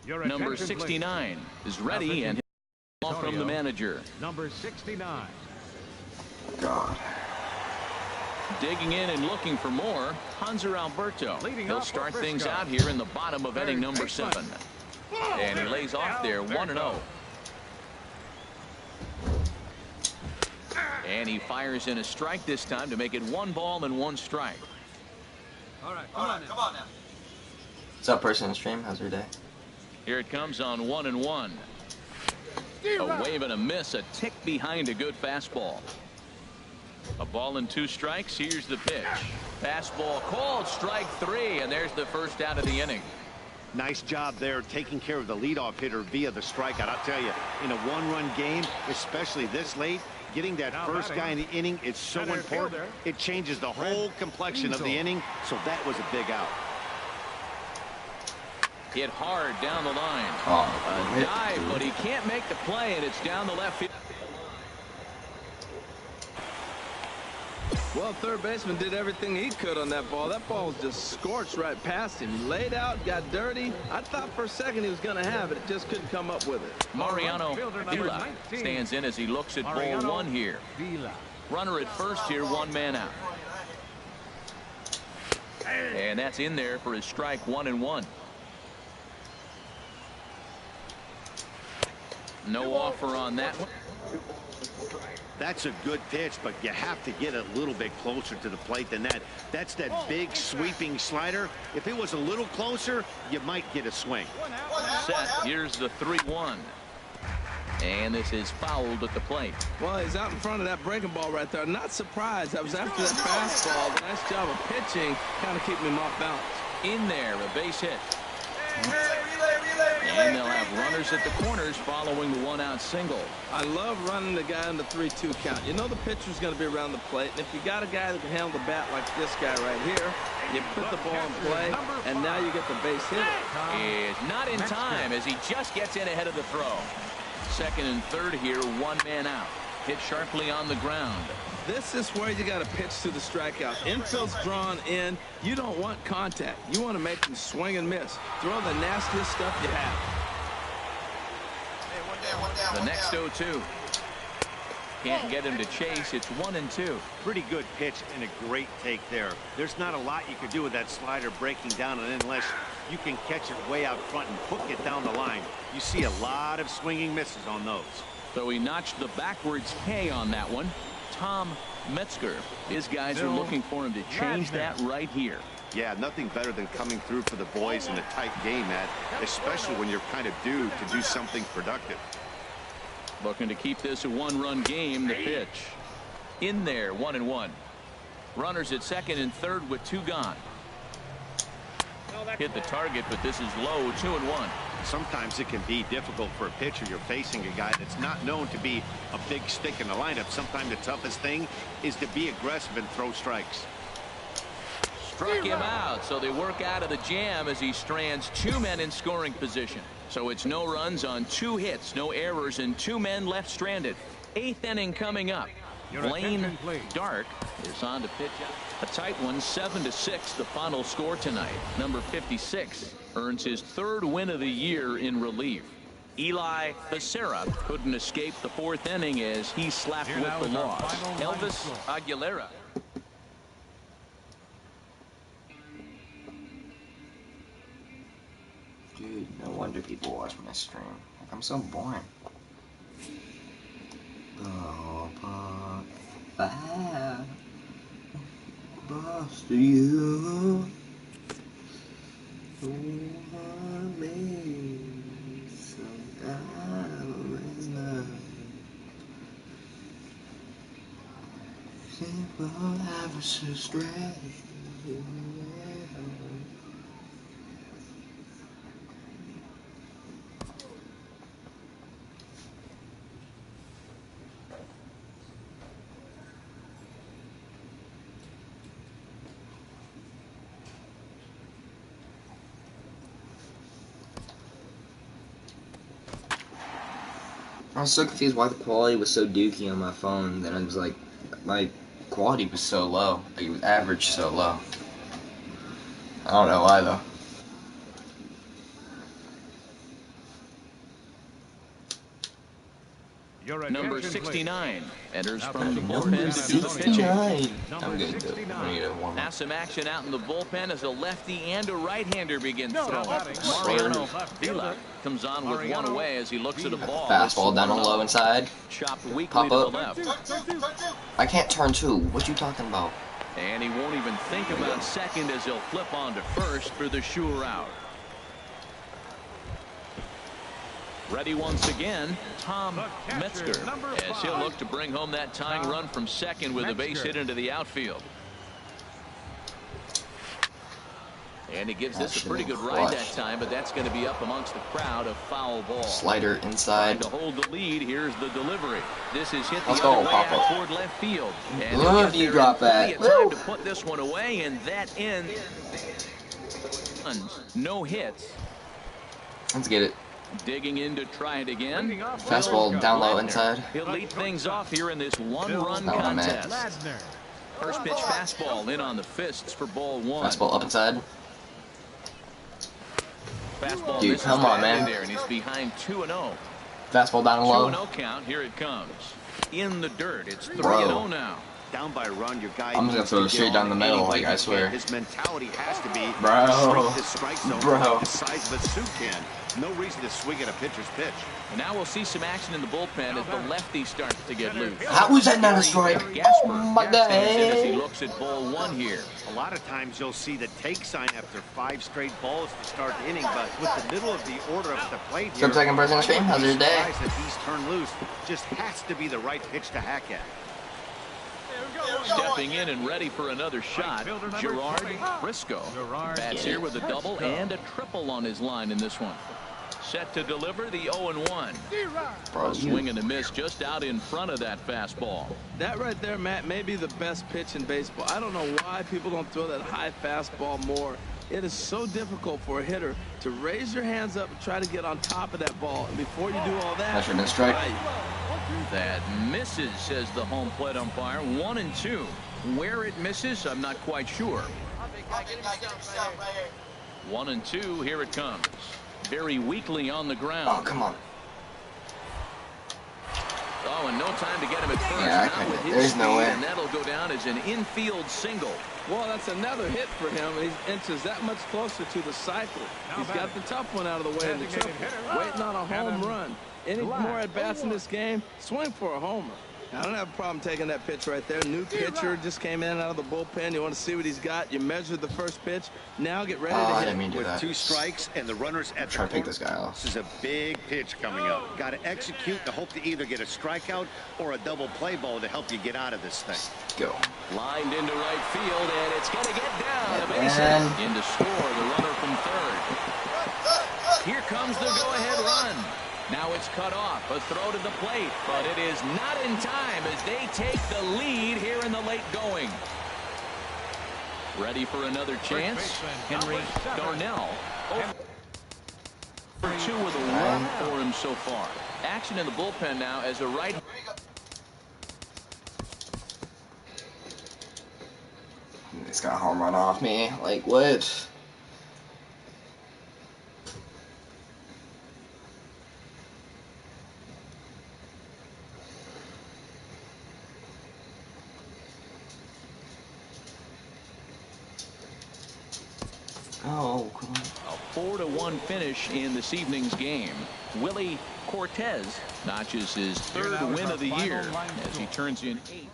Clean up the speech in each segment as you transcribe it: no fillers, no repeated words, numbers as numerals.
Number 69 is ready and off from the manager. Number 69. God. Digging in and looking for more, Hanser Alberto. He'll start things out here in the bottom of inning number 7. And he lays off there 1-0. And he fires in a strike this time to make it 1 ball and 1 strike. All right, come on now. What's up, person in the stream? How's your day? Here it comes on 1-1. A wave and a miss, a tick behind a good fastball. A ball and 2 strikes. Here's the pitch. Fastball called, strike 3, and there's the first out of the inning. Nice job there taking care of the leadoff hitter via the strikeout. I'll tell you, in a 1-run game, especially this late, getting that first guy in the inning is so important. It changes the whole complexion of the inning, so that was a big out. Hit hard down the line. Oh, a dive, but he can't make the play, and it's down the left field. Well, third baseman did everything he could on that ball. That ball was just scorched right past him. He laid out, got dirty. I thought for a second he was going to have it. It just couldn't come up with it. Mariano Vila stands in as he looks at ball 1 here. Runner at first here, 1 man out. And that's in there for his strike 1-1. No offer on that one. That's a good pitch, but you have to get a little bit closer to the plate than that. That's that big sweeping slider. If it was a little closer, you might get a swing. Set. Here's the 3-1. And this is fouled at the plate. Well, he's out in front of that breaking ball right there. Not surprised. I was after that fastball. Nice job of pitching, kind of keeping him off balance. In there, a base hit. And they'll have runners at the corners following the 1-out single. I love running the guy on the 3-2 count. You know the pitcher's going to be around the plate, and if you got a guy that can handle the bat like this guy right here, you put the ball in play, and now you get the base hit. Is not in time as he just gets in ahead of the throw. Second and third here, 1 man out. Hit sharply on the ground. This is where you got to pitch to the strikeout. Infield's drawn in. You don't want contact. You want to make them swing and miss. Throw the nastiest stuff you have. Hey, the next 0-2. Can't get him to chase. It's 1-2. Pretty good pitch and a great take there. There's not a lot you can do with that slider breaking down, and unless you can catch it way out front and hook it down the line, you see a lot of swinging misses on those. So he notched the backwards K on that one. Tom Metzger. His guys are looking for him to change that right here. Yeah, nothing better than coming through for the boys in a tight game, Matt, especially when you're kind of due to do something productive. Looking to keep this a 1-run game. The pitch. In there, 1-1. Runners at second and third with 2 gone. Hit the target, but this is low, 2-1. Sometimes it can be difficult for a pitcher. You're facing a guy that's not known to be a big stick in the lineup. Sometimes the toughest thing is to be aggressive and throw strikes. Struck him out, so they work out of the jam as he strands 2 men in scoring position. So it's no runs on 2 hits, no errors, and 2 men left stranded. 8th inning coming up. Blaine Dark is on to pitch. A tight one, 7-6, the final score tonight. Number 56 earns his 3rd win of the year in relief. Eli Becerra couldn't escape the 4th inning as he slapped with the loss. Elvis Aguilera. Dude, no wonder people watch my stream. Like, I'm so boring. Boss to you. I was so confused why the quality was so dookie on my phone. Then I was like, my quality was so low. Like, it was average so low. I don't know why though. Number 69 enters from the Number bullpen to do the pitching. 69. I'm good though. I need a warm Now up. some action out in the bullpen as a lefty and a right-hander begin throwing. Mariano Vila comes on with one away as he looks at a ball. Fastball down low inside. Chopped weakly Pop to the up. left. I can't turn two. What you talking about? And he won't even think about second as he'll flip on to first for the sure out. Ready once again, Tom Metzger, as he'll look to bring home that tying run from second with a base hit into the outfield. And he gives this a pretty good ride that time, but that's going to be up amongst the crowd. A foul ball. Slider inside. Trying to hold the lead. Here's the delivery. This is hit the Let's go, other way out Papa. toward left field. And Good, you got that. Time to put this one away, and that ends. No hits. Let's get it. Digging in to try it again. Fastball down low inside. He'll lead things off here in this one-run contest. First pitch fastball in on the fists for ball one. Fastball up inside. Fastball Dude, come on, man. there, and he's behind 2-0. Fastball down low. 2-0 count. Here it comes. In the dirt. It's 3-0 Bro. now. Down by a run, your guy. I'm just gonna throw it straight down the middle, like I swear. His mentality has to be Bro. straight to strike zone, Bro. the size of a soup can. No reason to swing at a pitcher's pitch. And now we'll see some action in the bullpen as the lefty starts to get loose. How was that not a strike? Oh my God. As he looks at ball one here. A lot of times you'll see the take sign after 5 straight balls to start the inning, but with the middle of the order up the plate here, Second person on the stream. How's your day? that he's turned loose just has to be the right pitch to hack at. Stepping in and ready for another shot, Gerard Briscoe. Bats here with a double and a triple on his line in this one. Set to deliver the 0-1. Bro, Swing and a miss just out in front of that fastball. That right there, Matt, may be the best pitch in baseball. I don't know why people don't throw that high fastball more. It is so difficult for a hitter to raise your hands up and try to get on top of that ball. And before you do all that, that should have been a strike. That misses, says the home plate umpire. 1-2. Where it misses, I'm not quite sure. 1-2. Here it comes. Very weakly on the ground. Oh, come on. Oh, and no time to get him at first. Yeah, I Not couldn't. with his There's no speed, way. And that'll go down as an infield single. well, that's another hit for him. He inches that much closer to the cycle. He's got the tough one out of the way in the triple. Waiting on a home run. Any more at-bats in this game, swing for a homer. I don't have a problem taking that pitch right there. New pitcher just came in out of the bullpen. You want to see what he's got. You measure the first pitch. Now get ready to I hit. didn't mean to do With that. 2 strikes and the runners at the Trying to pick corner, this guy off. this is a big pitch coming up. Got to execute to hope to either get a strikeout or a double play ball to help you get out of this thing. Go. Lined into right field, and it's going to get down. A base Man. hit. In to score, the runner from third. Here comes the go-ahead run. Now it's cut off. A throw to the plate, but it is not in time as they take the lead here in the late going. Ready for another chance? Henry Darnell. For 2 with a run for him so far. Action in the bullpen now as a right. It's got a home run off me. Like, what? Oh, come on. A 4-1 finish in this evening's game. Willie Cortez notches his 3rd win of the year as he turns in 8.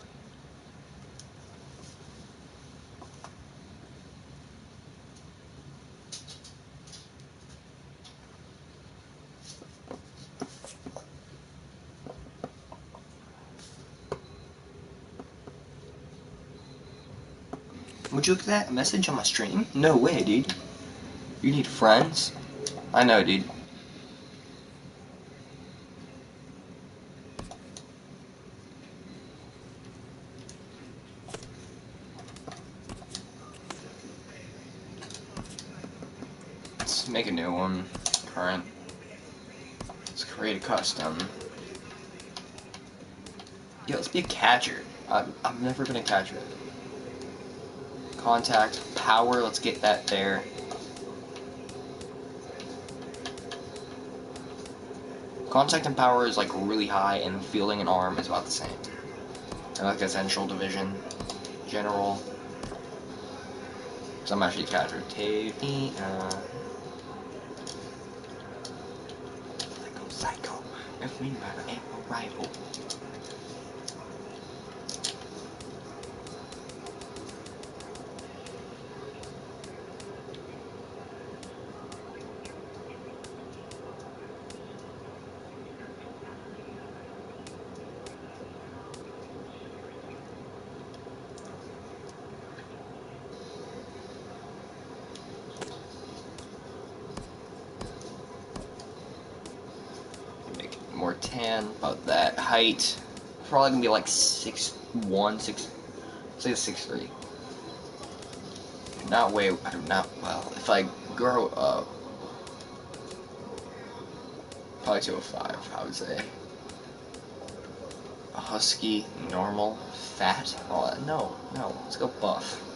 Would you look at that message on my stream? No way, dude. You need friends? I know, dude. Let's make a new one. Current. Let's create a custom. Yo, let's be a catcher. I've never been a catcher. Contact, power, let's get that there. Contact and power is like really high, and fielding and arm is about the same. And like essential division, general. So I'm actually captured. Psycho. If we matter, ammo rifle. Make it more tan, about that height. Probably gonna be like 6'1", say 6'3". Not way, I do not, well, if I grow up, probably 205, I would say. A husky, normal, fat, all that. No, let's go buff.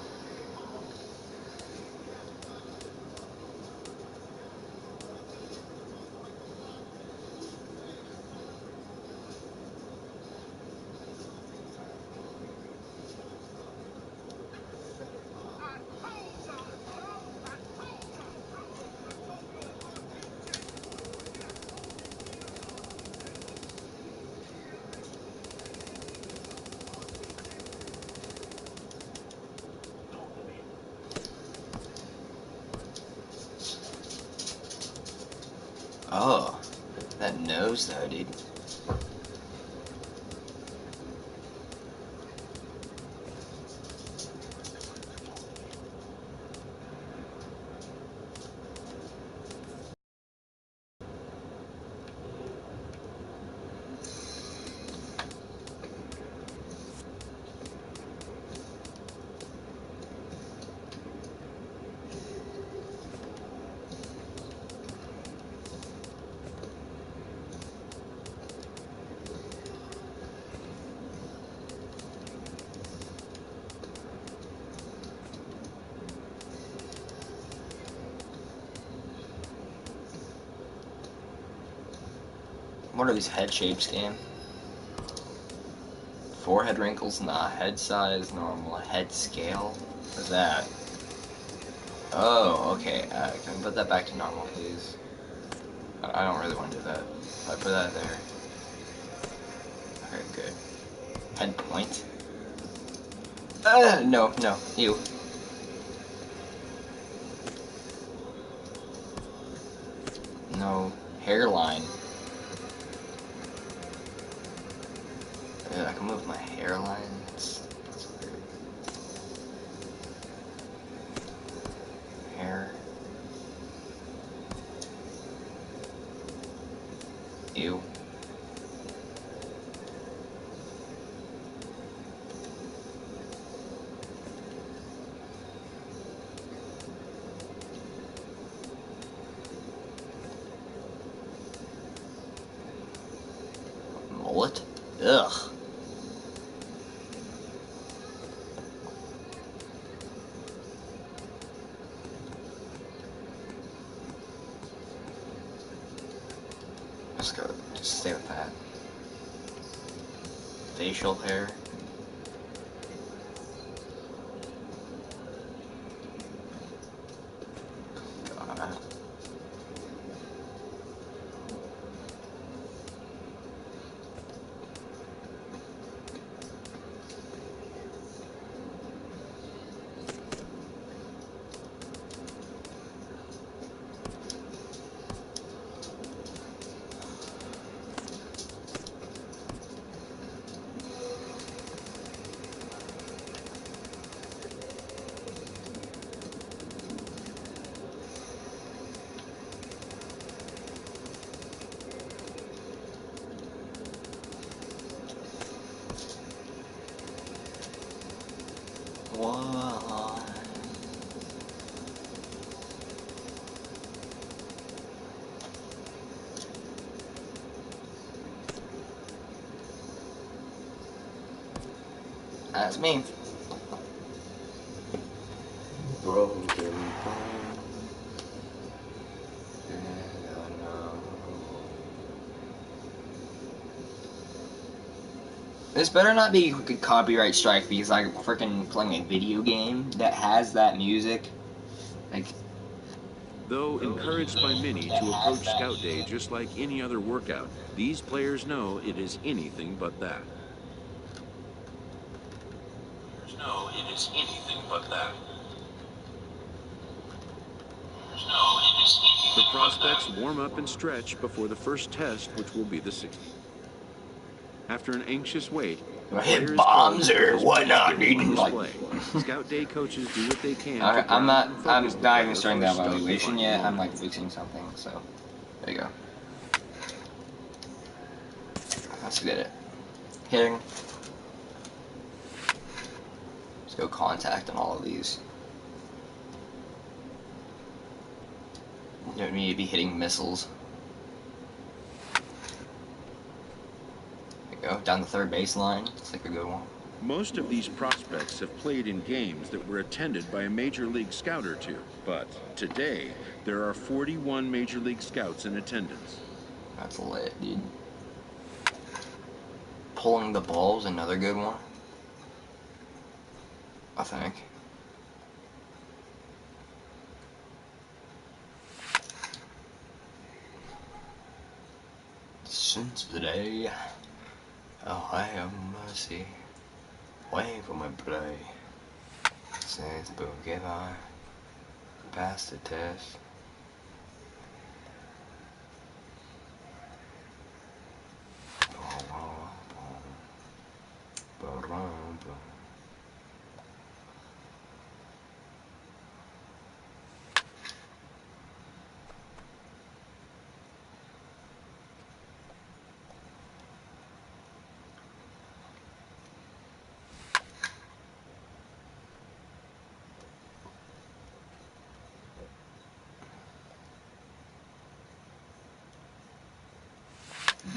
Oh, that nose though, dude. What are these head shapes, game? Forehead wrinkles? Nah. Head size, normal. Head scale? What's that? Oh, okay. Can we put that back to normal, please? I don't really want to do that. If I put that there. Okay, good. Head point? No. Ew. No. Hairline. I can move my hairline. That's weird. Hair. Ew. Mullet? Ugh. Just stay with that. Facial hair. God. What? That's me. Broken bone. This better not be a copyright strike because I'm freaking playing a video game that has that music. Like, Though encouraged by many to approach Scout Day just like any other workout, these players know it is anything but that. No, it is anything but that. The prospects warm up and stretch before the first test, which will be the 60. After an anxious wait, do I hit players bombs go or with whatnot, skill on dude? Like, display. Scout Day coaches do what they can to I'm ground not. and I'm focus the not even player starting for a that stunt evaluation defining yet. I'm moment. like fixing something. So there you go. Let's get it. Hitting. Let's go contact on all of these. You don't need to be hitting missiles. There you go. Down the third baseline. It's like a good one. Most of these prospects have played in games that were attended by a Major League Scout or two, but today there are 41 Major League Scouts in attendance. That's lit, dude. Pulling the ball's another good one. I think. Since the day I have mercy, wait for my play. Since Boogie I passed the test.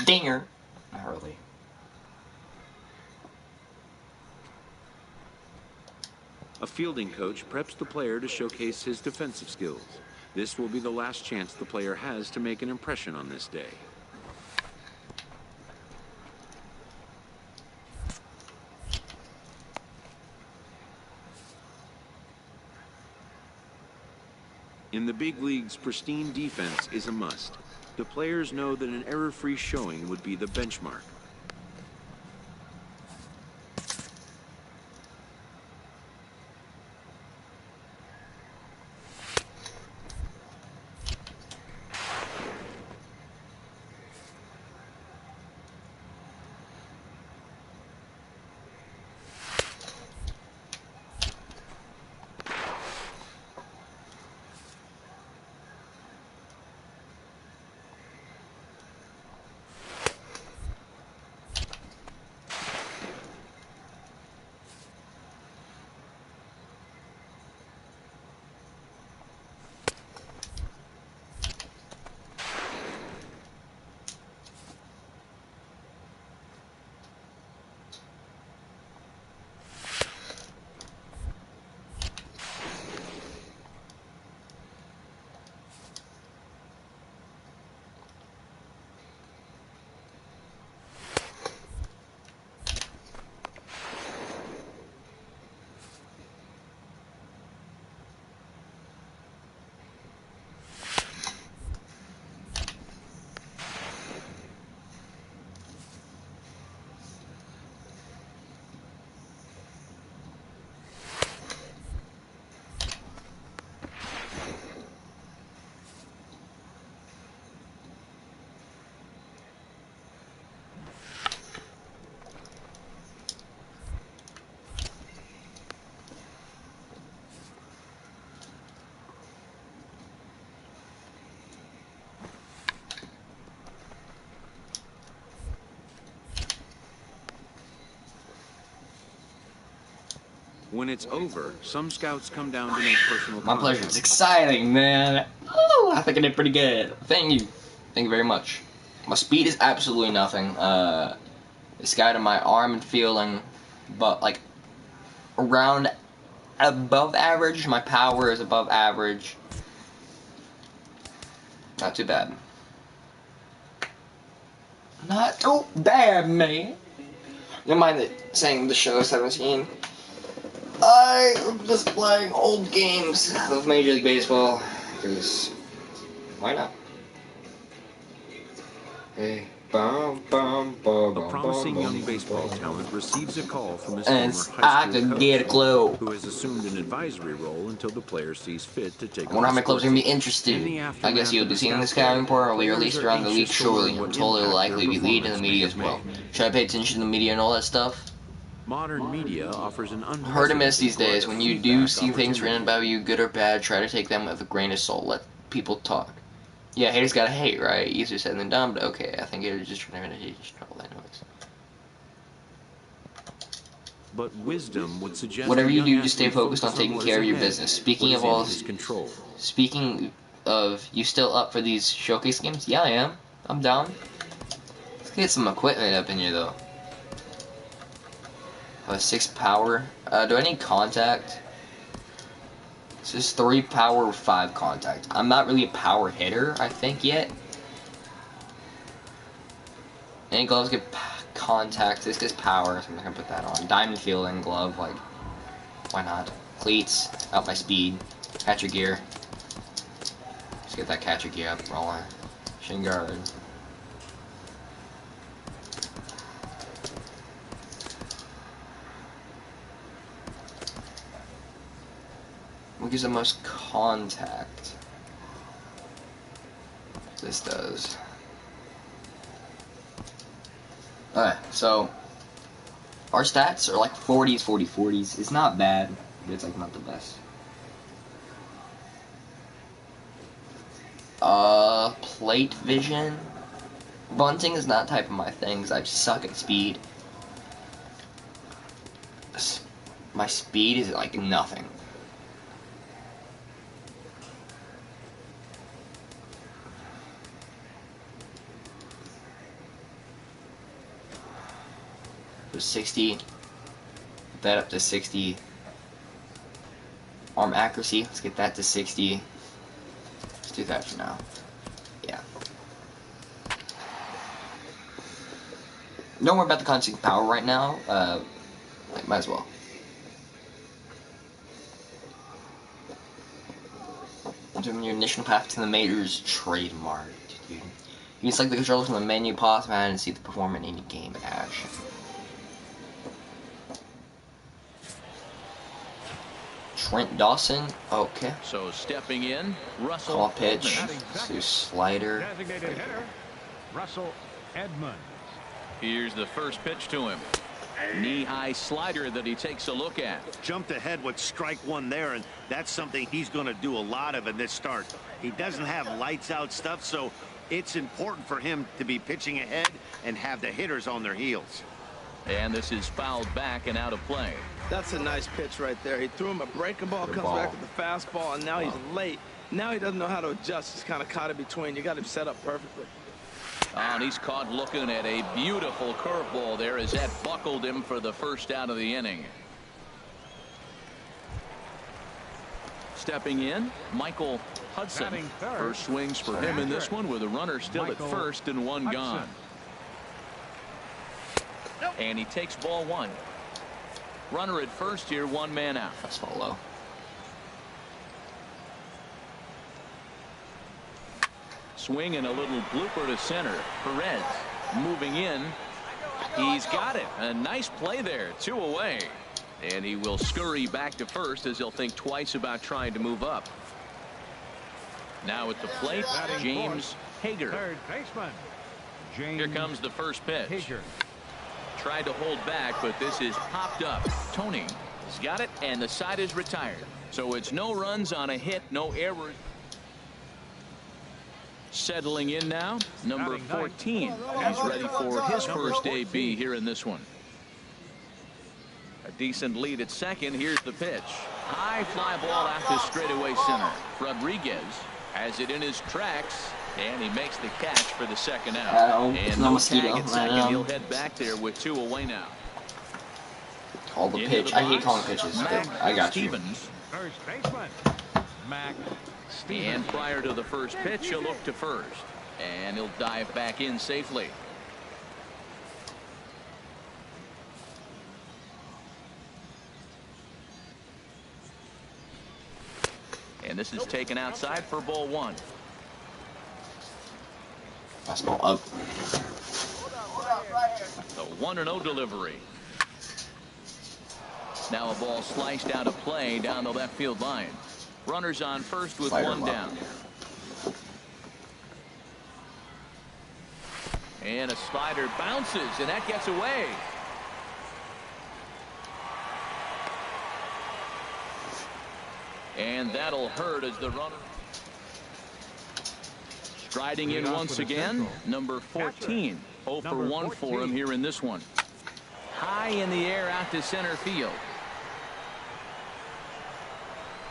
Dinger. Not really. A fielding coach preps the player to showcase his defensive skills. This will be the last chance the player has to make an impression on this day. In the big leagues, pristine defense is a must. The players know that an error-free showing would be the benchmark. When it's over, some scouts come down to make personal My pleasure. contact. It's exciting, man. Ooh, I think I did pretty good. Thank you. Thank you very much. My speed is absolutely nothing. It's got in my arm and feeling, but like around above average. My power is above average. Not too bad. Not too bad, man. Never mind that saying the show is 17. I am just playing old games of Major League Baseball, because why not? Hey, a promising young baseball talent receives a call from his and former I high school could coach, get a clue. who has assumed an advisory role until the player sees fit to take I wonder how up many the clubs sport are going to be team. interested. In the I guess aftermath you'll of be the seeing scout this scouting failure, report will be players released are around the league anxious to learn shortly. what Totally impact likely their be lead in the performance may media have as well. made. Should I pay attention to the media and all that stuff? Modern media offers an Hard to miss unprecedented these days. glut of When you do feedback see things written about opportunity. you, good or bad, try to take them with a grain of salt. Let people talk. Yeah, haters gotta hate, right? Easier said than done, but okay. I think haters just trying to hate all that noise. But wisdom would suggest Whatever a you young do, just stay athlete focused on focus on taking what care is of your ahead, business. what is in his control. Speaking of, you still up for these showcase games? Yeah, I am. I'm down. Let's get some equipment up in here, though. 6 power. Do I need contact? This is 3 power, 5 contact. I'm not really a power hitter, I think, yet. Any gloves get contact. This gets power, so I'm not gonna put that on. Diamond fielding glove, like, why not? Cleats, out my speed. Catcher gear. Let's get that catcher gear up rolling. Shin guard. What gives the most contact? This does. Alright, so our stats are like 40s, 40s. It's not bad, but it's like not the best. Plate vision. Bunting is not type of my thing, 'cause I suck at speed. My speed is like nothing. So 60. Put that up to 60. Arm accuracy, let's get that to 60. Let's do that for now. Yeah. Don't worry about the constant power right now. Like, might as well. Doing your initial path to the majors trademark, dude. You can select the controls from the menu, pause, man, and see the performance in any game action. Trent Dawson, okay. So stepping in, Russell. Call pitch, let's do slider. Designated hitter, Russell Edmonds. Here's the first pitch to him. Knee-high slider that he takes a look at. Jumped ahead with strike one there, and that's something he's going to do a lot of in this start. He doesn't have lights out stuff, so it's important for him to be pitching ahead and have the hitters on their heels. And this is fouled back and out of play. That's a nice pitch right there. He threw him a breaking ball, comes back with the fastball, and now he's late. Now he doesn't know how to adjust. He's kind of caught in between. You got him set up perfectly. And he's caught looking at a beautiful curveball there as that buckled him for the first out of the inning. Stepping in, Michael Hudson. First swings for him in this one with a runner still at first and one gone. And he takes ball one. Runner at first here, one man out. Fastball low. Swing and a little blooper to center. Perez moving in. He's got it. A nice play there. 2 away. And he will scurry back to first as he'll think twice about trying to move up. Now at the plate, James Hager. Third baseman, James Here comes the first pitch. Hager. Tried to hold back, but this is popped up. Tony has got it, and the side is retired. So it's no runs on a hit, no errors. Settling in now, number 14. He's ready for his first AB here in this one. A decent lead at second. Here's the pitch. High fly ball out to straightaway center. Rodriguez has it in his tracks, and he makes the catch for the second out. And no tag at second. He'll head back there with 2 away now. Call the pitch. I hate calling pitches, but I got you. First baseman, Mac Stevens. And prior to the first pitch, he'll look to first. And he'll dive back in safely. And this is taken outside for ball 1. Fastball up. The 1-0 delivery. Now a ball sliced out of play down the left field line. Runners on first with Slider 1 low. down. And a slider bounces, and that gets away. And that'll hurt as the runner. Striding in once again, number 14. 0 for 1 for him here in this one. High in the air out to center field.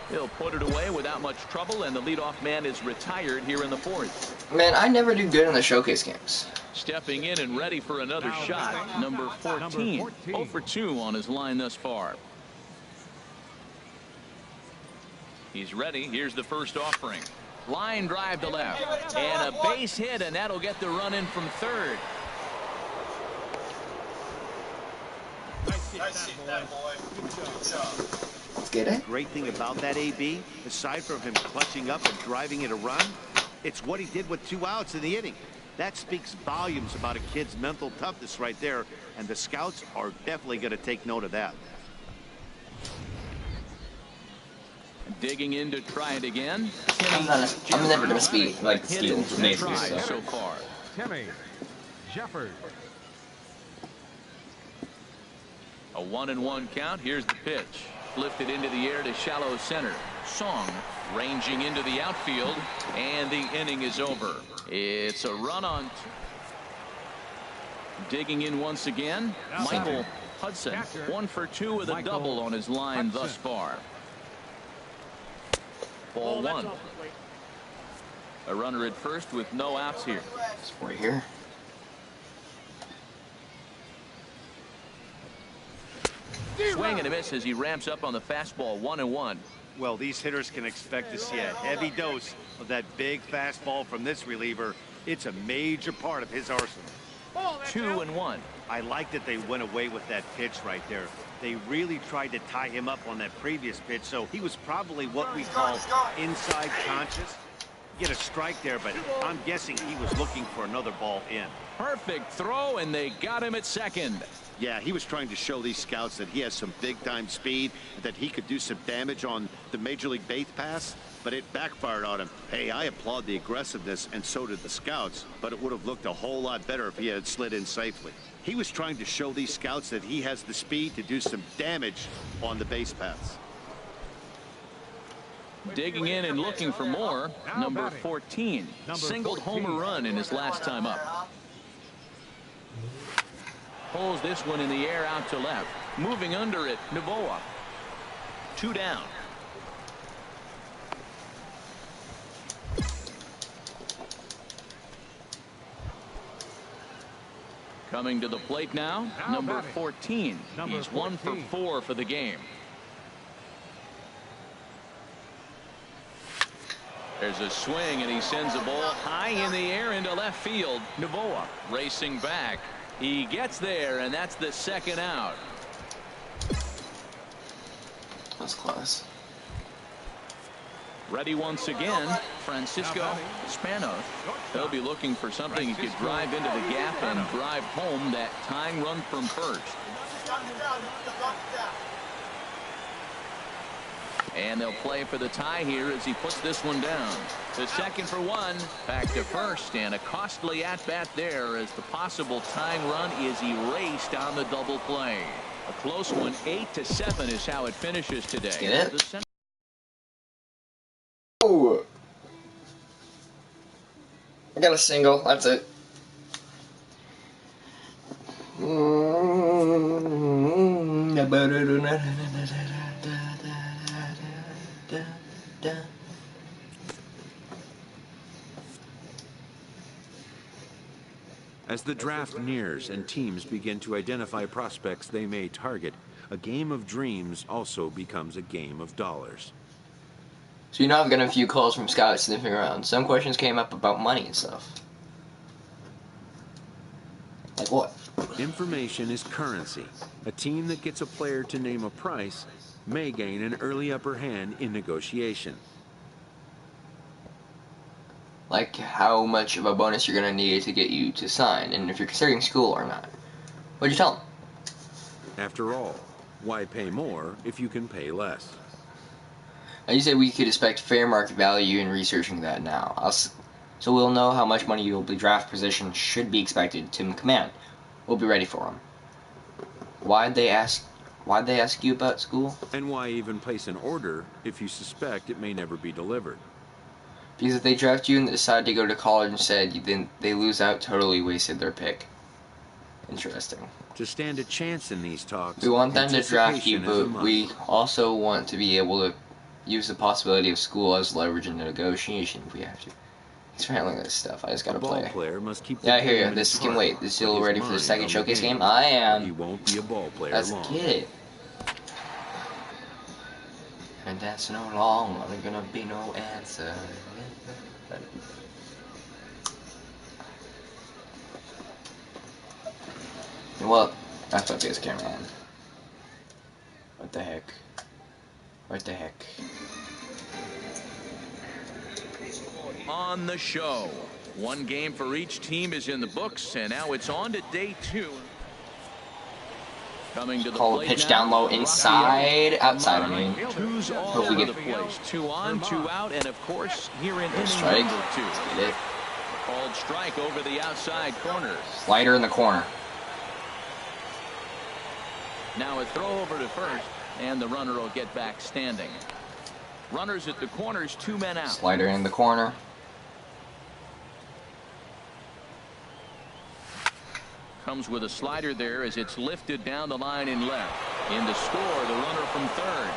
He'll put it away without much trouble, and the leadoff man is retired here in the 4th. Man, I never do good in the showcase games. Stepping in and ready for another shot, number 14. 0 for 2 on his line thus far. He's ready. Here's the first offering. Line drive to left. And a base hit, and that'll get the run in from third. Nice hit, that boy. Good job. Let's get it. Great thing about that, AB, aside from him clutching up and driving in a run, it's what he did with 2 outs in the inning. That speaks volumes about a kid's mental toughness right there, and the scouts are definitely going to take note of that. Digging in to try it again. I'm never gonna speak like steal basically. So far. Timmy Jeffers. A 1-1 count. Here's the pitch. Lifted into the air to shallow center. Song ranging into the outfield, and the inning is over. It's a run on 2. Digging in once again, Michael Hudson. 1 for 2 with a double on his line thus far. Ball 1. A runner at first with no outs here. Right here. Swing and a miss as he ramps up on the fastball. 1-1. Well, these hitters can expect to see a heavy dose of that big fastball from this reliever. It's a major part of his arsenal. 2-1. I like that they went away with that pitch right there. They really tried to tie him up on that previous pitch, so he was probably what we call inside conscious. Get a strike there, but I'm guessing he was looking for another ball in. Perfect throw, and they got him at second. Yeah, he was trying to show these scouts that he has some big-time speed, that he could do some damage on the Major League base pass, but it backfired on him. Hey, I applaud the aggressiveness, and so did the scouts, but it would have looked a whole lot better if he had slid in safely. He was trying to show these scouts that he has the speed to do some damage on the base paths. Digging in and looking for more, number 14. Singled home run in his last time up. Pulls this one in the air out to left. Moving under it, Novoa. 2 down. Coming to the plate now, number 14. He's 1 for 4 for the game. There's a swing, and he sends a ball high in the air into left field. Novoa racing back. He gets there, and that's the second out. That's close. Ready once again, Francisco Spanos. He'll be looking for something he could drive into the gap and drive home that tying run from first. And they'll play for the tie here as he puts this one down. The second for 1, back to first, and a costly at-bat there as the possible tying run is erased on the double play. A close one, 8-7 is how it finishes today. Get it? Oh, I got a single. That's it. As the draft nears and teams begin to identify prospects they may target, a game of dreams also becomes a game of dollars. So you know I've gotten a few calls from scouts sniffing around. Some questions came up about money and stuff. Like what? Information is currency. A team that gets a player to name a price may gain an early upper hand in negotiation. like how much of a bonus you're gonna need to get you to sign, and if you're considering school or not. What'd you tell them? After all, why pay more if you can pay less? Now you said we could expect fair market value in researching that now. So we'll know how much money your draft position should be expected to command. We'll be ready for them. Why'd they ask you about school? And why even place an order if you suspect it may never be delivered? Because if they draft you and decide to go to college instead, then they lose out, totally wasted their pick. Interesting. To stand a chance in these talks, We want them to draft you, anticipation is a but must. we also want to be able to use the possibility of school as leverage in the negotiation if we have to. He's handling this stuff. I just gotta A ball play. player must keep the Yeah, I hear game you. in This his can heart, wait. This but still his ready for the mind second on the showcase game. game? I He am. won't be a ball player Let's long. get it. And that's no longer gonna be no answer. Well, that's what this camera on. What the heck? What the heck? On the show, one game for each team is in the books, and now it's on to day 2. Coming to the Call a plate pitch now, down low inside, outside. I mean, two's all hopefully over get the place. 2 on, 2 out, and of course here in inning strike. number 2. Get it. Called strike over the outside corner. Slider in the corner. Now a throw over to first, and the runner will get back standing. Runners at the corners, 2 men out. Slider in the corner. Comes with a slider there as it's lifted down the line in left. In to score, the runner from third.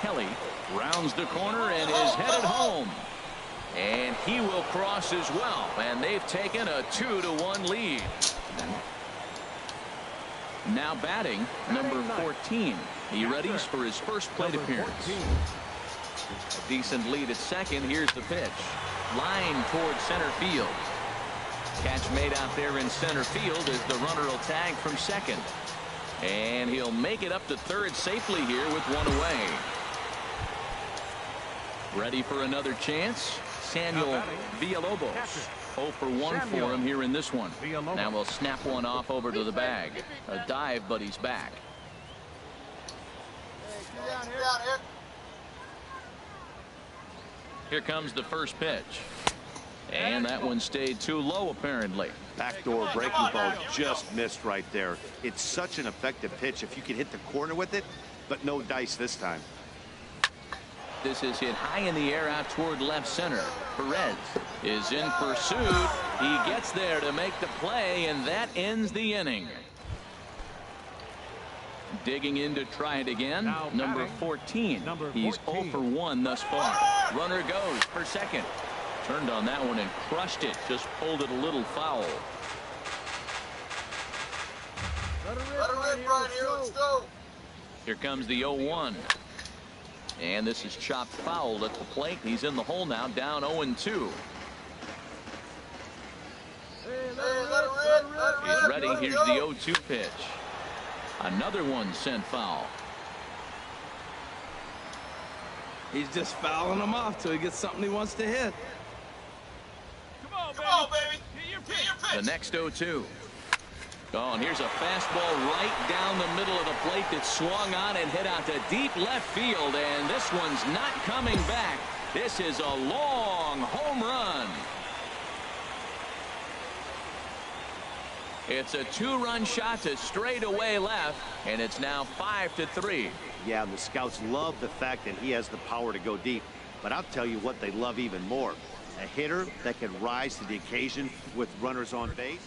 Kelly rounds the corner and is headed home. And he will cross as well. And they've taken a 2-1 lead. Now batting, number 14. He readies for his first plate appearance. A decent lead at second. Here's the pitch. Line towards center field. Catch made out there in center field as the runner will tag from second. And he'll make it up to third safely here with 1 away. Ready for another chance? Samuel Villalobos. 0 for 1 for him here in this one. Now we'll snap one off over to the bag. A dive, but he's back. Here comes the first pitch. And that one stayed too low, apparently. Backdoor breaking ball just missed right there. It's such an effective pitch if you can hit the corner with it, but no dice this time. This is hit high in the air out toward left center. Perez is in pursuit. He gets there to make the play, and that ends the inning. Digging in to try it again. Number 14. He's 0 for 1 thus far. Runner goes for second. Turned on that one and crushed it. Just pulled it a little foul. Let her rip right here. Let's go. Here comes the 0-1. And this is chopped foul at the plate. He's in the hole now, down 0-2. He's ready. Here's the 0-2 pitch. Another one sent foul. He's just fouling them off till he gets something he wants to hit. Come on, baby. Get your pitch. The next 0-2. Oh, and here's a fastball right down the middle of the plate that swung on and hit out to deep left field. And this one's not coming back. This is a long home run. It's a 2-run shot to straightaway left, and it's now 5-3. Yeah, and the scouts love the fact that he has the power to go deep. But I'll tell you what they love even more. A hitter that can rise to the occasion with runners on base.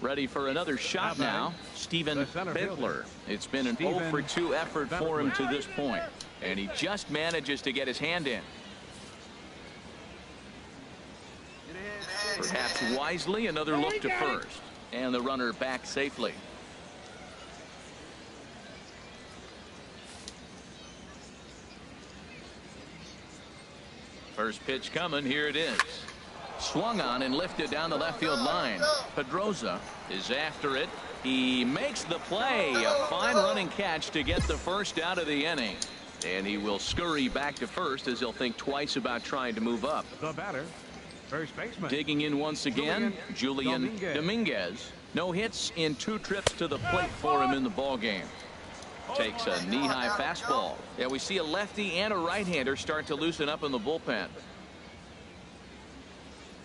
Ready for another shot now. Steven Bittler. It's been an 0 for 2 effort for him to this point, and he just manages to get his hand in. Perhaps wisely, another look to first, and the runner back safely. First pitch coming. Here it is. Swung on and lifted down the left field line. Pedroza is after it. He makes the play. A fine running catch to get the first out of the inning. And he will scurry back to first as he'll think twice about trying to move up. The batter, first baseman. Digging in once again, Julian Dominguez. No hits in 2 trips to the plate for him in the ball game. Takes a knee-high fastball. Yeah, we see a lefty and a right-hander start to loosen up in the bullpen.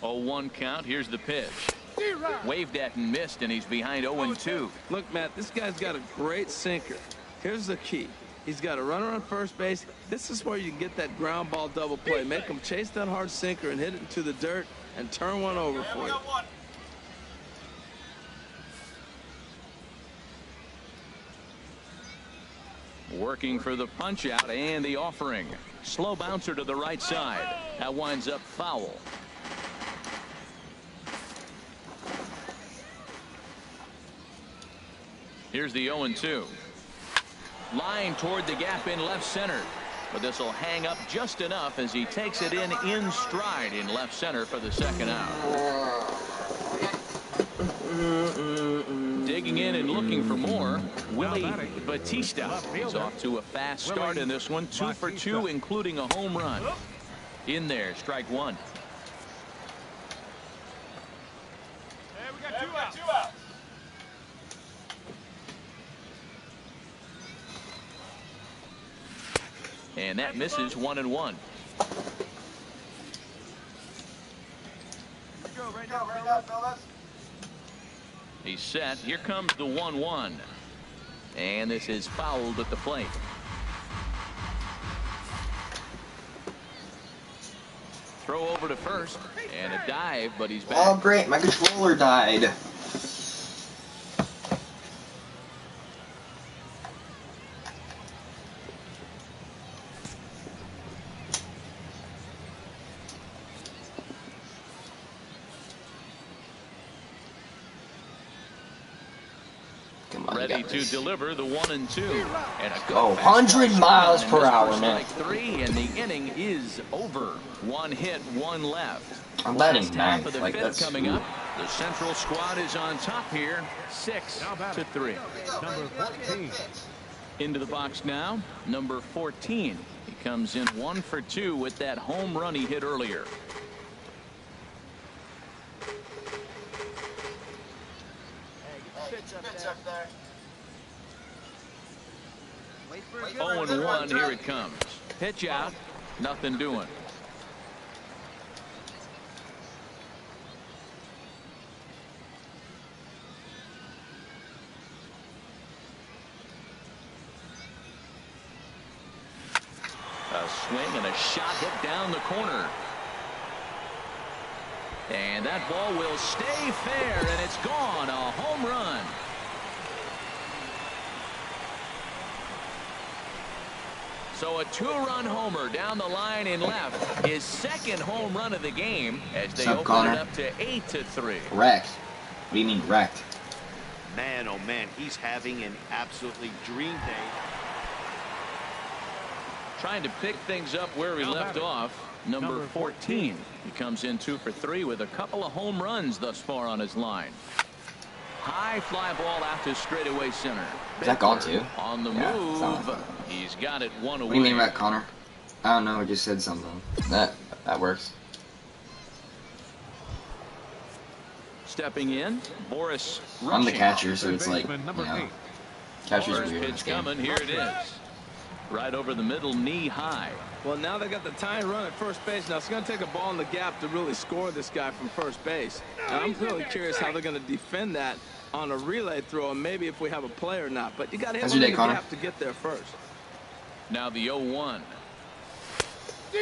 0-1 count. Here's the pitch. Waved at and missed, and he's behind 0-2. Look, Matt, this guy's got a great sinker. Here's the key. He's got a runner on first base. This is where you can get that ground ball double play. Make him chase that hard sinker and hit it into the dirt and turn one over for you. Working for the punch out and the offering. Slow bouncer to the right side. That winds up foul. Here's the 0-2. Line toward the gap in left center. But this will hang up just enough as he takes it in stride in left center for the second out. Digging in and looking for more, Willie Batista. He's off to a fast start in this one. 2 for 2, including a home run. In there, strike 1. We got 2 outs. And that misses 1-1. He's set. Here comes the 1-1. And this is fouled at the plate. Throw over to first. And a dive, but he's back. Oh, great. My controller died. Ready to deliver the 1-2. And a good 100 miles per hour, man. 3, and the inning is over. 1 hit, 1 left. I'm betting Half 9. of the Like, 5th that's coming up. The Central squad is on top here, 6-3. Number 14. Into the box now, number 14. He comes in 1 for 2 with that home run he hit earlier. Up there. 0-1, here it comes. Pitch out, nothing doing. A swing and a shot hit down the corner. And that ball will stay fair, and it's gone. A home run. So a 2-run homer down the line in left. His 2nd home run of the game as they open Connor? it up to 8-3. wrecked. What do you mean wrecked? Man, oh man, he's having an absolutely dream day. Trying to pick things up where he left off. Number 14. He comes in 2 for 3 with a couple of home runs thus far on his line. High fly ball out to straightaway center. Is that gone too? On the Yeah, move. sounds like He's got it 1 away. What do you mean wrecked, Connor? I don't know. I just said something. That works. Stepping in, Boris Rushing. I'm the catcher, so it's like, Baseman, number 8. catcher's First weird in pitch this game. coming. Here it is. Right over the middle, knee high. Well, now they got the tying run at first base. Now it's going to take a ball in the gap to really score this guy from first base. And I'm really curious how they're going to defend that on a relay throw, and maybe if we have a play or not. But you got to hit How's him your in day, the Connor? gap to get there first. Now the 0-1.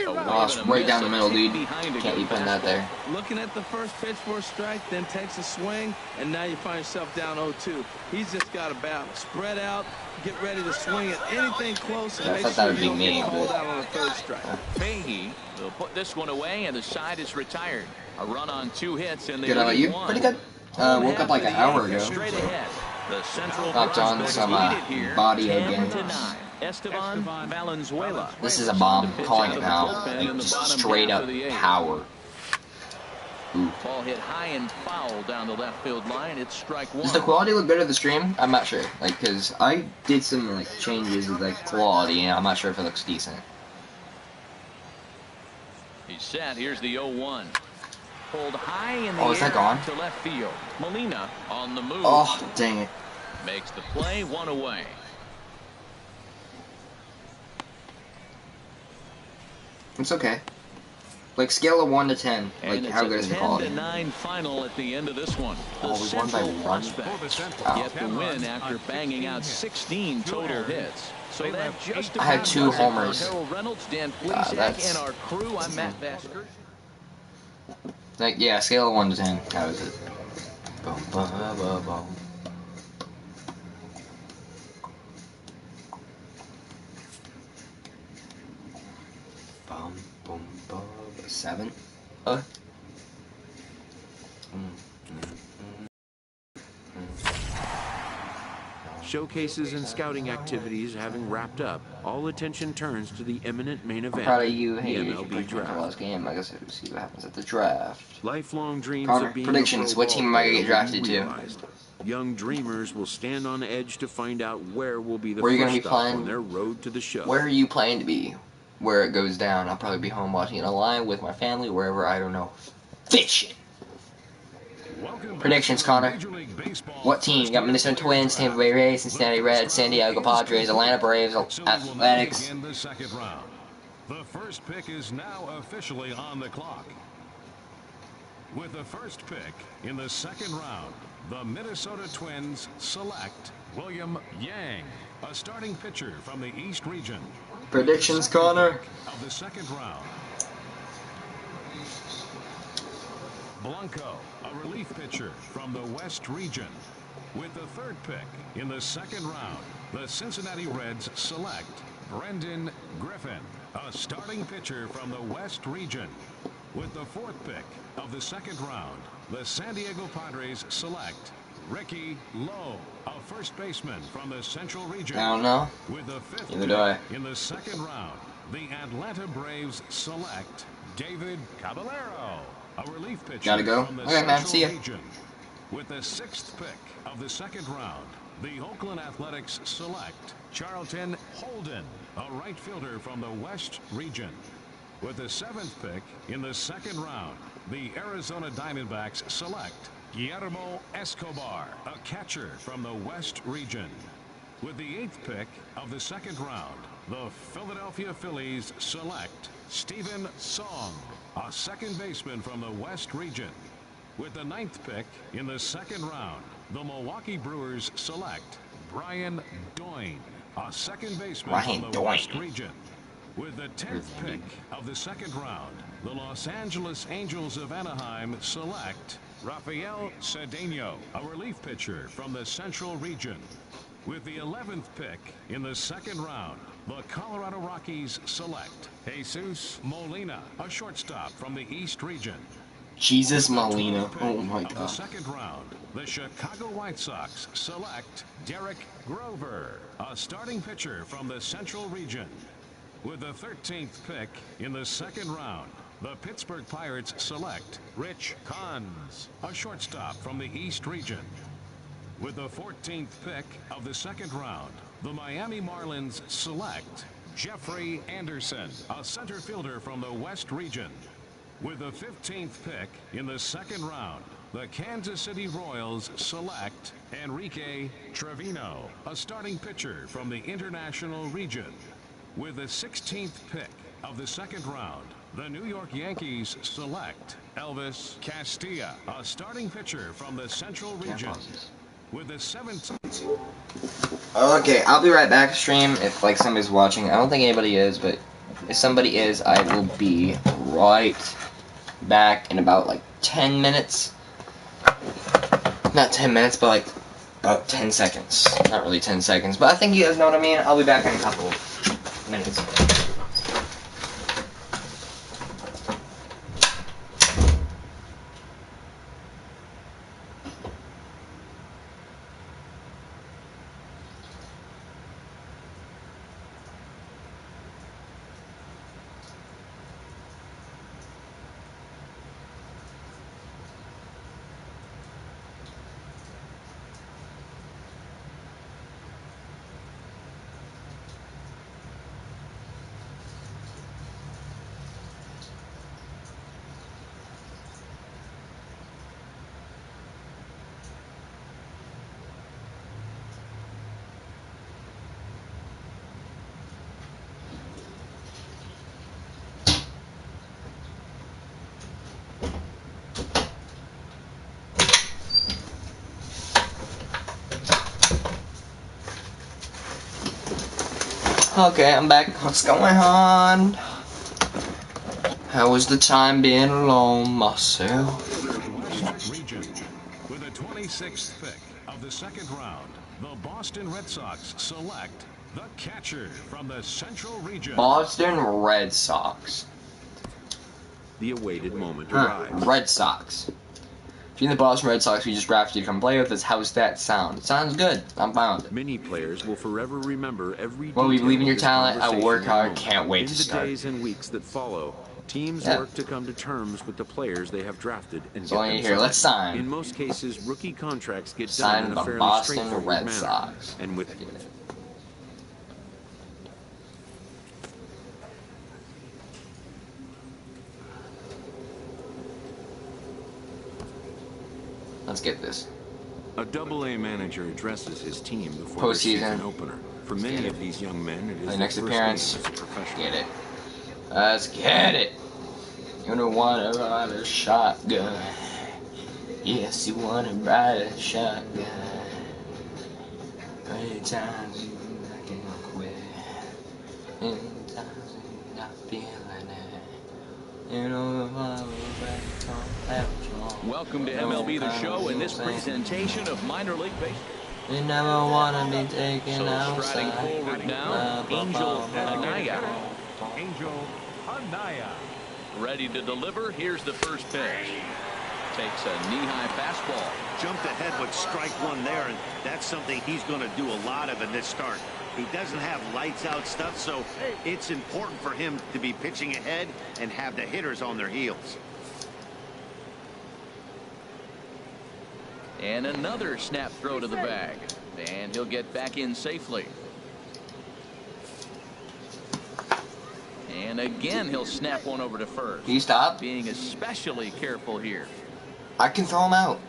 Oh, it's right down the middle, dude. Can't be putting that there. Looking at the first pitch for a strike, then takes a swing, and now you find yourself down 0-2. He's just got to battle. Spread out, get ready to swing at anything close, and Yeah, I make thought that sure would you be don't me, get called but- out on the 3rd strike. Fahey will put this one away, and the side is retired. A run on 2 hits, and they Good, how about lead you? 1. Pretty good. Woke up like an hour ago. Straight ahead. The Central Hopped on prospects some lead it here, body 10-9. again. Esteban Valenzuela. This is a bomb. I'm calling it now. Bullpen in Like, the just bottom straight half up of the 8th. power. Ooh. Ball hit high and foul down the left field line. It's strike one. Does the quality look better the stream? I'm not sure. Like, cause I did some like changes with like quality, and I'm not sure if it looks decent. He's set. Here's the 0-1. Pulled high in the Oh, is that air gone? to left field. Molina on the move. Oh, dang it. Makes the play, one away. It's okay. Like scale of 1 to 10. Like And how good is the quality? It's a 10-9 final at the end of this one. The Oh, we won by Central 1. prospects Oh. get the win after banging out 16 total hits. So that just I had about 2 does it for homers. Harold Reynolds, Dan Plesac, that's- and our crew. I'm Matt Vasker. Like, yeah, scale of 1 to 10. How is it? Boom, boom, boom, boom. Boom, boom, boom. 7? Showcases and scouting activities having wrapped up, all attention turns to the imminent main event, Proud of you. the Hey, you MLB picked the draft. last game. I guess we'll see what happens at the draft. Lifelong dreams Connor, of being predictions. a pro What team am I gonna ball get player will drafted be to? realized. Young dreamers will stand on edge to find out where will be the Where are you first gonna be stop playing? on their road to the show. Where are you planning to be? Where it goes down. I'll probably be home watching it online with my family, wherever, I don't know. Fishing! Predictions, Connor. What team? You got Minnesota Twins, Tampa Bay Rays, Cincinnati Reds, San Diego Padres, Atlanta Braves, Athletics. The second round. The first pick is now officially on the clock. With the first pick in the second round, the Minnesota Twins select William Yang, a starting pitcher from the East region. Predictions, Connor. Of the second round. Blanco, a relief pitcher from the West region. With the third pick in the second round, the Cincinnati Reds select Brendan Griffin, a starting pitcher from the West region. With the fourth pick of the second round, the San Diego Padres select Ricky Lowe, a first baseman from the Central region. I don't know. With the fifth Neither do I. pick in the second round, the Atlanta Braves select David Caballero, a relief pitcher Gotta go. from the Okay, man. See ya. Central region. With the sixth pick of the second round, the Oakland Athletics select Charlton Holden, a right fielder from the West region. With the seventh pick in the second round, the Arizona Diamondbacks select Guillermo Escobar, a catcher from the West region. With the eighth pick of the second round, the Philadelphia Phillies select Stephen Song, a second baseman from the West region. With the ninth pick in the second round, the Milwaukee Brewers select Brian Doyne, a second baseman from the West region. With the 10th pick of the second round, the Los Angeles Angels of Anaheim select Rafael Cedeno, a relief pitcher from the Central region. With the 11th pick in the second round, the Colorado Rockies select Jesus Molina, a shortstop from the East region. Jesus Molina. Oh my Of the god. second round, the Chicago White Sox select Derek Grover, a starting pitcher from the Central region. With the 13th pick in the second round, the Pittsburgh Pirates select Rich Cons, a shortstop from the East region. With the 14th pick of the second round, the Miami Marlins select Jeffrey Anderson, a center fielder from the West region. With the 15th pick in the second round, the Kansas City Royals select Enrique Trevino, a starting pitcher from the International region. With the 16th pick of the second round, the New York Yankees select Elvis Castilla, a starting pitcher from the Central region. With the 17th. Okay, I'll be right back, stream, if like somebody's watching. I don't think anybody is, but if somebody is, I will be right back in about like 10 minutes. Not 10 minutes, but like about 10 seconds. Not really 10 seconds, but I think you guys know what I mean. I'll be back in a couple minutes. Okay, I'm back. What's going on? How was the time being alone myself? West Region. With the 26th pick of the second round, the Boston Red Sox select the catcher from the Central Region. Boston Red Sox. The awaited moment arrives. Red Sox. If you're in the Boston Red Sox, we just drafted you to come play with us. How's that sound? It sounds good. I'm fine with it. Many players will forever remember every When we detail believe in of your this talent, I will work conversational hard. moment. Can't wait In to the start. days and weeks that follow, teams work to come to terms with the players they have drafted and So get them here, signed. let's sign. In most cases, rookie contracts get Sign done in the a fairly Boston straightforward Red manner. Sox. And with Let's get this. a Double-A manager addresses his team before the season Postseason. opener. For many of these young men, it is My their next first appearance. game as a professional. Get it. Let's get it. You don't want to ride a shotgun. Yes, you want to ride a shotgun. Many times you can quit. Many times you're not feeling it. You know the love Welcome to MLB The Show and this presentation of minor league baseball. You never want to be taken So outside. striding forward now, Angel Anaya. Angel Anaya. Ready to deliver. Here's the first pitch. Takes a knee-high fastball. Jumped ahead with strike one there, and that's something he's going to do a lot of in this start. He doesn't have lights out stuff, so it's important for him to be pitching ahead and have the hitters on their heels. And another snap throw to the bag. And he'll get back in safely. And again, he'll snap one over to first. Can you stop? Being especially careful here. I can throw him out.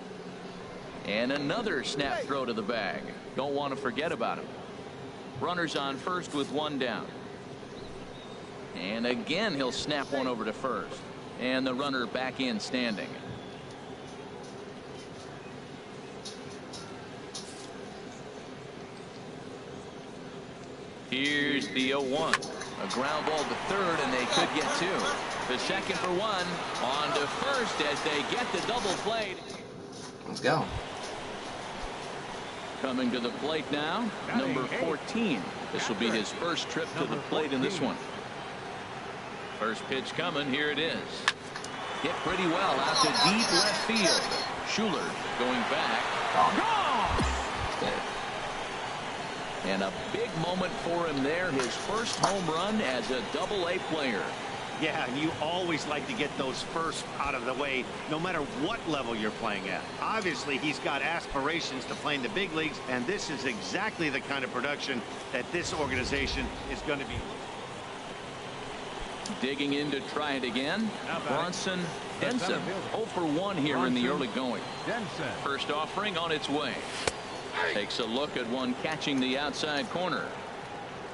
And another snap throw to the bag. Don't want to forget about him. Runners on first with one down. And again, he'll snap one over to first. And the runner back in standing. Here's the 0-1. A ground ball to third, and they could get two. The second for one. On to first as they get the double play. Let's go. Coming to the plate now, number 14. This will be his first trip to the plate in this one. First pitch coming. Here it is. Hit pretty well out to deep left field. Schuler going back. Gone! And a big moment for him there. His first home run as a Double-A player. Yeah, and you always like to get those first out of the way, no matter what level you're playing at. Obviously, he's got aspirations to play in the big leagues, and this is exactly the kind of production that this organization is going to be. Digging in to try it again. Bronson Denson 0 for 1 here in the early going. First offering on its way. Takes a look at one catching the outside corner.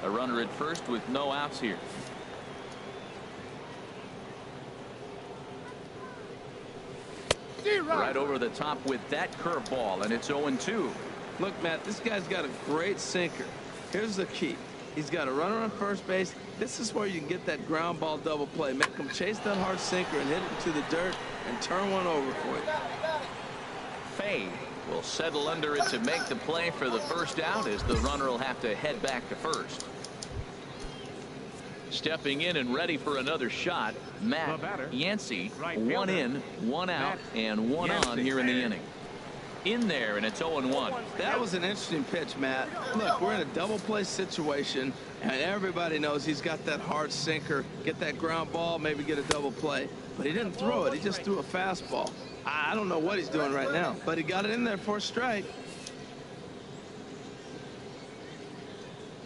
A runner at first with no outs here. Right over the top with that curveball, and it's 0-2. Look, Matt, this guy's got a great sinker. Here's the key. He's got a runner on first base. This is where you can get that ground ball double play. Make him chase that hard sinker and hit it into the dirt and turn one over for you. Fay will settle under it to make the play for the first out as the runner will have to head back to first. Stepping in and ready for another shot, Matt Yancey. One in, one out, and one on here in the inning. In there, and it's 0-1. That was an interesting pitch, Matt. Look, we're in a double play situation, and everybody knows he's got that hard sinker. Get that ground ball, maybe get a double play. But he didn't throw it. He just threw a fastball. I don't know what he's doing right now, but he got it in there for a strike.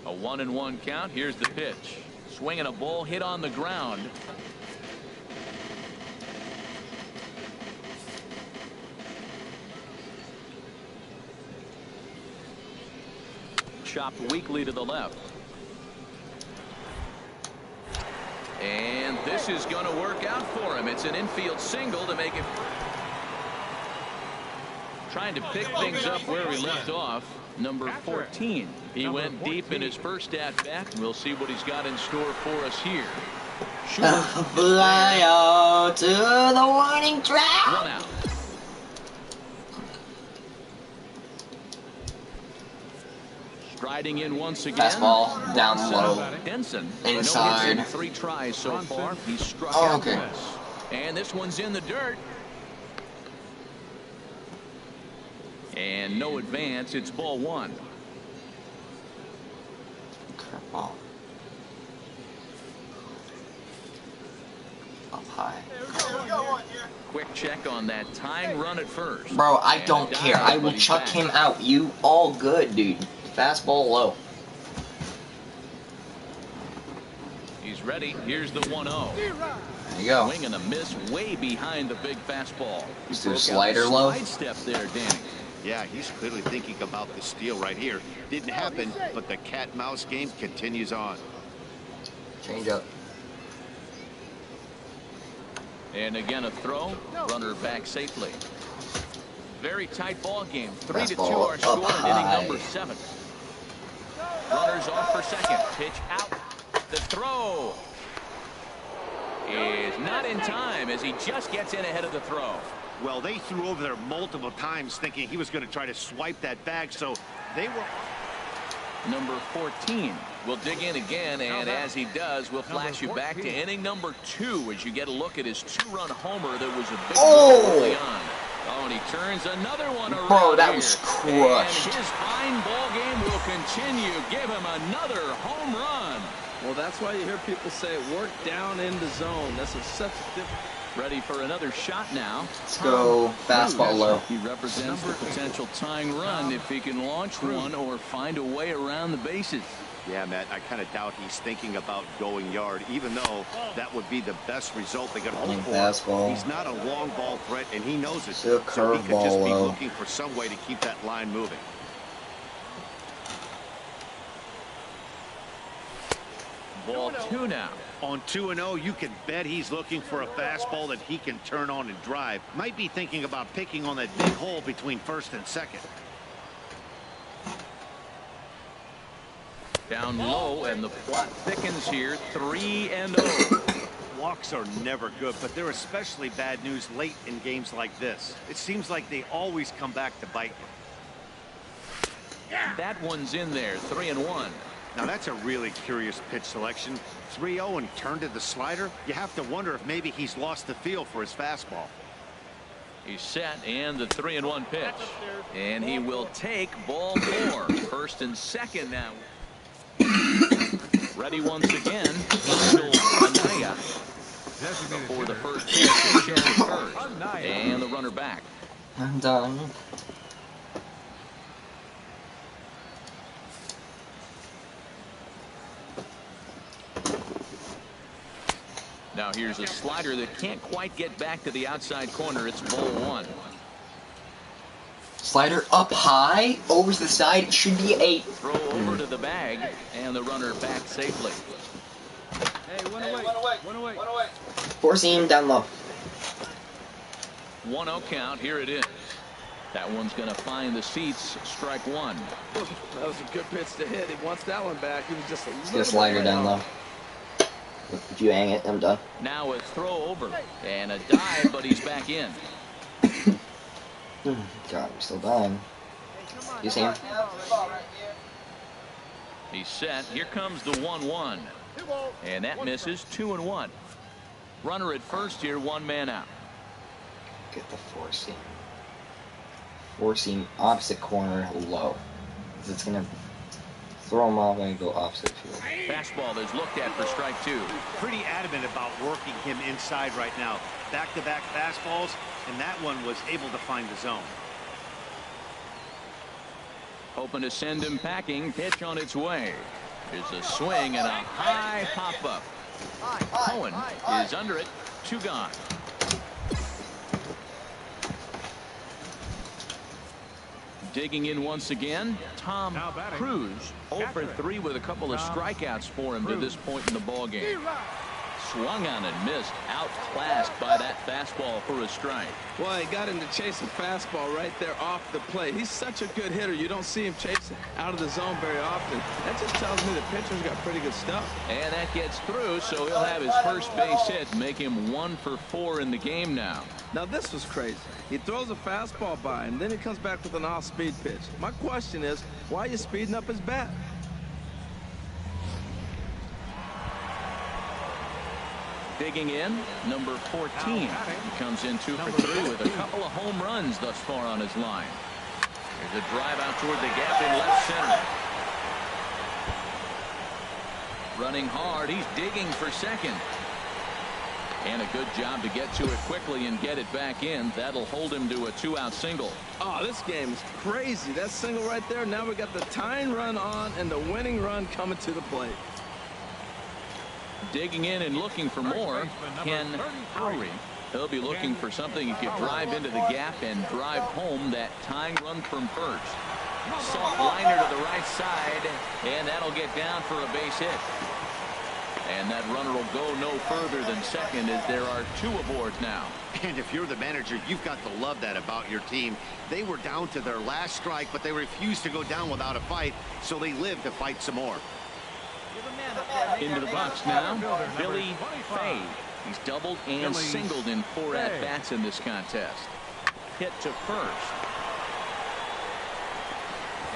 A 1-1 count. Here's the pitch. Swinging a ball hit on the ground. Chopped weakly to the left. And this is going to work out for him. It's an infield single to make it. Trying to pick things up where we left off. Number 14. He went deep in his first at-bat. We'll see what he's got in store for us here. Fly out to the warning track. 1 out. Striding in once again. Fastball down low. Denson. Inside. No hits in 3 tries so far. He's struck Oh, out okay. once. And this one's in the dirt. And no advance. It's ball 1. Curveball. Up high. Quick check on that tying run at first. Bro, I And don't a care. dive, I but will he's chuck back. him out. You all good, dude. Fastball low. He's ready. Here's the 1-0. There you go. Swing and a miss way behind the big fastball. Is there a Broke out slider the low? slide step there, Danny. Yeah, he's clearly thinking about the steal right here. Didn't happen, but the cat-mouse game continues on. Change up. And again a throw. Runner back safely. Very tight ball game. 3-2 Fastball our up score in inning high. number 7. Runners off for second. Pitch out. The throw is not in time as he just gets in ahead of the throw. Well, they threw over there multiple times thinking he was going to try to swipe that bag, so they were... Number 14 will dig in again, and as he does, we'll flash you back to inning number 2 as you get a look at his 2-run homer that was a big Oh! early on. Oh, and he turns another one around. Bro, that here. was crushed. And his fine ball game will continue. Give him another home run. Well, that's why you hear people say work down in the zone. That's such a different. Ready for another shot now. Let's go fastball low. He represents the potential tying run if he can launch one or find a way around the bases. Yeah, Matt, I kind of doubt he's thinking about going yard, even though that would be the best result they could hope Running for. fastball. He's not a long ball threat, and he knows it. Still So he could just be curveball low. looking for some way to keep that line moving. Ball 2 now. On 2-0, you can bet he's looking for a fastball that he can turn on and drive. Might be thinking about picking on that big hole between first and second. Down low, and the plot thickens here. 3-0. Walks are never good, but they're especially bad news late in games like this. It seems like they always come back to bite them. That one's in there. 3-1. Now that's a really curious pitch selection. 3-0 and turned to the slider. You have to wonder if maybe he's lost the feel for his fastball. He's set, and the 3-1 pitch. And he will take ball 4. First and second now. Ready once again. Anaya for the first pitch. First. And the runner back. I'm done. Now here's a slider that can't quite get back to the outside corner. It's ball 1. Slider up high, over to the side. It should be a Throw over to the bag, and the runner back safely. Hey, one away. four seam down low. 1-0 count. Here it is. That one's going to find the seats. Strike 1. That was a good pitch to hit. He wants that one back. He was just a Let's little get a slider bit down low. off. If you hang it, I'm done. Now a throw over and a dive, but he's back in. God, I'm still dying. You see him? He's set. Here comes the 1-1. And that misses. 2-1. Runner at first here, 1 man out. Get the four seam. Four seam opposite corner low. It's gonna throw him off and go opposite field. Fastball is looked at for strike 2. Pretty adamant about working him inside right now. Back-to-back fastballs, and that one was able to find the zone. Hoping to send him packing. Pitch on its way. There's a swing and a high pop-up. Cohen is under it. 2 gone. Digging in once again, Tom Cruise, 0 for 3 with a couple of strikeouts for him to this point in the ball game. Swung on and missed. Outclassed by that fastball for a strike. Well, he got him to chase a fastball right there off the plate. He's such a good hitter. You don't see him chase out of the zone very often. That just tells me the pitcher's got pretty good stuff. And that gets through, so he'll have his first base hit, make him 1 for 4 in the game now. Now, this was crazy. He throws a fastball by him, then he comes back with an off-speed pitch. My question is, why are you speeding up his bat? Digging in, number 14. He comes in 2 for 3 with a couple of home runs thus far on his line. There's a drive out toward the gap in left center. Running hard, he's digging for second. And a good job to get to it quickly and get it back in. That'll hold him to a 2-out single. Oh, this game is crazy. That single right there. Now we got the tying run on and the winning run coming to the plate. Digging in and looking for more, Ken Howry. He'll be looking for something he could drive into the gap and drive home that tying run from first. Soft liner to the right side, and that'll get down for a base hit. And that runner will go no further than second as there are 2 aboard now. And if you're the manager, you've got to love that about your team. They were down to their last strike, but they refused to go down without a fight, so they lived to fight some more. Into the box now, Billy Fay. He's doubled and singled in 4 at-bats in this contest. Hit to first.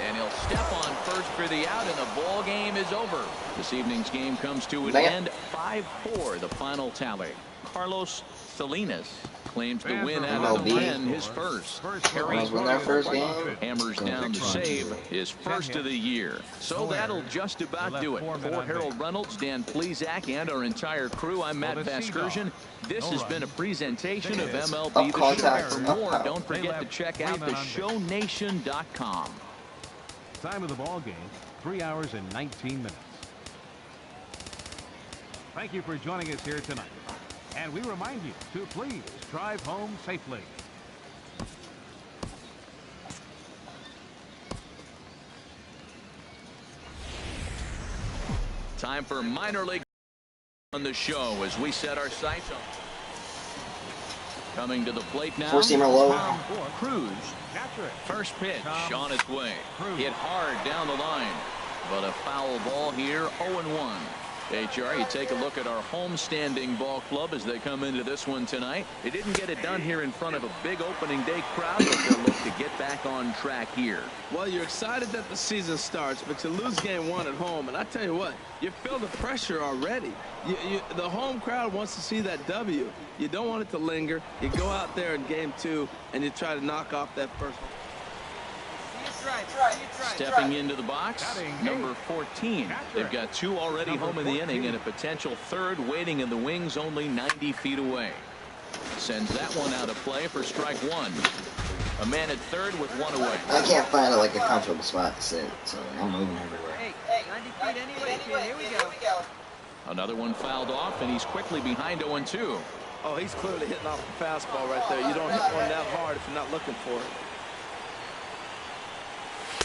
And he'll step on first for the out, and the ball game is over. This evening's game comes to an end. 5-4, the final tally. Carlos Salinas claims the win out of the win, his first. Harry win their first game. Hammers down the save, his first of the year. So that'll just about do it. For Harold Reynolds, Dan Plezak, and our entire crew, I'm Matt Vasgersian. This has been a presentation of MLB The Show. For more, don't forget to check out theshownation.com. Time of the ball game, 3 hours and 19 minutes. Thank you for joining us here tonight. And we remind you to please drive home safely. Time for minor league on the show as we set our sights on. Coming to the plate now, Four-seamer low. Tom Cruise. First pitch on its way. Hit hard down the line, but a foul ball here, 0-1. HR, you take a look at our home-standing ball club as they come into this one tonight. They didn't get it done here in front of a big opening day crowd, but they'll look to get back on track here. Well, you're excited that the season starts, but you lose game 1 at home, and I tell you what, you feel the pressure already. The home crowd wants to see that W. You don't want it to linger. You go out there in game 2, and you try to knock off that first one. Stepping into the box, number 14. They've got 2 already home in the inning and a potential 3rd waiting in the wings only 90 feet away. Sends that one out of play for strike 1. A man at 3rd with 1 away. I can't find like a comfortable spot to sit, so I'm moving everywhere. Hey, 90 feet anyway. Here we go. Another one fouled off, and he's quickly behind 0-2. Oh, he's clearly hitting off the fastball right there. You don't hit one that hard if you're not looking for it.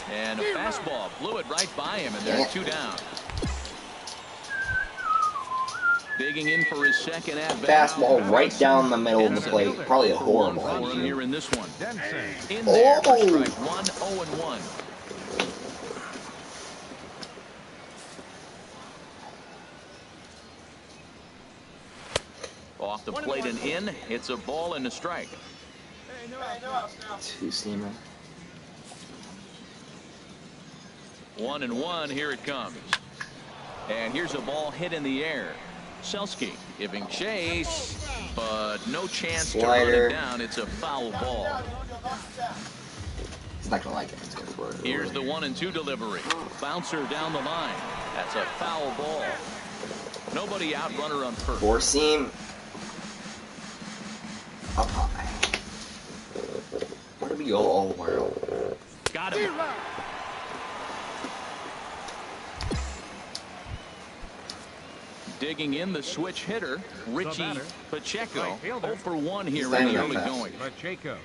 And a fastball blew it right by him, and they're 2 down. Digging in for his second at-bat. Fastball right down the middle of the plate. Probably a horrible for him here idea. in this one. In there for strike 1, 0-1. Off the plate and in. It's a ball and a strike. Two-seamer. 1-1, here it comes. And here's a ball hit in the air. Selski giving chase, but no chance to run it down. It's a foul ball. He's not gonna like it. It's gonna throw it. Here's the 1-2 delivery. Bouncer down the line. That's a foul ball. Nobody out, runner on first. Four-seam. Up high. Where do we go all the way? Got him. Digging in the switch hitter, Richie Pacheco. 0 for 1 here in the early going. Pacheco.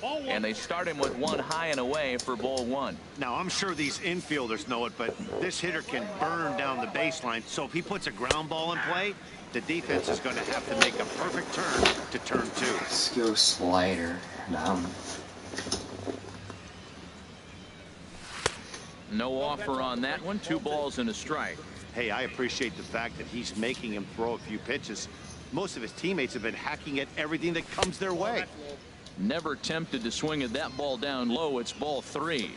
And they start him with one high and away for ball one. Now, I'm sure these infielders know it, but this hitter can burn down the baseline. So if he puts a ground ball in play, the defense is going to have to make a perfect turn to turn two. Let's go slider. Down. No offer on that one. 2 balls and a strike. Hey, I appreciate the fact that he's making him throw a few pitches. Most of his teammates have been hacking at everything that comes their way. Never tempted to swing at that ball down low. It's ball 3. Here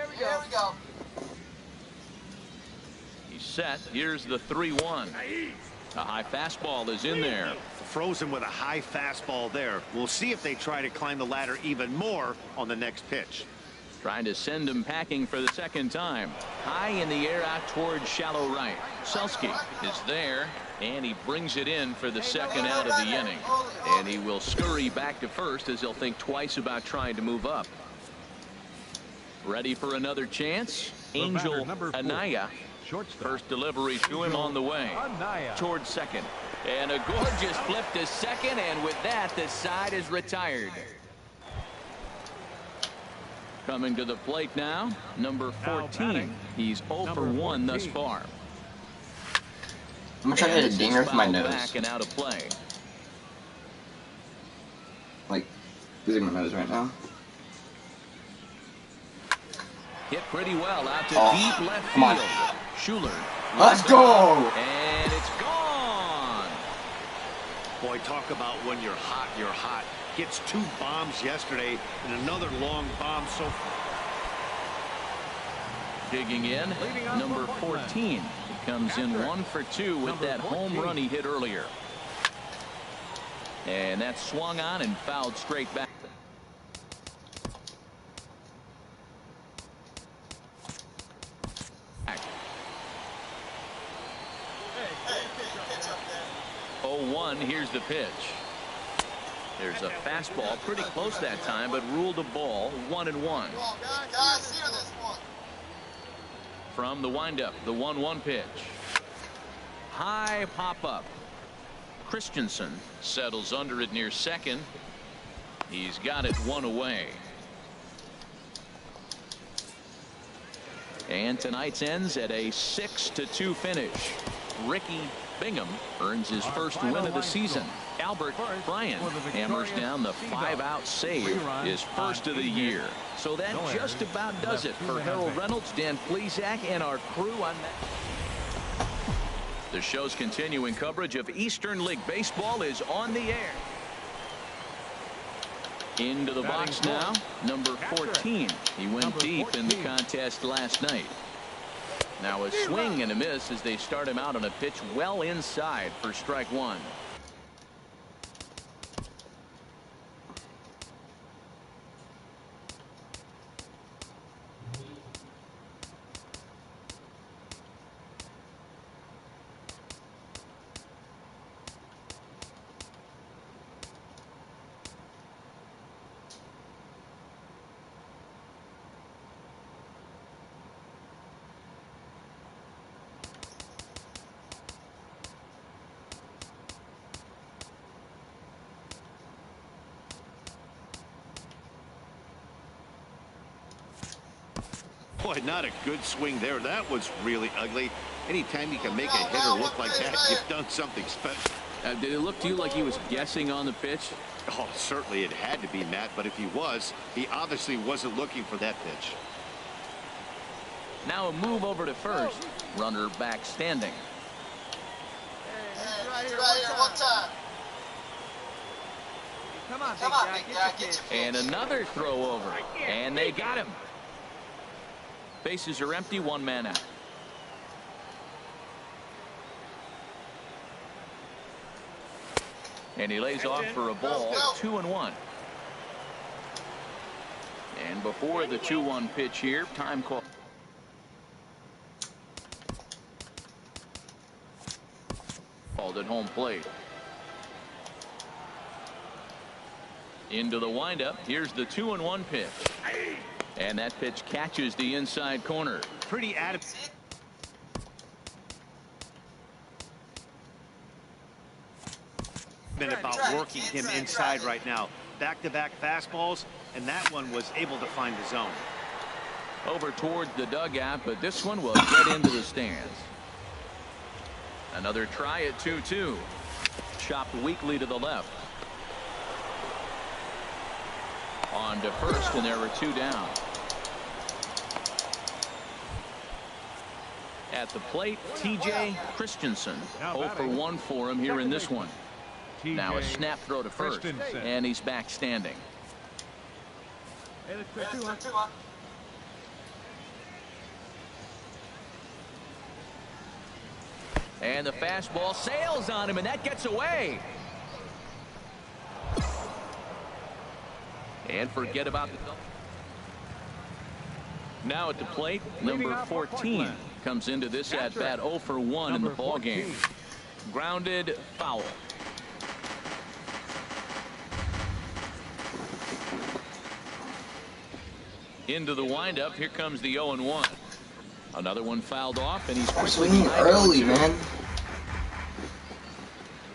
we go. He's set. Here's the 3-1. A high fastball is in there. Frozen with a high fastball there. We'll see if they try to climb the ladder even more on the next pitch. Trying to send him packing for the second time. High in the air out towards shallow right. Selski is there, and he brings it in for the second out of the inning. And he will scurry back to first as he'll think twice about trying to move up. Ready for another chance? Angel Anaya. First delivery to him on the way. Towards second. And a gorgeous flip to second, and with that, the side is retired. Coming to the plate now, number 14. He's 0 for 1 thus far. I'm gonna try to hit a dinger with my nose. Back and out of play. Like, losing my nose right now. Hit pretty well out to deep left come on. field. Schuler. Let's go! And it's gone. Boy, talk about when you're hot, you're hot. Gets 2 bombs yesterday and another long bomb so far. Digging in, number 14. He comes in 1 for 2 with that home run he hit earlier. And that swung on and fouled straight back. Oh, 1, here's the pitch. There's a fastball pretty close that time, but ruled a ball. 1-1. From the windup, the 1-1 pitch. High pop up. Christensen settles under it near second. He's got it 1 away. And tonight's ends at a 6-2 finish. Ricky Bingham earns his first win of the season. Albert Bryant hammers down the 5-out save, his first of the year. So that just about does it for Harold Reynolds, Dan Plesac, and our crew on that. The show's continuing coverage of Eastern League Baseball is on the air. Into the box now, number 14. He went deep in the contest last night. Now a swing and a miss as they start him out on a pitch well inside for strike 1. Boy, not a good swing there. That was really ugly. Anytime you can make a hitter look like that, you've done something special. Did it look to you like he was guessing on the pitch? Oh, certainly it had to be, Matt, but if he was, he obviously wasn't looking for that pitch. Now a move over to first. Runner back standing. Hey, right here, one time. Come on, big guy, get your pitch. And another throw over. And they got him. Bases are empty, 1 man out. And he lays off for a ball, 2-1. And before the 2-1 pitch here, time call. Called at home plate. Into the windup. Here's the 2-1 pitch. And that pitch catches the inside corner. Pretty adamant. about working him inside right now. Back-to-back fastballs, and that one was able to find the zone. Over towards the dugout, but this one will get into the stands. Another try at 2-2. Chopped weakly to the left. On to first, and there were 2 down. At the plate, T.J. Christensen. 0 for 1 for him here in this one. Now a snap throw to first, and he's back standing. And the fastball sails on him, and that gets away. And forget about the... Now at the plate, number 14 comes into this at-bat 0 for 1 in the ballgame. Grounded foul. Into the windup. Here comes the 0-1. Another one fouled off, and he's swinging early, man.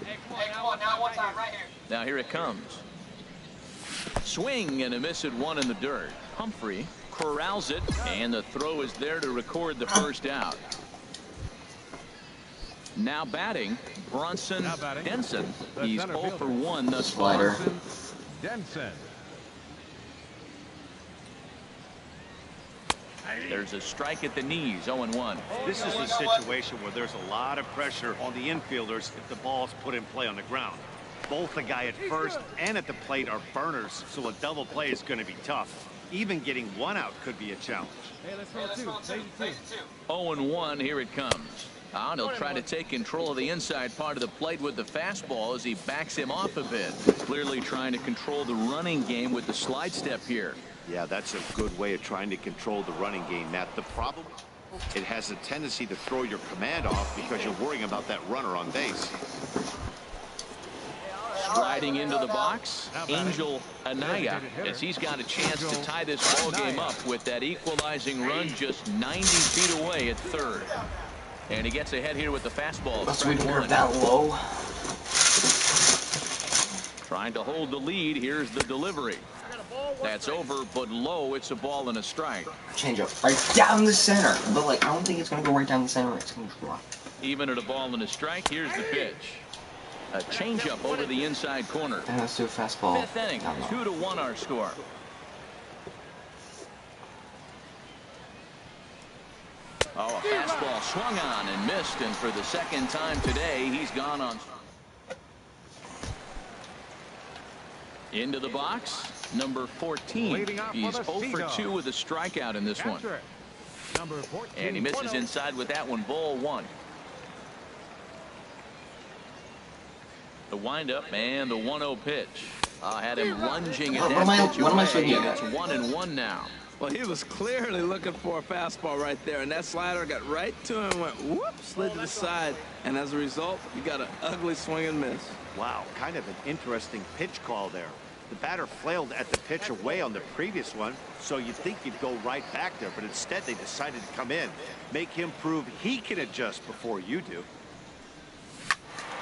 Hey, come on, now one time, right here. Now here it comes. Swing and a miss at 1 in the dirt. Humphrey corrals it, and the throw is there to record the first out. Now batting, Bronson Denson. He's 0 for 1 thus far. Denson. There's a strike at the knees, 0-1. This is a situation where there's a lot of pressure on the infielders if the ball's put in play on the ground. Both the guy at first and at the plate are burners, so a double play is going to be tough. Even getting 1 out could be a challenge. Hey, let's roll 2. 0-1, here it comes. And he'll try to take control of the inside part of the plate with the fastball as he backs him off a bit. Clearly trying to control the running game with the slide step here. Yeah, that's a good way of trying to control the running game, Matt. The problem, it has a tendency to throw your command off because you're worrying about that runner on base. Striding into the box, Angel Anaya, as he's got a chance to tie this ball game up with that equalizing run just 90 feet away at third. And he gets ahead here with the fastball. Swinging her down low. Trying to hold the lead. Here's the delivery. That's over, but low. It's a ball and a strike. Change up right down the center. But, like, I don't think it's going to go right down the center. It's going to drop. Even at a ball and a strike, here's the pitch. A changeup over the inside corner. And let's do a fastball. 5th inning, 2-1 our score. Oh, a fastball swung on and missed, and for the second time today, he's gone on. Into the box, number 14. He's 0 for 2 with a strikeout in this one. And he misses inside with that one, ball 1. The windup and the 1-0 pitch. Had him lunging at that pitch. What am I swinging at? It's 1-1 now. Well, he was clearly looking for a fastball right there, and that slider got right to him, went whoop, slid to the side, and as a result, you got an ugly swing and miss. Wow, kind of an interesting pitch call there. The batter flailed at the pitch away on the previous one, so you'd think he'd go right back there, but instead they decided to come in, make him prove he can adjust before you do.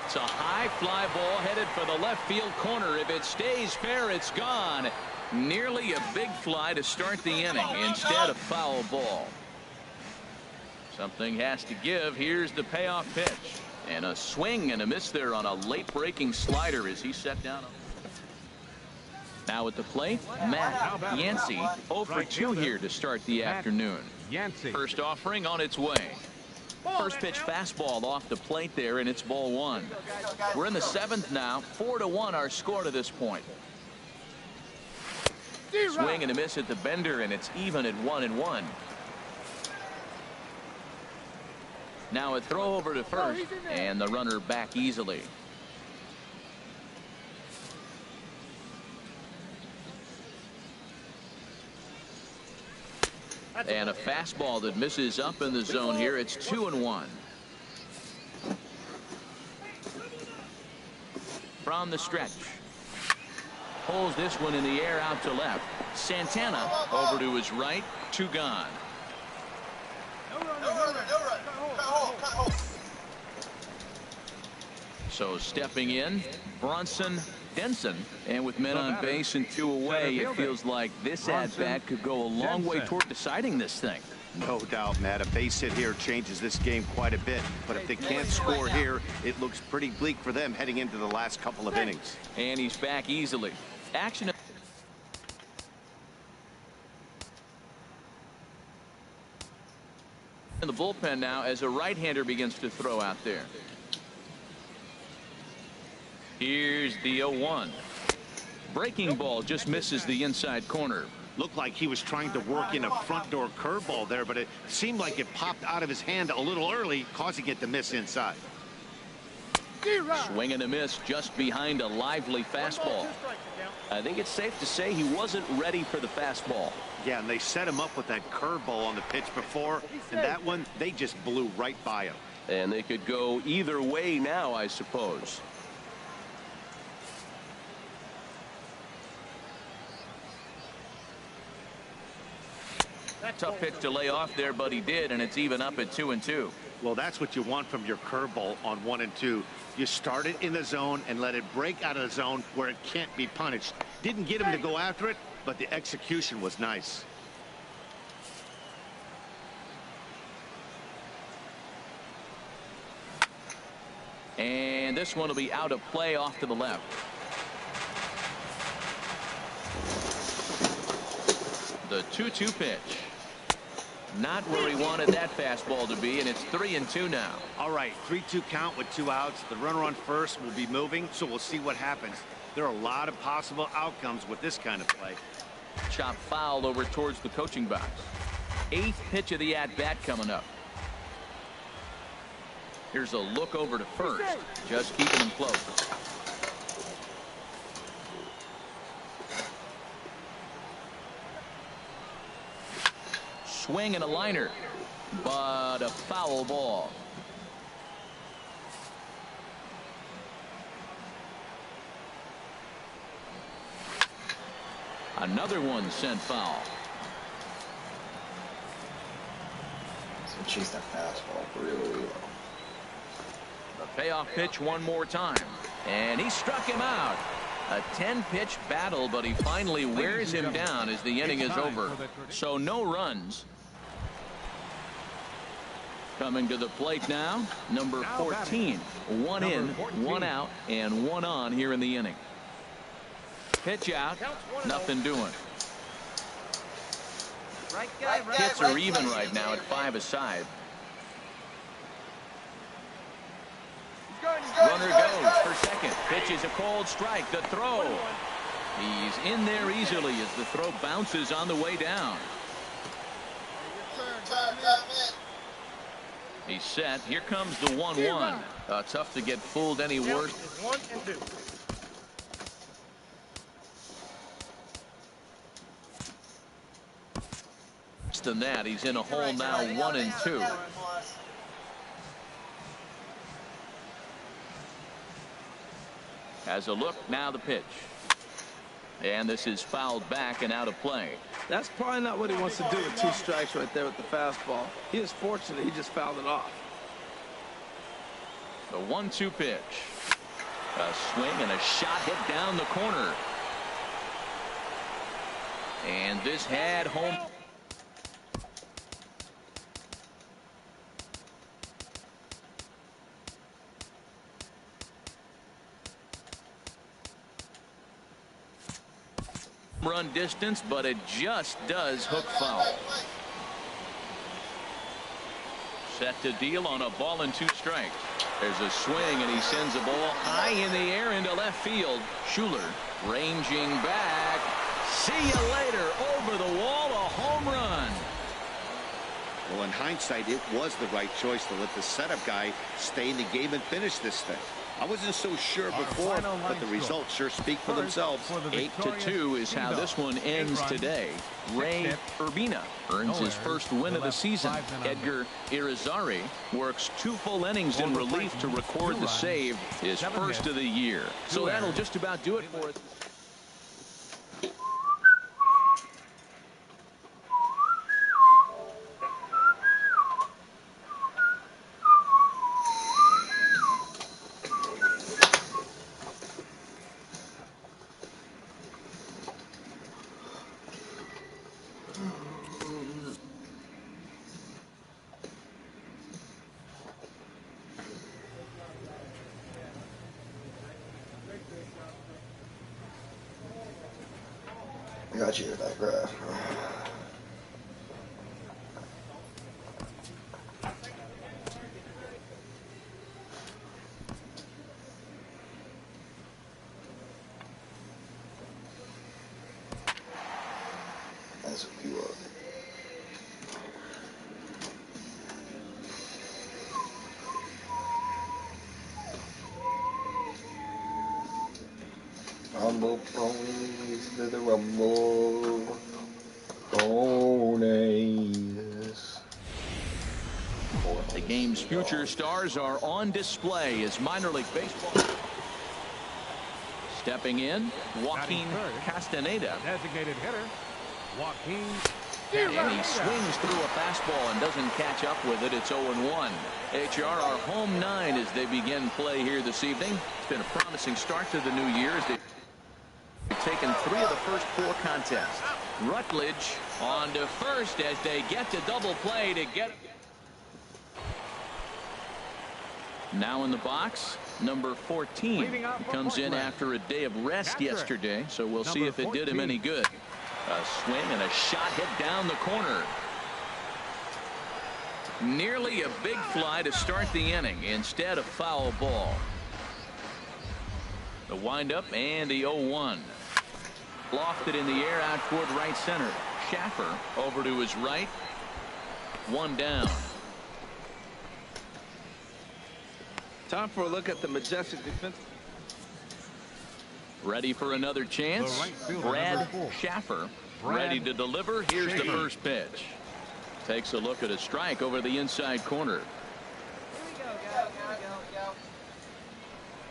It's a high fly ball headed for the left field corner. If it stays fair, it's gone. Nearly a big fly to start the inning. Instead, a foul ball. Something has to give. Here's the payoff pitch. And a swing and a miss there on a late breaking slider as he set down. Now at the plate, Matt Yancey 0 for 2 here to start the afternoon. First offering on its way. First pitch fastball off the plate there, and it's ball 1. We're in the 7th now. 4-1 our score to this point. Swing and a miss at the bender, and it's even at 1-1. Now a throw over to first, and the runner back easily. And a fastball that misses up in the zone here. It's 2-1. From the stretch. Pulls this one in the air out to left. Santana over to his right. 2 gone. So stepping in, Bronson Denson. And with men on base and 2 away, it feels like this at-bat could go a long way toward deciding this thing. No doubt, Matt. A base hit here changes this game quite a bit. But if they can't score here, it looks pretty bleak for them heading into the last couple of innings. And he's back easily. Action in the bullpen now as a right-hander begins to throw out there. Here's the 0-1. Breaking ball just misses the inside corner. Looked like he was trying to work in a front door curveball there, but it seemed like it popped out of his hand a little early, causing it to miss inside. Swing and a miss just behind a lively fastball. I think it's safe to say he wasn't ready for the fastball. Yeah, and they set him up with that curveball on the pitch before, and that one, they just blew right by him. And they could go either way now, I suppose. Tough pitch to lay off there, but he did, and it's even up at 2-2. Well, that's what you want from your curveball on 1 and 2. You start it in the zone and let it break out of the zone where it can't be punished. Didn't get him to go after it, but the execution was nice. And this one will be out of play off to the left. The 2-2 pitch. Not where he wanted that fastball to be, and it's 3-2 now. All right, 3-2 count with 2 outs. The runner on first will be moving, so we'll see what happens. There are a lot of possible outcomes with this kind of play. Chop foul over towards the coaching box. 8th pitch of the at-bat coming up. Here's a look over to first, just keeping him close. Swing and a liner, but a foul ball. Another one sent foul. So chase that fastball really low. The payoff pitch one more time, and he struck him out. A 10-pitch battle, but he finally wears him down as the inning is over. So no runs. Coming to the plate now, number 14. 1 in, 1 out, and 1 on here in the inning. Pitch out, nothing doing. Hits are even right now at 5 aside. Runner goes for second. Pitch is a cold strike. The throw. He's in there easily as the throw bounces on the way down. He's set. Here comes the 1-1. Tough to get fooled any worse. 1 and 2. Than that, he's in a hole now, 1 and 2. Has a look, now the pitch. And this is fouled back and out of play. That's probably not what he wants to do with 2 strikes right there with the fastball. He is fortunate he just fouled it off. The 1-2 pitch. A swing and a shot hit down the corner. And this had home. Run distance, but it just does hook foul. Set to deal on a ball and 2 strikes. There's a swing, and he sends the ball high in the air into left field. Schuler ranging back. See you later. Over the wall, a home run. Well, in hindsight, it was the right choice to let the setup guy stay in the game and finish this thing. I wasn't so sure before, but the results sure speak for themselves. 8-2 is how this one ends today. Ray Urbina earns his first win of the season. Edgar Irizarry works 2 full innings in relief to record the save, his first of the year. So that'll just about do it for us. I got you with that graph. That's what you are. Rumble ponies to the rumble ponies. The game's future stars are on display as minor league baseball. Stepping in, Joaquin Castaneda. Designated hitter, Joaquin. And he swings through a fastball and doesn't catch up with it. It's 0-1. HR are home 9 as they begin play here this evening. It's been a promising start to the new year as they've taken 3 of the first 4 contests. Rutledge on to first as they get to double play to get. Now in the box, number 14. He comes in after a day of rest yesterday, so we'll see if it did him any good. A swing and a shot hit down the corner. Nearly a big fly to start the inning. Instead, a foul ball. The windup and the 0-1. Lofted in the air out toward right center. Schaffer over to his right. 1 down. Time for a look at the majestic defense. Ready for another chance. Brad Schaffer ready to deliver. Here's the first pitch. Takes a look at a strike over the inside corner.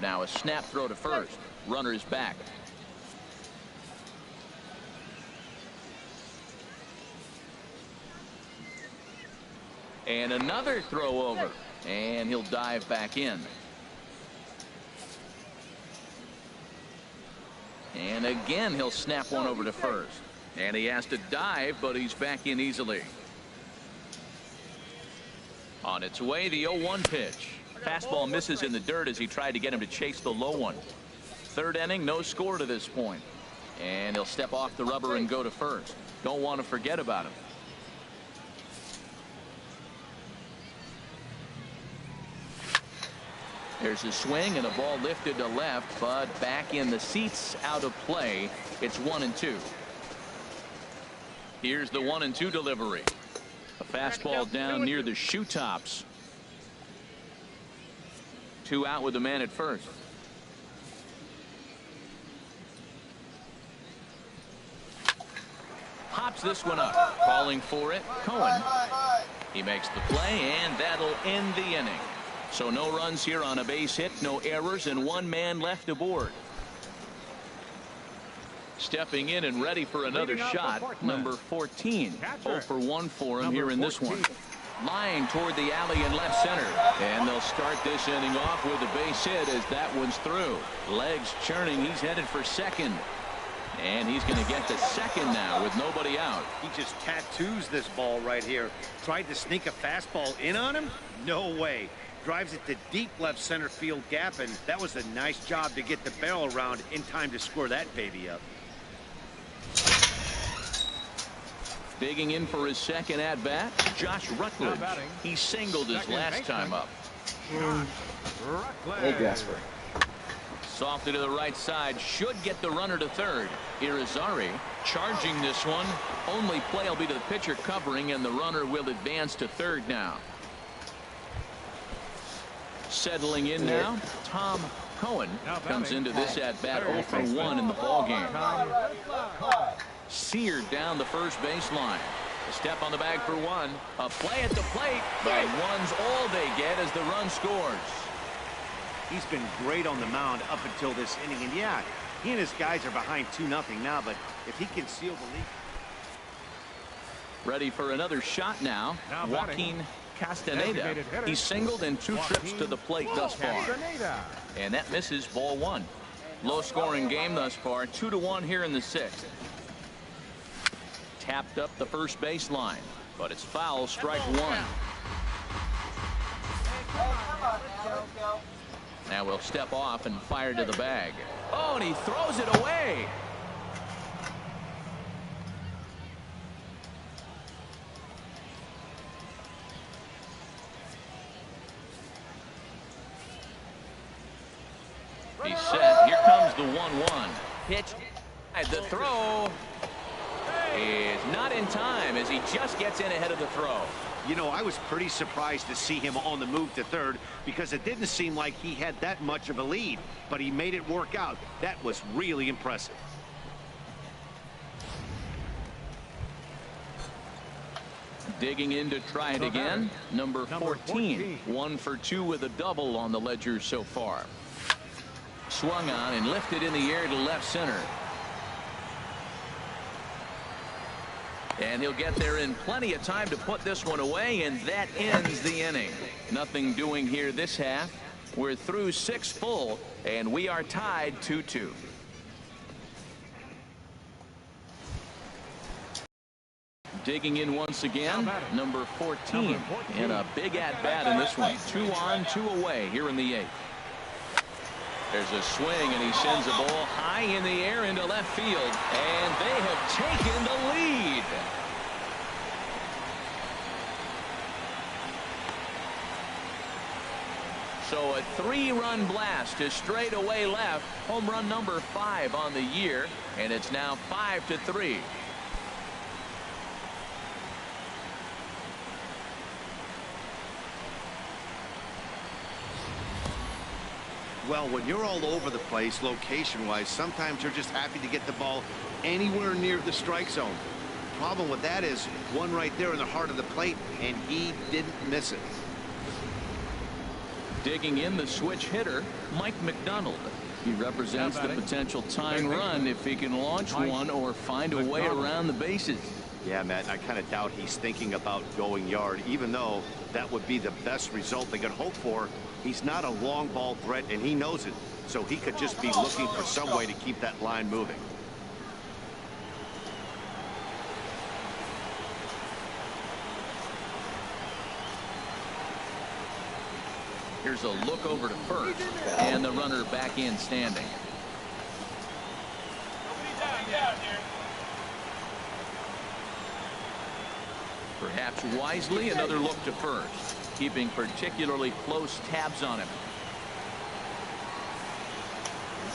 Now a snap throw to first. Runner's back. And another throw over. And he'll dive back in. And again, he'll snap one over to first. And he has to dive, but he's back in easily. On its way, the 0-1 pitch. Fastball misses in the dirt as he tried to get him to chase the low one. 3rd inning, no score to this point. And he'll step off the rubber and go to first. Don't want to forget about him. There's a swing and a ball lifted to left, but back in the seats, out of play. It's 1-2. Here's the 1-2 delivery. A fastball down near the shoe tops. 2 out with the man at first. Pops this one up. Calling for it, Cohen. He makes the play, and that'll end the inning. So no runs here on a base hit, no errors, and 1 man left aboard. Stepping in and ready for another shot, number 14. 0 for 1 for him here in this one. Lying toward the alley in left center. And they'll start this inning off with a base hit as that one's through. Legs churning. He's headed for second. And he's going to get to second now with nobody out. He just tattoos this ball right here. Tried to sneak a fastball in on him? No way. Drives it to deep left center field gap, and that was a nice job to get the barrel around in time to score that baby up. Digging in for his second at bat, Josh Rutledge. He singled his last time up. Hey, Jasper. Softly to the right side, should get the runner to third. Irizarry charging this one. Only play will be to the pitcher covering, and the runner will advance to third now. Settling in now, Tom Cohen comes into this at bat 0 for 1 in the ball game. Seared down the first base line. A step on the bag for 1. A play at the plate, but 1's all they get as the run scores. He's been great on the mound up until this inning, and yeah, he and his guys are behind 2-0 now, but if he can seal the lead. Ready for another shot now, Joaquin Castaneda. He's singled in 2 trips to the plate thus far. And that misses, ball 1. Low scoring game thus far, 2-1 here in the 6th. Tapped up the first baseline, but it's foul, strike 1. Now we'll step off and fire to the bag. Oh, and he throws it away. 1-1. Pitch. The throw is not in time as he just gets in ahead of the throw. You know, I was pretty surprised to see him on the move to third because it didn't seem like he had that much of a lead, but he made it work out. That was really impressive. Digging in to try it again. Number 14. 1 for 2 with a double on the ledger so far. Swung on and lifted in the air to left center. And he'll get there in plenty of time to put this one away, and that ends the inning. Nothing doing here this half. We're through 6 full, and we are tied 2-2. Digging in once again, number 14, and a big at-bat in this one. 2 on, 2 away here in the 8th. There's a swing, and he sends a ball high in the air into left field, and they have taken the lead. So a 3-run blast to straightaway left, home run number 5 on the year, and it's now 5-3. Well, when you're all over the place location-wise, sometimes you're just happy to get the ball anywhere near the strike zone. Problem with that is one right there in the heart of the plate, and he didn't miss it. Digging in, the switch hitter, Mike McDonald. He represents the potential tying run if he can launch one or find a way around the bases. Yeah, Matt, and I kind of doubt he's thinking about going yard, even though that would be the best result they could hope for. He's not a long ball threat, and he knows it, so he could just be looking for some way to keep that line moving. Here's a look over to first, and the runner back in standing. Perhaps wisely, another look to first, keeping particularly close tabs on him.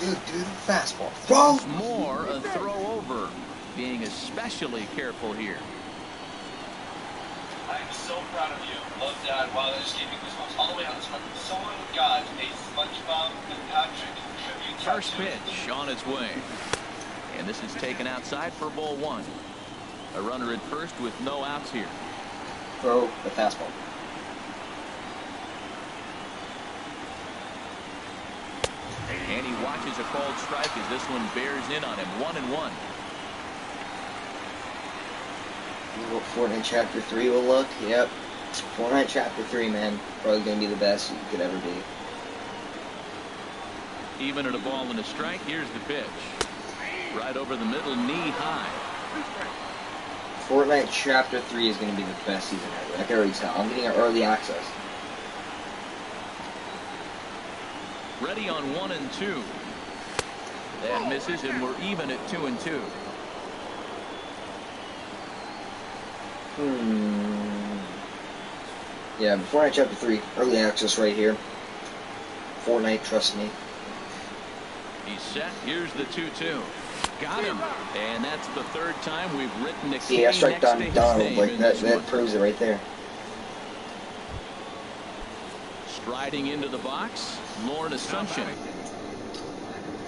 Dude, fastball. Once more, a throw over, being especially careful here. I'm so proud of you. Love that. Wow, that just gave me goosebumps all the way on this one. Someone got a SpongeBob and Patrick tribute. First pitch on its way. And this is taken outside for ball 1. A runner at first with no outs here. Throw the fastball. And he watches a called strike as this one bears in on him. 1-1. Fortnite Chapter 3 will look. Yep. Fortnite Chapter 3, man. Probably going to be the best you could ever be. Even at a ball and a strike, here's the pitch. Right over the middle, knee high. Fortnite Chapter 3 is going to be the best season ever. I can already tell. I'm getting an early access. Ready on 1-2. That misses, and we're even at 2-2. Yeah, Fortnite Chapter 3, early access right here. Fortnite, trust me. He's set. Here's the 2-2. Got him. And that's the 3rd time we've written a See, I strike Donald. Like, that proves it right there. Striding into the box, Lauren Assumption.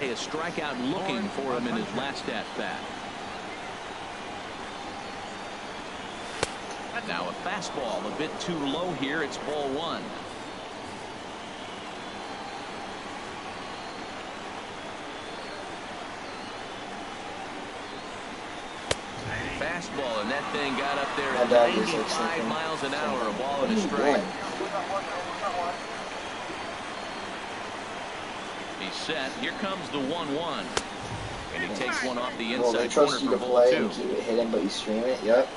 A strikeout looking for him in his last at-bat. Now a fastball a bit too low here. It's ball 1. Fastball, and that thing got up there at 95 miles an hour. A ball and a strike. He's set. Here comes the 1-1. And he takes one off the Well, they inside corner trust you for to ball play 2. and keep it hidden, but you stream it. Yep.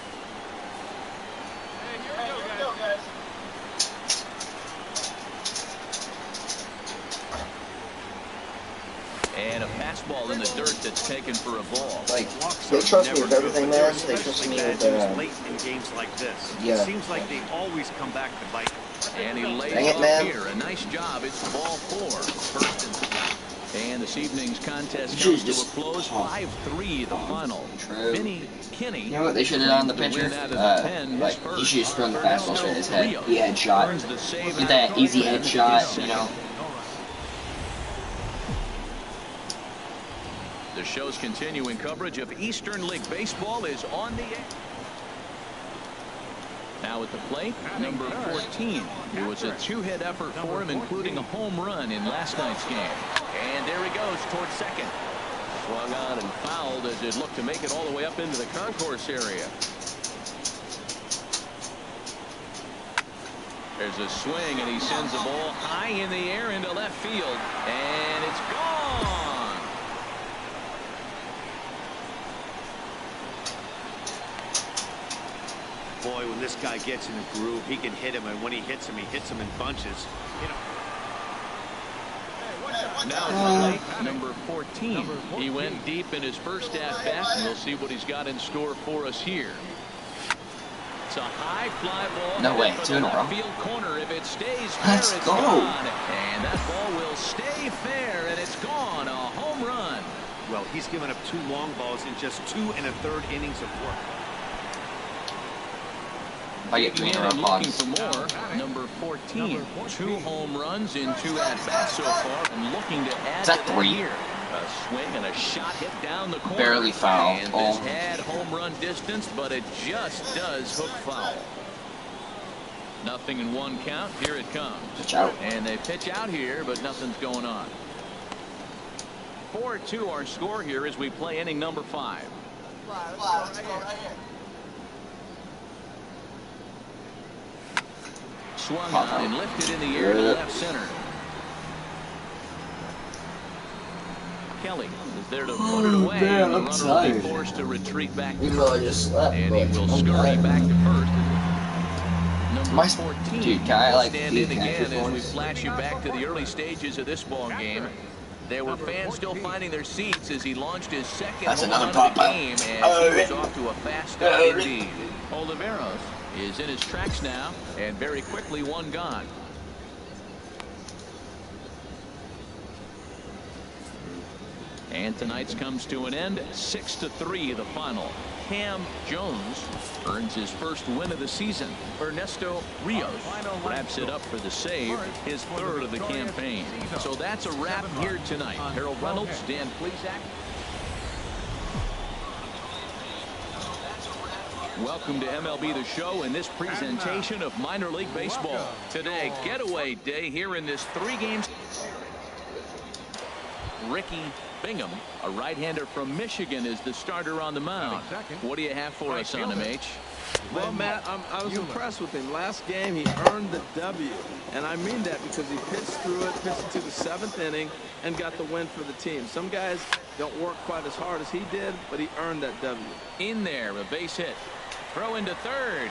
And a fastball in the dirt that's taken for a ball. Like, they trust me with everything, man. They trust me with, late in games like this. Yeah. It seems like they always come back to bite. And he lays Dang it, off man. here. A nice job. It's ball 4. First and 10. And this evening's contest comes to a close, 5-3 the final. True. Vinny Kinney. You know what they should have done on the pitcher? Like, he should just thrown the fastball straight in his head. He headshot. Get that easy headshot, you know. The show's continuing coverage of Eastern League Baseball is on the air. Now at the plate, number 14. It was a two-hit effort for him, including a home run in last night's game. And there he goes towards second. Swung on and fouled as it looked to make it all the way up into the concourse area. There's a swing, and he sends the ball high in the air into left field. And it's gone. Boy, when this guy gets in a groove, he can hit him, and when he hits him in bunches. You know. Now it's the plate, number 14. He went deep in his first at-bat, and we'll see what he's got in store for us here. It's a high fly ball. No way, 2 in a row. Field corner. If it stays fair, Let's it's go. gone. And that ball will stay fair, and it's gone. A home run. Well, he's given up 2 long balls in just 2 1/3 innings of work. I get 3 in a row, looking for more. Number 14. 2 home runs in 2 at-bats so far, and looking to add Is that to 3? here. A swing and a shot hit down the corner. Barely foul. And this had home run distance, but it just does hook foul. Nothing in 1 count. Here it comes. Pitch out. And they pitch out here, but nothing's going on. 4-2 our score here as we play inning number 5. Let's go right here. Swung on and lifted in the air to left center. Kelly is there to put it away. Man, the I'm runner will be tired. forced to retreat back. Even though I just slept, And he will scurry back to first. Number 14 dude, can I, like, stand be in again connected as for we us? flash you back to the early stages of this ball game. There were fans still finding their seats as he launched his second That's home another run of the pop-up. game, and he was off to a fast start indeed. Oliveros is in his tracks now, and very quickly 1 gone. And tonight's comes to an end, 6-3 the final. Cam Jones earns his first win of the season. Ernesto Rios wraps it up for the save, his 3rd of the campaign. So that's a wrap here tonight. Harold Reynolds, Dan Plesac. Welcome to MLB The Show and this presentation of minor league baseball. Today, getaway day here in this 3 games. Ricky Bingham, a right-hander from Michigan, is the starter on the mound. What do you have for us on him, H? Well, Matt, I was impressed with him. Last game, he earned the W. And I mean that because he pitched through it, pitched to the 7th inning, and got the win for the team. Some guys don't work quite as hard as he did, but he earned that W. In there, a base hit. Throw into third.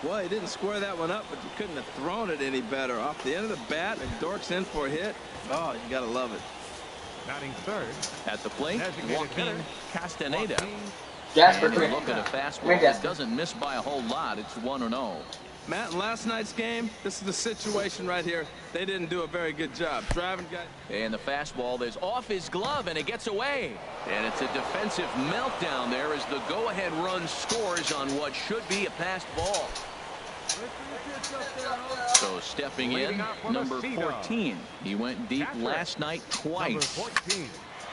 Well, he didn't square that one up, but you couldn't have thrown it any better. Off the end of the bat, and Dork's in for a hit. Oh, you got to love it. Batting third. At the plate, Joaquin Castaneda. Jasper, And come you here. look at a fastball Come here, that Jasper. doesn't miss by a whole lot. It's 1-0. Matt, in last night's game, this is the situation right here. They didn't do a very good job. Driving guy. And the fastball is off his glove, and it gets away. And it's a defensive meltdown there as the go-ahead run scores on what should be a passed ball. So stepping in, number 14. He went deep last night twice.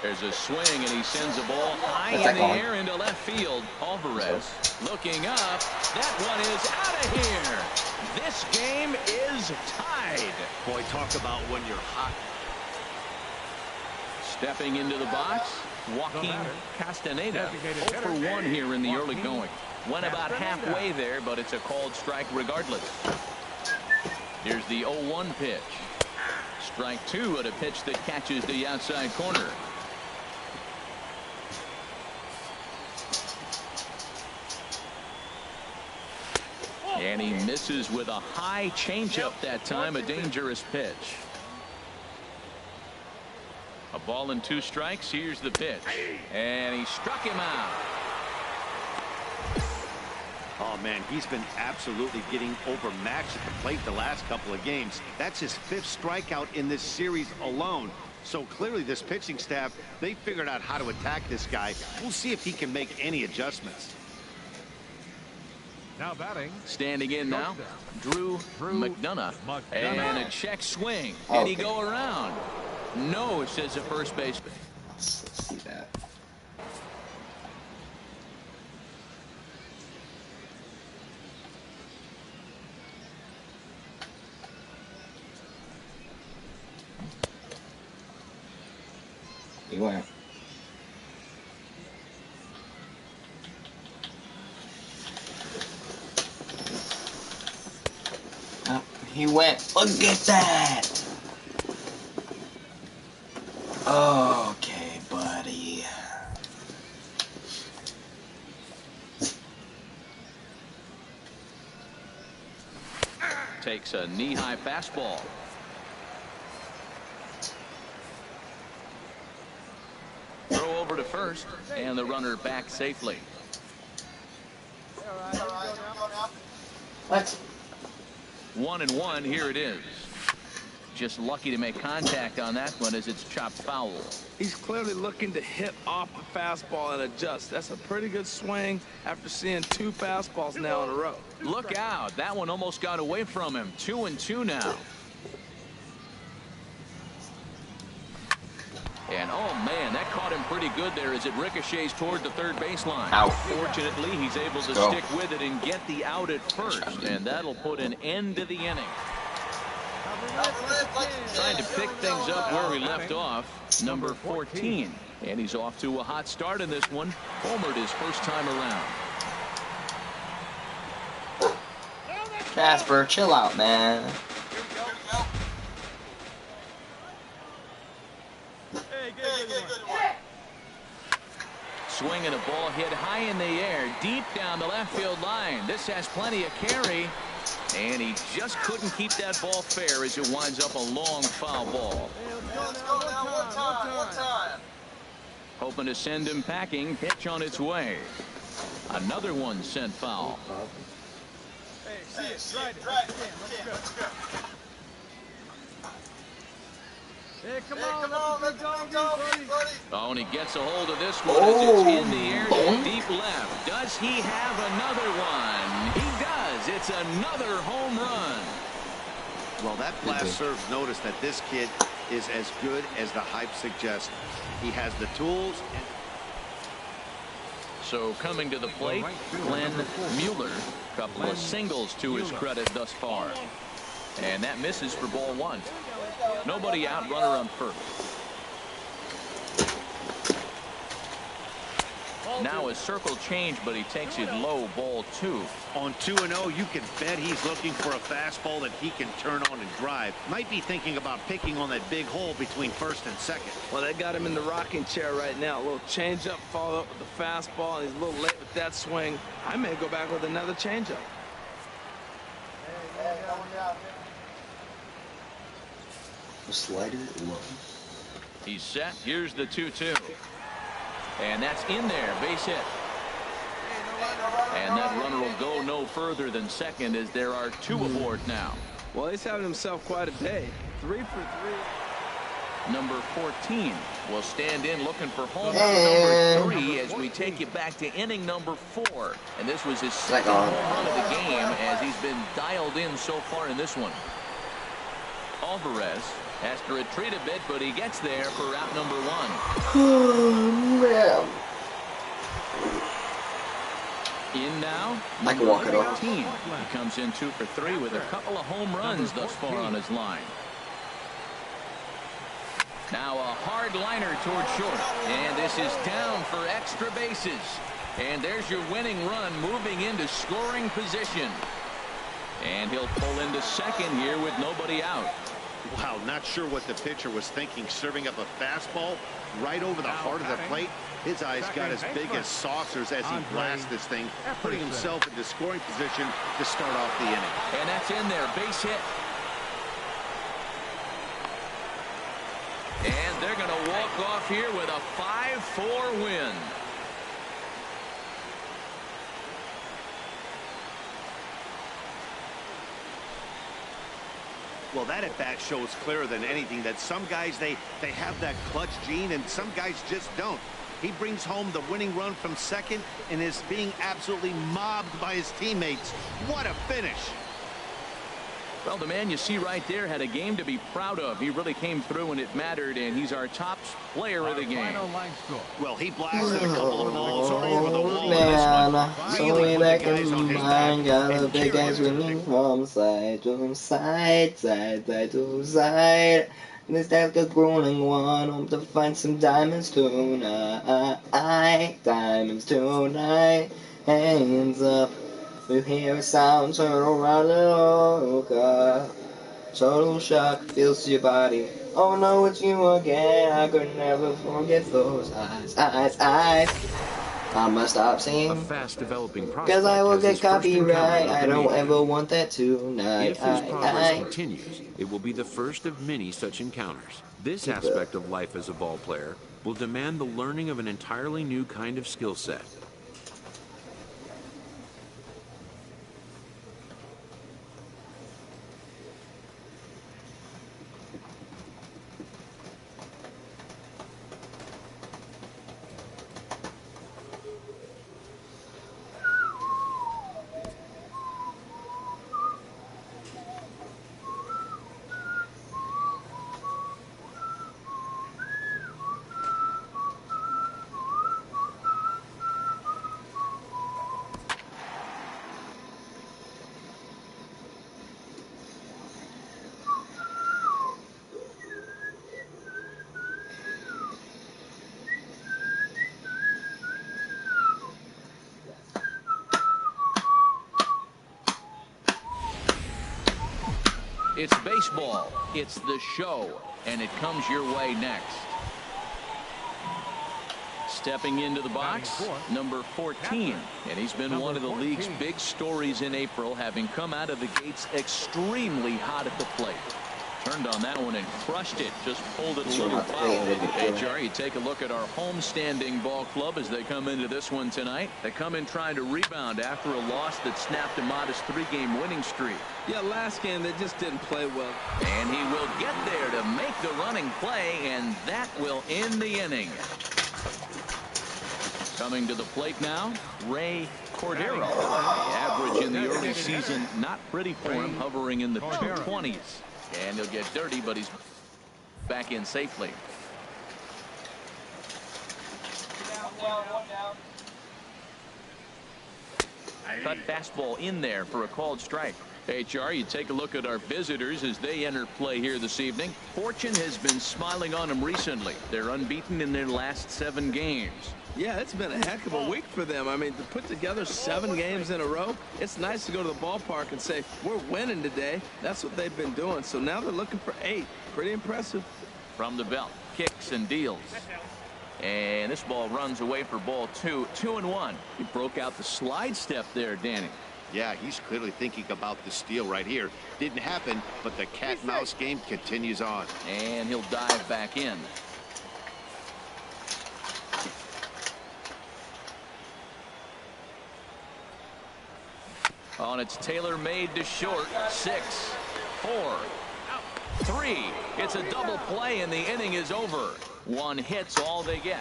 There's a swing, and he sends a ball high in the air into left field. Alvarez looking up. That one is out of here. This game is tied. Boy, talk about when you're hot. Stepping into the box, Joaquin Castaneda. 0 for 1 here in the early going. Went about halfway there, but it's a called strike regardless. Here's the 0-1 pitch. Strike 2 at a pitch that catches the outside corner. And he misses with a high changeup that time, a dangerous pitch. A ball and 2 strikes. Here's the pitch. And he struck him out. Oh, man, he's been absolutely getting overmatched at the plate the last couple of games. That's his 5th strikeout in this series alone. So clearly this pitching staff, they figured out how to attack this guy. We'll see if he can make any adjustments. Now batting. Standing in now, Drew McDonough. And a check swing. Okay. Did he go around? No, says the first baseman. Let's see that. He went. Oh, he went. Look at that. Okay, buddy. Takes a knee-high fastball. Throw over to first, and the runner back safely. What? 1-1, here it is. Just lucky to make contact on that one as it's chopped foul. He's clearly looking to hit off the fastball and adjust. That's a pretty good swing after seeing 2 fastballs now in a row. Look out. That one almost got away from him. 2-2 now. And, oh, man, that caught him pretty good there as it ricochets toward the third baseline. Ow. Fortunately, he's able to stick with it and get the out at first, and that'll put an end to the inning. Trying to pick things up where we left off, number 14. And he's off to a hot start in this one. Homered his first time around. Casper, chill out, man. Swinging a ball hit high in the air, deep down the left field line. This has plenty of carry, and he just couldn't keep that ball fair as it winds up a long foul ball. Let's go now, one time. Hoping to send him packing. Pitch on its way. Another one sent foul. Hey, see it, right. Let's go. Hey, come on, let's go, buddy. Oh, and he gets a hold of this one as it's in the air to deep left. Does he have another one? He does. It's another home run. Well, that blast serves notice that this kid is as good as the hype suggests. He has the tools. So coming to the plate, Glenn Mueller. Couple of singles to his credit thus far. And that misses for ball 1. Nobody out, runner on first. Now a circle change, but he takes it low, ball 2. On 2-0, you can bet he's looking for a fastball that he can turn on and drive. Might be thinking about picking on that big hole between first and second. Well, they got him in the rocking chair right now. A little changeup, followed up with the fastball, and he's a little late with that swing. I may go back with another changeup. Slider low. He's set. Here's the 2-2. And that's in there. Base hit. And that runner will go no further than second as there are 2 aboard now. Well, he's having himself quite a day. 3 for 3. Number 14 will stand in looking for home run number 3 as we take you back to inning number 4. And this was his second home run of the game as he's been dialed in so far in this one. Alvarez has to retreat a bit, but he gets there for out number 1. Oh, man. In now, I can walk it off. 13. He comes in 2 for 3 with a couple of home runs thus far on his line. Now a hard liner toward short, and this is down for extra bases. And there's your winning run moving into scoring position. And he'll pull into second here with nobody out. Wow, not sure what the pitcher was thinking, serving up a fastball right over the heart of the plate. His eyes got as big as saucers as he blasts this thing, putting himself into scoring position to start off the inning. And that's in there, base hit. And they're going to walk off here with a 5-4 win. Well, that at bat shows clearer than anything that some guys, they have that clutch gene and some guys just don't. He brings home the winning run from second and is being absolutely mobbed by his teammates. What a finish. Well, the man you see right there had a game to be proud of. He really came through when it mattered, and he's our top player of the game. Well, he blasted a couple of balls over the wall. Man, so way back in mind, got a big guy swinging from side to side, side to side. This guy's got growing one, hope to find some diamonds tonight. Diamonds tonight. Hands up, you hear a sound, turn around and look up. Total shock fills your body. Oh no, it's you again. I could never forget those eyes, eyes, eyes. I must stop singing. A fast-developing prospect Cause I will has get his first encounter copyright. with I the don't media. ever want that tonight. If his progress continues, it will be the first of many such encounters. This aspect of life as a ball player will demand the learning of an entirely new kind of skill set. It's baseball. It's the show, and it comes your way next. Stepping into the box, number 14, and he's been one of the league's big stories in April, having come out of the gates extremely hot at the plate. Turned on that one and crushed it. Just pulled it a little foul. Hey, Jerry, you take a look at our homestanding ball club as they come into this one tonight. They come in trying to rebound after a loss that snapped a modest 3-game winning streak. Yeah, last game they just didn't play well. And he will get there to make the running play, and that will end the inning. Coming to the plate now, Ray Cordero. The average in the early season, not pretty for him, hovering in the 220s. And he'll get dirty, but he's back in safely. One down. Cut fastball in there for a called strike. HR, you take a look at our visitors as they enter play here this evening. Fortune has been smiling on them recently. They're unbeaten in their last 7 games. Yeah, it's been a heck of a week for them. I mean, to put together 7 games in a row, it's nice to go to the ballpark and say, we're winning today. That's what they've been doing. So now they're looking for 8. Pretty impressive. From the belt, kicks and deals. And this ball runs away for ball 2. 2-1. He broke out the slide step there, Danny. Yeah, he's clearly thinking about the steal right here. Didn't happen, but the cat-mouse game continues on. And he'll dive back in. On it's tailor-made to short. 6, 4, 3. It's a double play, and the inning is over. 1 hit's all they get.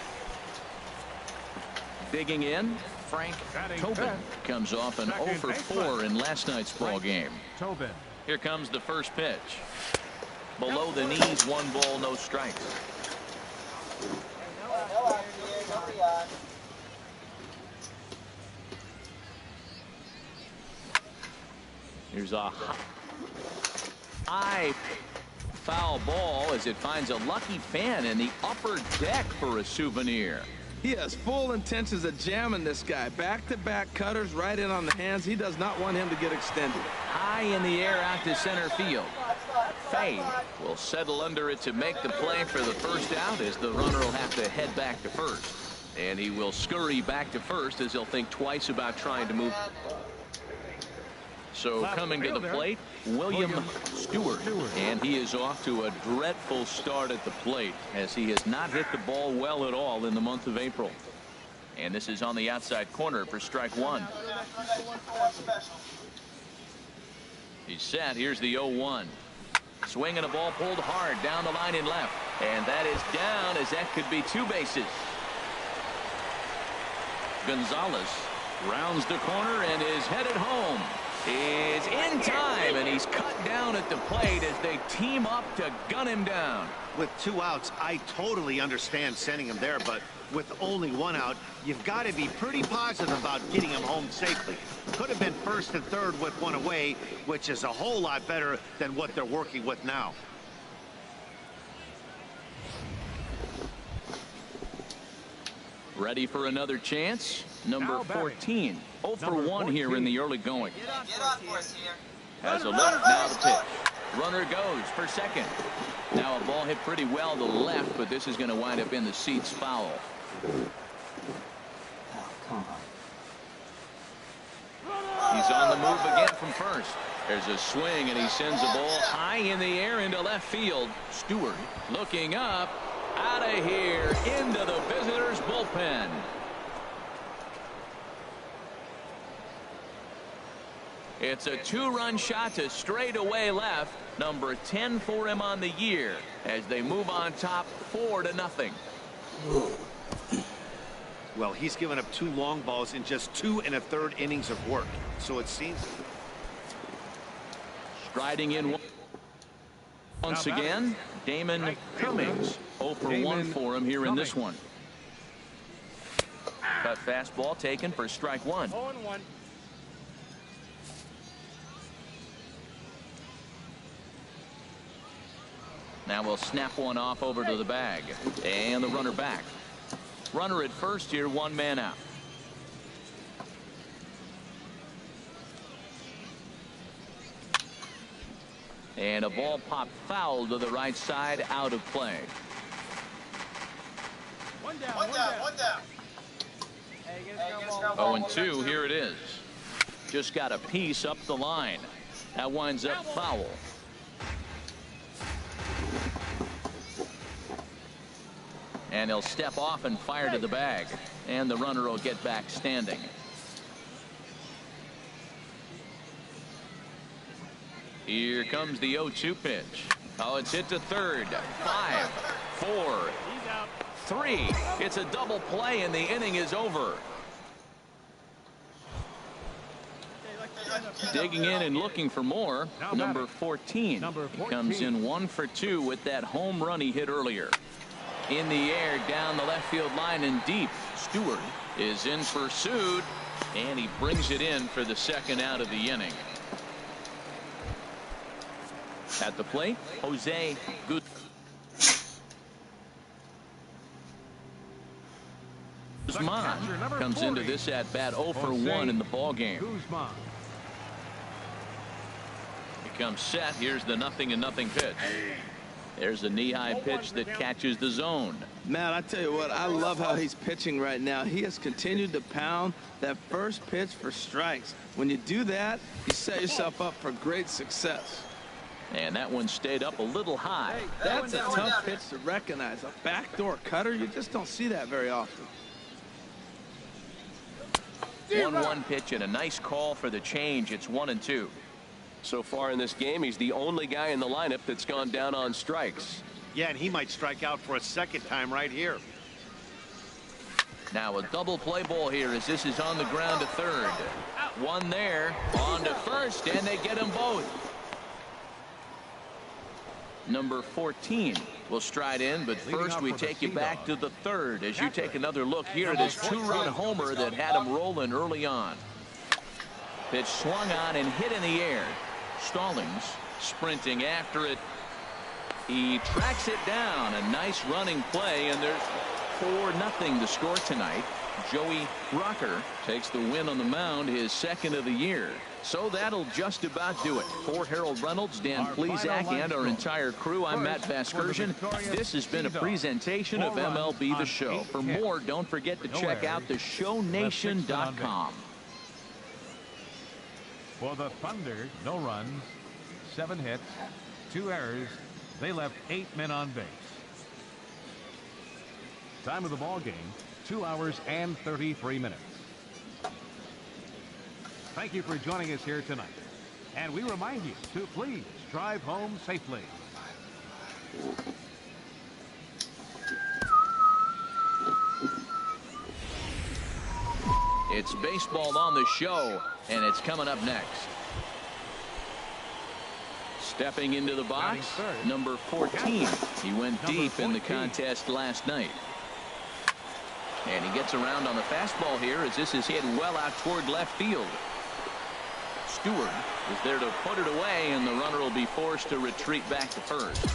Digging in, Frank Tobin comes off an 0 for 4 in last night's ball game. Here comes the first pitch. Below the knees, 1 ball, no strikes. Here's a high foul ball as it finds a lucky fan in the upper deck for a souvenir. He has full intentions of jamming this guy. Back-to-back cutters right in on the hands. He does not want him to get extended. High in the air out to center field. Fay will settle under it to make the play for the first out as the runner will have to head back to first. And he will scurry back to first as he'll think twice about trying to move. So coming to the plate, William Stewart. And he is off to a dreadful start at the plate as he has not hit the ball well at all in the month of April. And this is on the outside corner for strike 1. He's set. Here's the 0-1. Swinging a ball pulled hard down the line in left. And that is down, as that could be 2 bases. Gonzalez rounds the corner and is headed home. Is in time, and he's cut down at the plate as they team up to gun him down. With 2 outs, I totally understand sending him there, but with only 1 out, you've got to be pretty positive about getting him home safely. Could have been first and third with 1 away, which is a whole lot better than what they're working with now. Ready for another chance? Number 14. 0 for 1 here in the early going. Get on for us here. Has a look, now the pitch. Runner goes for second. Now a ball hit pretty well to left, but this is going to wind up in the seats foul. Oh, come on. He's on the move again from first. There's a swing, and he sends the ball high in the air into left field. Stewart looking up, out of here, into the visitors' bullpen. It's a 2-run shot to straightaway left. Number 10 for him on the year as they move on top 4-0. Well, he's given up 2 long balls in just 2 1/3 innings of work. So it seems. Striding in once again, Damon Cummings. 0 for 1 for him here in this one. Cut fastball taken for strike 1. 0-1. Now we'll snap one off over to the bag. And the runner back. Runner at first here, 1 man out. And a ball popped foul to the right side, out of play. 1 down, 1 down. Hey, get us 0-2, here it is. Just got a piece up the line. That winds up foul. And he'll step off and fire to the bag. And the runner will get back standing. Here comes the 0-2 pitch. Oh, it's hit to third. 5, 4, 3. It's a double play, and the inning is over. Digging in and looking for more. Number 14. He comes in 1 for 2 with that home run he hit earlier. In the air, down the left field line and deep. Stewart is in pursuit, and he brings it in for the 2nd out of the inning. At the plate, Jose Guzman comes into this at bat 0 for 1 in the ball game. He comes set. Here's the 0-0 pitch. There's a knee-high pitch that catches the zone. Man, I tell you what, I love how he's pitching right now. He has continued to pound that first pitch for strikes. When you do that, you set yourself up for great success. And that one stayed up a little high. That's a tough pitch to recognize. A backdoor cutter, you just don't see that very often. 1-1 pitch and a nice call for the change. It's 1-2. So far in this game, he's the only guy in the lineup that's gone down on strikes. Yeah, and he might strike out for a 2nd time right here. Now a double play ball here as this is on the ground to third. One there, on to first, and they get them both. Number 14 will stride in, but first we take you back to the 3rd as you take another look here at his 2-run homer that had him rolling early on. Pitch swung on and hit in the air. Stallings sprinting after it. He tracks it down. A nice running play, and there's 4-0 to score tonight. Joey Rocker takes the win on the mound, his 2nd of the year. So that'll just about do it. For Harold Reynolds, Dan Plesac, and our entire crew, I'm Matt Vasgersian. This has been a presentation of MLB The Show. For more, don't forget to check out theshownation.com. For the Thunder, no runs, 7 hits, 2 errors. They left 8 men on base. Time of the ball game, 2 hours and 33 minutes. Thank you for joining us here tonight. And we remind you to please drive home safely. It's baseball on the show, and it's coming up next. Stepping into the box, number 14. He went deep in the contest last night. And he gets around on the fastball here as this is hit well out toward left field. Stewart is there to put it away, and the runner will be forced to retreat back to first.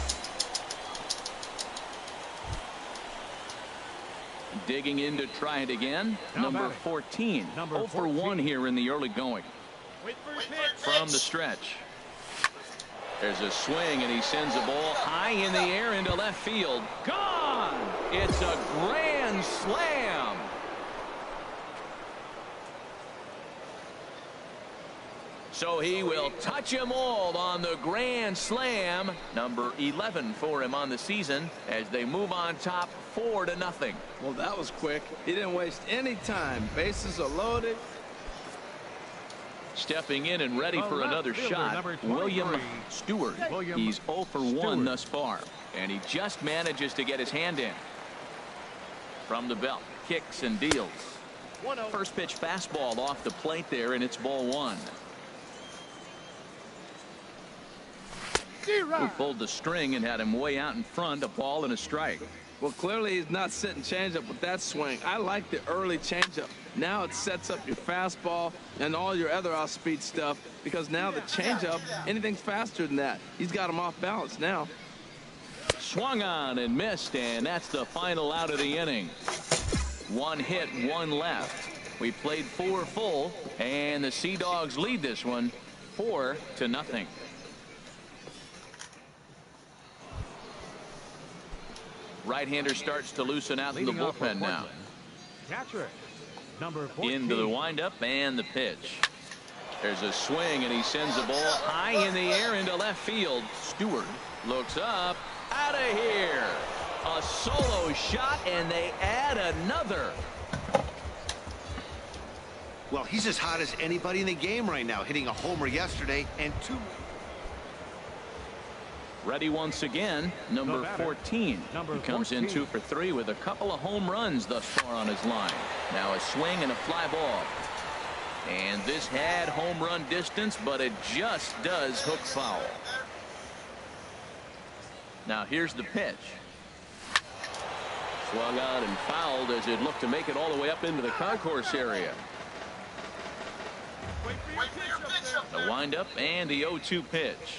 Digging in to try it again, number 14. 0 for 1 here in the early going. From the stretch. There's a swing, and he sends the ball high in the air into left field. Gone! It's a grand slam. So he will touch them all on the grand slam. Number 11 for him on the season as they move on top 4-0. Well, that was quick. He didn't waste any time. Bases are loaded. Stepping in and ready for another shot, William Stewart. He's 0 for 1 thus far, and he just manages to get his hand in. From the belt, kicks and deals. First pitch fastball off the plate there, and it's ball 1. Who pulled the string and had him way out in front, a ball and a strike. Well, clearly he's not sitting changeup with that swing. I like the early changeup. Now it sets up your fastball and all your other off-speed stuff, because now the changeup, anything's faster than that. He's got him off balance now. Swung on and missed, and that's the final out of the inning. 1 hit, 1 left. We played 4 full, and the Sea Dogs lead this one 4-0. Right-hander starts to loosen out in the bullpen now. Catcher, number 14. Into the windup and the pitch. There's a swing, and he sends the ball high in the air into left field. Stewart looks up, out of here. A solo shot, and they add another. Well, he's as hot as anybody in the game right now, hitting a homer yesterday and 2. Ready once again, number 14. He comes in 2 for 3 with a couple of home runs thus far on his line. Now a swing and a fly ball. And this had home run distance, but it just does hook foul. Now here's the pitch. Swung on and fouled as it looked to make it all the way up into the concourse area. The windup and the 0-2 pitch.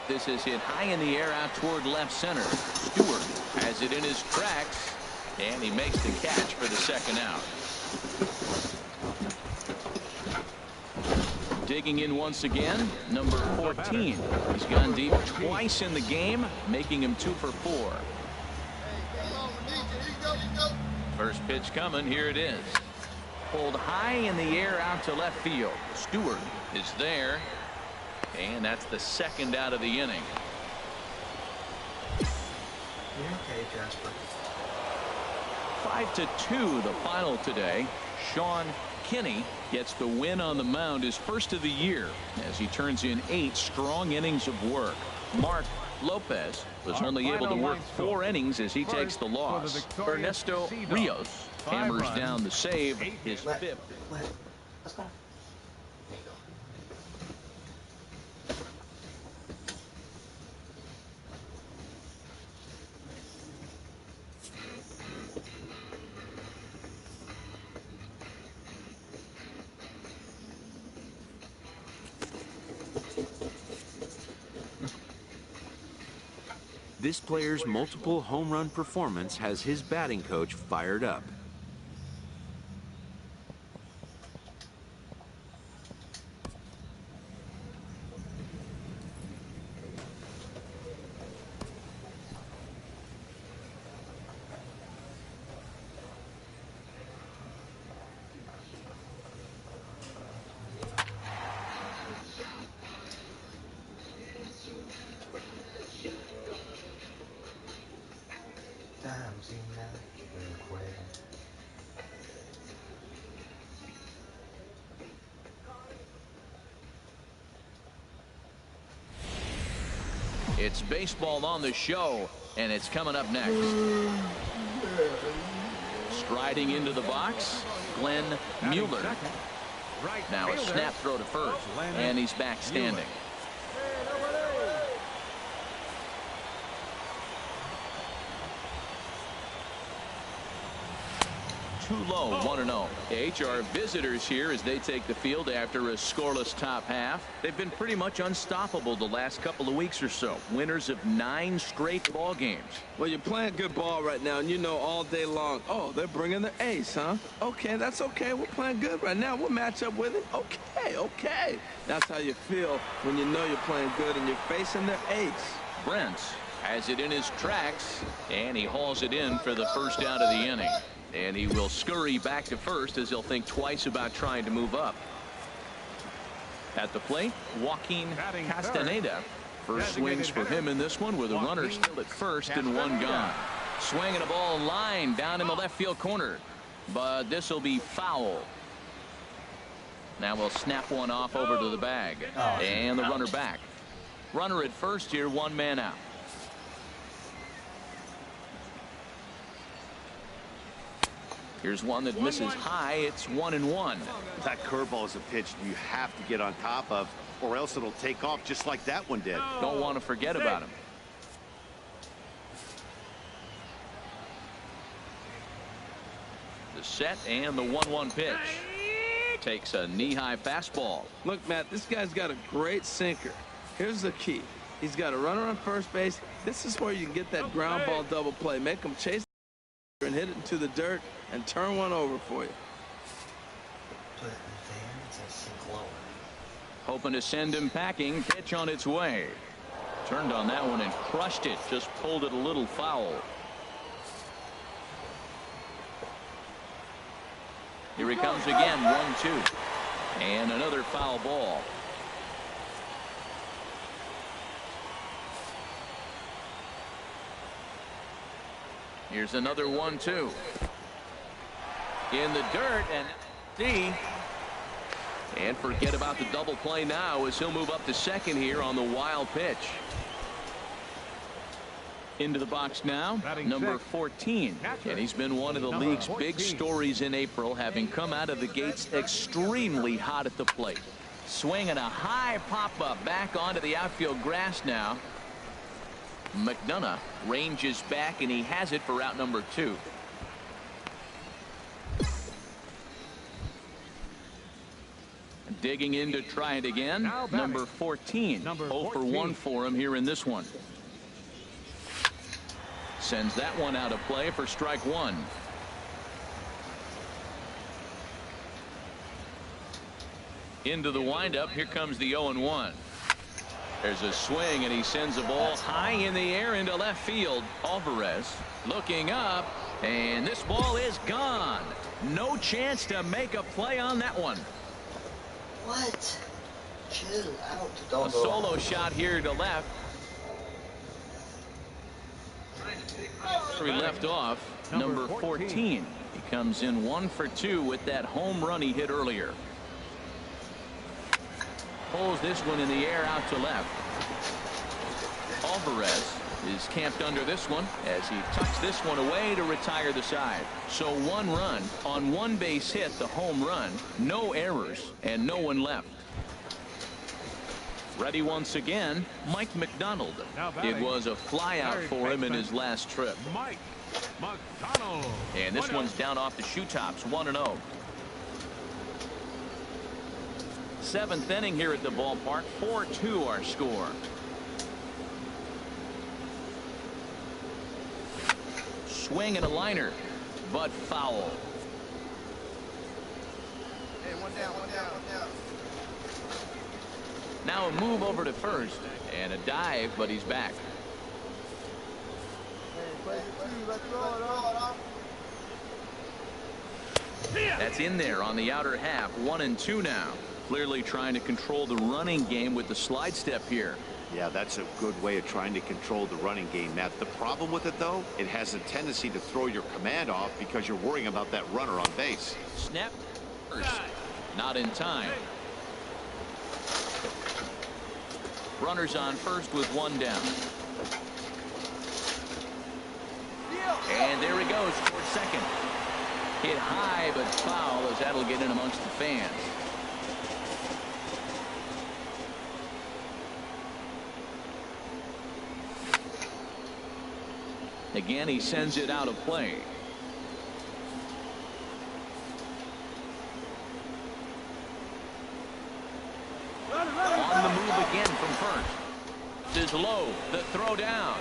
This is hit high in the air out toward left center. Stewart has it in his tracks, and he makes the catch for the second out. Digging in once again, number 14. He's gone deep twice in the game, making him 2 for 4. First pitch coming. Here it is. Pulled high in the air out to left field. Stewart is there. And that's the second out of the inning. You're okay, Jasper. 5-2 the final today. Sean Kinney gets the win on the mound, his first of the year, as he turns in 8 strong innings of work. Mark Lopez was only able to work 4 innings as he takes the loss. Ernesto Rios hammers down the save, his 5th. Let's go. This player's multiple home run performance has his batting coach fired up. Damn, see now, real quick. It's baseball on the show, and it's coming up next. Striding into the box, Glenn Mueller. Now a snap throw to first, and he's back standing. Too low, 1-0. H are visitors here as they take the field after a scoreless top half. They've been pretty much unstoppable the last couple of weeks or so. Winners of 9 straight ball games. Well, you're playing good ball right now, and you know all day long, oh, they're bringing the ace, huh? Okay, that's okay. We're playing good right now. We'll match up with it. Okay. That's how you feel when you know you're playing good and you're facing their ace. Brents has it in his tracks, and he hauls it in for the first out of the inning. And he will scurry back to first as he'll think twice about trying to move up. At the plate, Joaquin Castaneda. First swings for him in this one with a runner still at first and one gone. Swinging a ball line down in the left field corner. But this will be foul. Now we'll snap one off over to the bag. And the runner back. Runner at first here, 1 man out. Here's one that misses high. It's 1-1. That curveball is a pitch you have to get on top of, or else it'll take off just like that one did. Don't want to forget about him. The set and the 1-1 pitch. Takes a knee-high fastball. Look, Matt, this guy's got a great sinker. Here's the key. He's got a runner on first base. This is where you can get that ground ball double play. Make him chase and hit it into the dirt and turn one over for you. Hoping to send him packing. Pitch on its way. Turned on that one and crushed it. Just pulled it a little foul. Here he comes again. 1-2. And another foul ball. Here's another 1-2. In the dirt, and D. And forget about the double play now as he'll move up to second here on the wild pitch. Into the box now, number 14. And he's been one of the league's big stories in April, having come out of the gates extremely hot at the plate. Swinging a high pop-up back onto the outfield grass now. McDonough ranges back, and he has it for out number 2. Digging in to try it again. Number 14. 0 for 1 for him here in this one. Sends that one out of play for strike 1. Into the windup. Here comes the 0-1. There's a swing, and he sends a ball high in the air into left field. Alvarez looking up, and this ball is gone. No chance to make a play on that one. What? Chill out. Don't a solo shot here to left. Where he left off, number 14. He comes in 1 for 2 with that home run he hit earlier. Pulls this one in the air out to left. Alvarez is camped under this one as he tucks this one away to retire the side. So 1 run on 1 base hit, the home run, no errors, and no one left. Ready once again, Mike McDonald. It was a flyout for him in his last trip. Mike McDonald. And this one's down off the shoe tops, 1-0. 7th inning here at the ballpark. 4-2 our score. Swing and a liner, but foul. Hey, one down. Now a move over to first and a dive, but he's back. That's in there on the outer half. 1-2 now. Clearly trying to control the running game with the slide step here. Yeah, that's a good way of trying to control the running game, Matt. The problem with it, though, it has a tendency to throw your command off because you're worrying about that runner on base. Snap first. Not in time. Runners on first with one down. And there he goes towards second. Hit high, but foul, as that'll get in amongst the fans. Again, he sends it out of play. On the move again from first. This is low. The throw down.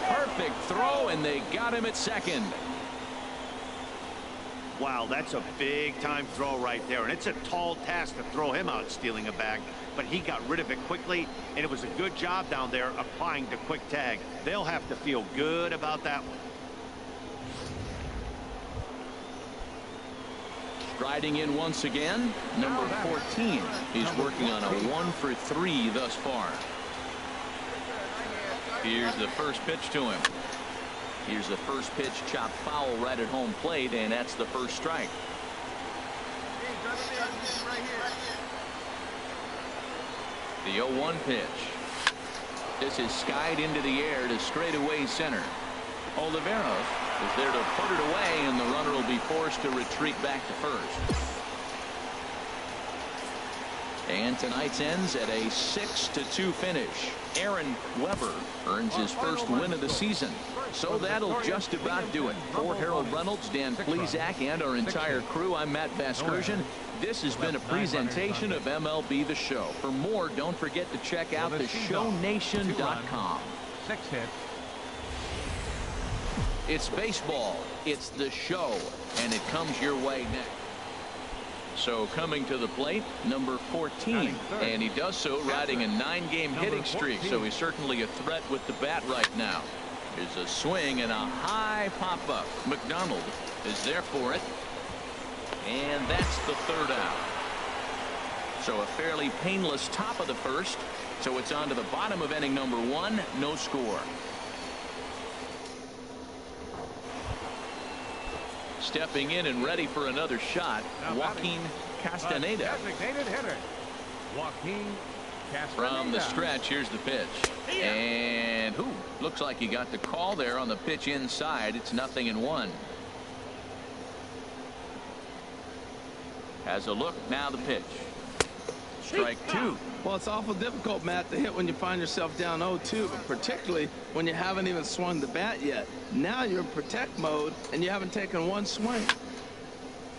Perfect throw, and they got him at second. Wow, that's a big-time throw right there, and it's a tall task to throw him out stealing a bag, but he got rid of it quickly, and it was a good job down there applying the quick tag. They'll have to feel good about that one. Striding in once again, number 14. He's working on a 1-for-3 thus far. Here's the first pitch to him. Here's the first pitch, chopped foul right at home plate, and that's the first strike. The 0-1 pitch. This is skied into the air to straightaway center. Oliveros is there to put it away, and the runner will be forced to retreat back to first. And tonight's ends at a 6-2 finish. Aaron Weber earns his first win of the season. So that'll just about do it. For Harold Reynolds, Dan Plesac, and our entire crew, I'm Matt Vasgersian. This has been a presentation of MLB The Show. For more, don't forget to check out theshownation.com. 6 hits. It's baseball. It's The Show, and it comes your way next. So coming to the plate, number 14, and he does so riding a 9-game hitting streak, so he's certainly a threat with the bat right now. Here's a swing and a high pop-up. McDonald is there for it, and that's the third out. So a fairly painless top of the first, so it's on to the bottom of inning number 1, no score. Stepping in and ready for another shot, Joaquin Castaneda. Designated hitter, Joaquin Castaneda. From the stretch, here's the pitch. And looks like he got the call there on the pitch inside. It's 0-1. Has a look, now the pitch. Strike 2. Well, it's awful difficult, Matt, to hit when you find yourself down 0-2, but particularly when you haven't even swung the bat yet. Now you're in protect mode, and you haven't taken one swing.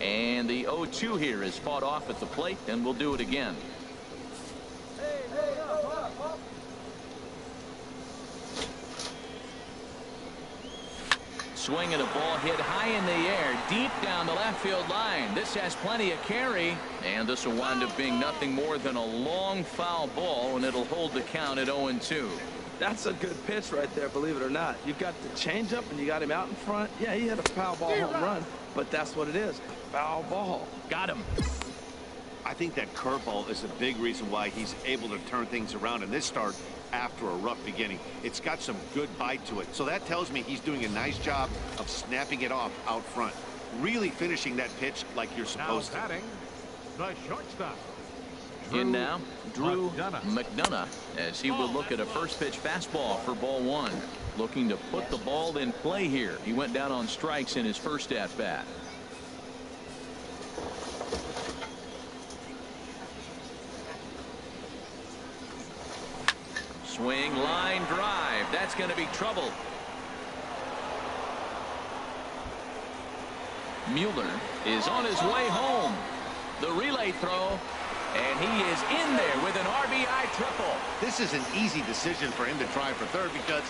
And the 0-2 here is fought off at the plate, and we'll do it again. Swing and a ball hit high in the air, deep down the left field line. This has plenty of carry, and this will wind up being nothing more than a long foul ball, and it'll hold the count at 0-2. That's a good pitch right there, believe it or not. You got the changeup, and you got him out in front. Yeah, he had a foul ball home run, but that's what it is, a foul ball. Got him. I think that curveball is a big reason why he's able to turn things around in this start after a rough beginning. It's got some good bite to it. So that tells me he's doing a nice job of snapping it off out front. Really finishing that pitch like you're supposed to. The shortstop. In now, Drew McDonough, as he will look at a first pitch fastball for ball 1. Looking to put the ball in play here. He went down on strikes in his first at bat. Swing, line drive. That's going to be trouble. Mueller is on his way home. The relay throw, and he is in there with an RBI triple. This is an easy decision for him to try for third because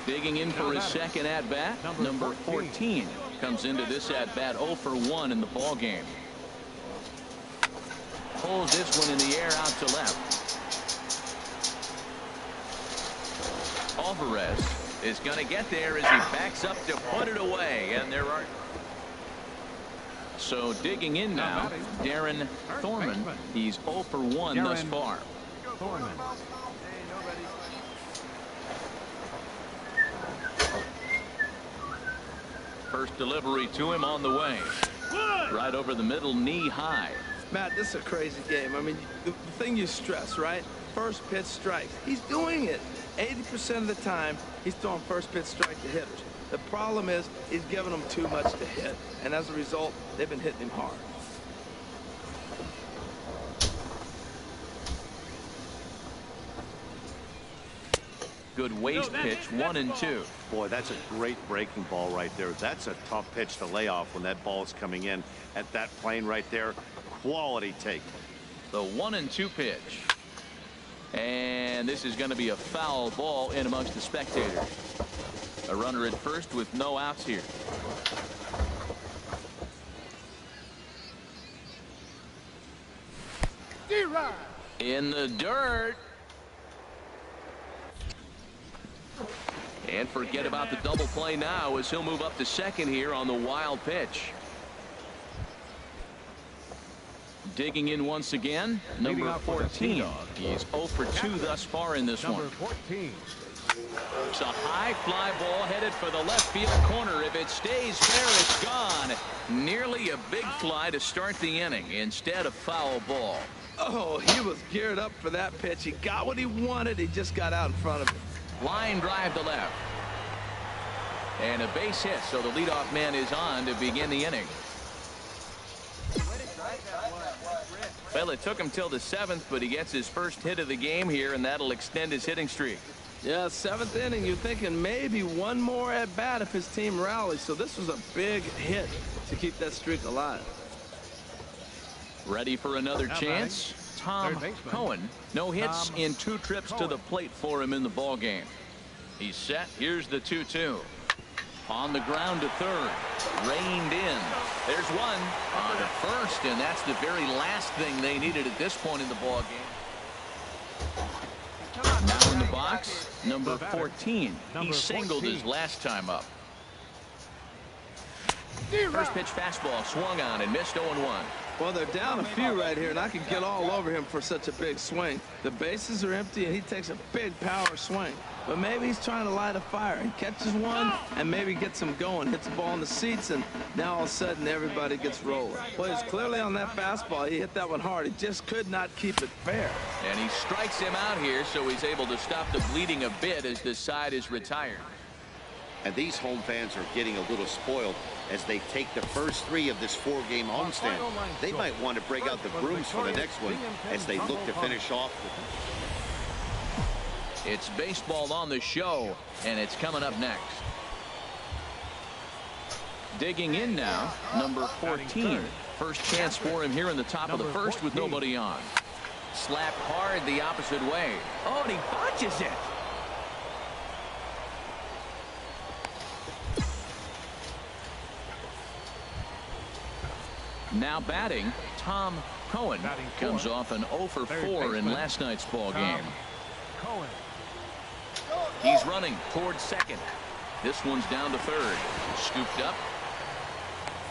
digging in for his second at bat, number 14 comes into this at bat 0 for 1 in the ball game. Pulls this one in the air out to left. Alvarez is going to get there as he backs up to put it away, and there are. So digging in now, Darren Thorman. He's 0 for 1 thus far. First delivery to him on the way. Right over the middle, knee high. Matt, this is a crazy game. I mean, the thing you stress, right? First pitch strikes. He's doing it. 80% of the time, he's throwing first pitch strike to hitters. The problem is he's giving them too much to hit, and as a result, they've been hitting him hard. Good waste pitch, 1-2. Boy, that's a great breaking ball right there. That's a tough pitch to lay off when that ball is coming in at that plane right there. Quality take. The 1-2 pitch. And this is going to be a foul ball in amongst the spectators. A runner at first with no outs here. In the dirt. And forget about the double play now as he'll move up to second here on the wild pitch. Digging in once again, number 14. He's 0 for 2 thus far in this one. Number 14. It's a high fly ball headed for the left field corner. If it stays fair, it's gone. Nearly a big fly to start the inning instead of foul ball. Oh, he was geared up for that pitch. He got what he wanted. He just got out in front of it. Line drive to left. And a base hit, so the leadoff man is on to begin the inning. Well, it took him till the 7th, but he gets his first hit of the game here, and that'll extend his hitting streak. Yeah, 7th inning, you're thinking maybe one more at bat if his team rallies. So this was a big hit to keep that streak alive. Ready for another chance? Tom Cohen. No hits in 2 trips to the plate for him in the ball game. He's set. Here's the 2-2. On the ground to third. Reined in. There's one on to first, and that's the very last thing they needed at this point in the ball game. Now in the box, number 14. He singled his last time up. First pitch fastball swung on and missed 0-1. Well, they're down a few right here, and I could get all over him for such a big swing. The bases are empty, and he takes a big power swing. But maybe he's trying to light a fire. He catches one and maybe gets him going, hits the ball in the seats, and now all of a sudden everybody gets rolling. Well, he's clearly on that fastball. He hit that one hard. He just could not keep it fair. And he strikes him out here, so he's able to stop the bleeding a bit as the side is retired. And these home fans are getting a little spoiled as they take the first 3 of this 4-game homestand. They might want to break out the brooms for the next one as they look to finish off. It's baseball on the show, and it's coming up next. Digging in now, number 14. First chance for him here in the top of the first with nobody on. Slapped hard the opposite way. Oh, and he botches it. Now batting, Tom Cohen comes off an 0 for 4 in last night's ball game. He's running towards second. This one's down to third. Scooped up.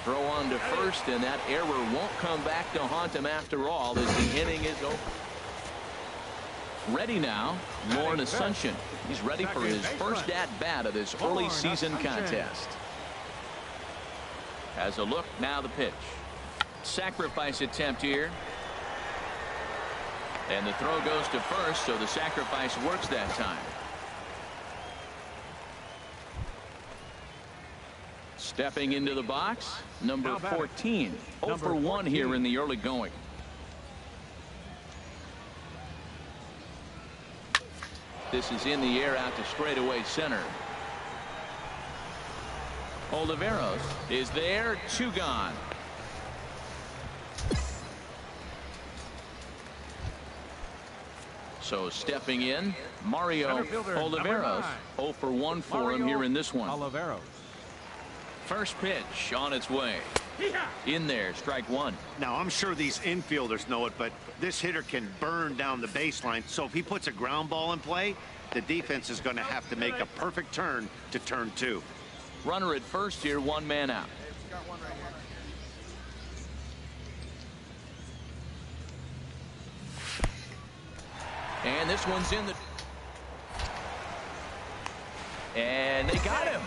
Throw on to first, and that error won't come back to haunt him after all as the inning is over. Ready now, Lauren Asuncion. He's ready for his first at-bat of this early season contest. Has a look, now the pitch. Sacrifice attempt here. And the throw goes to first, so the sacrifice works that time. Stepping into the box, number 14. 0 for 1 here in the early going. This is in the air out to straightaway center. Oliveros is there, 2 gone. So stepping in, Mario Oliveros. 0 for 1 for him here in this one. Oliveros. First pitch on its way. In there, strike 1. Now, I'm sure these infielders know it, but this hitter can burn down the baseline. So if he puts a ground ball in play, the defense is going to have to make a perfect turn to turn 2. Runner at first here, 1 man out. And this one's in the... And they got him.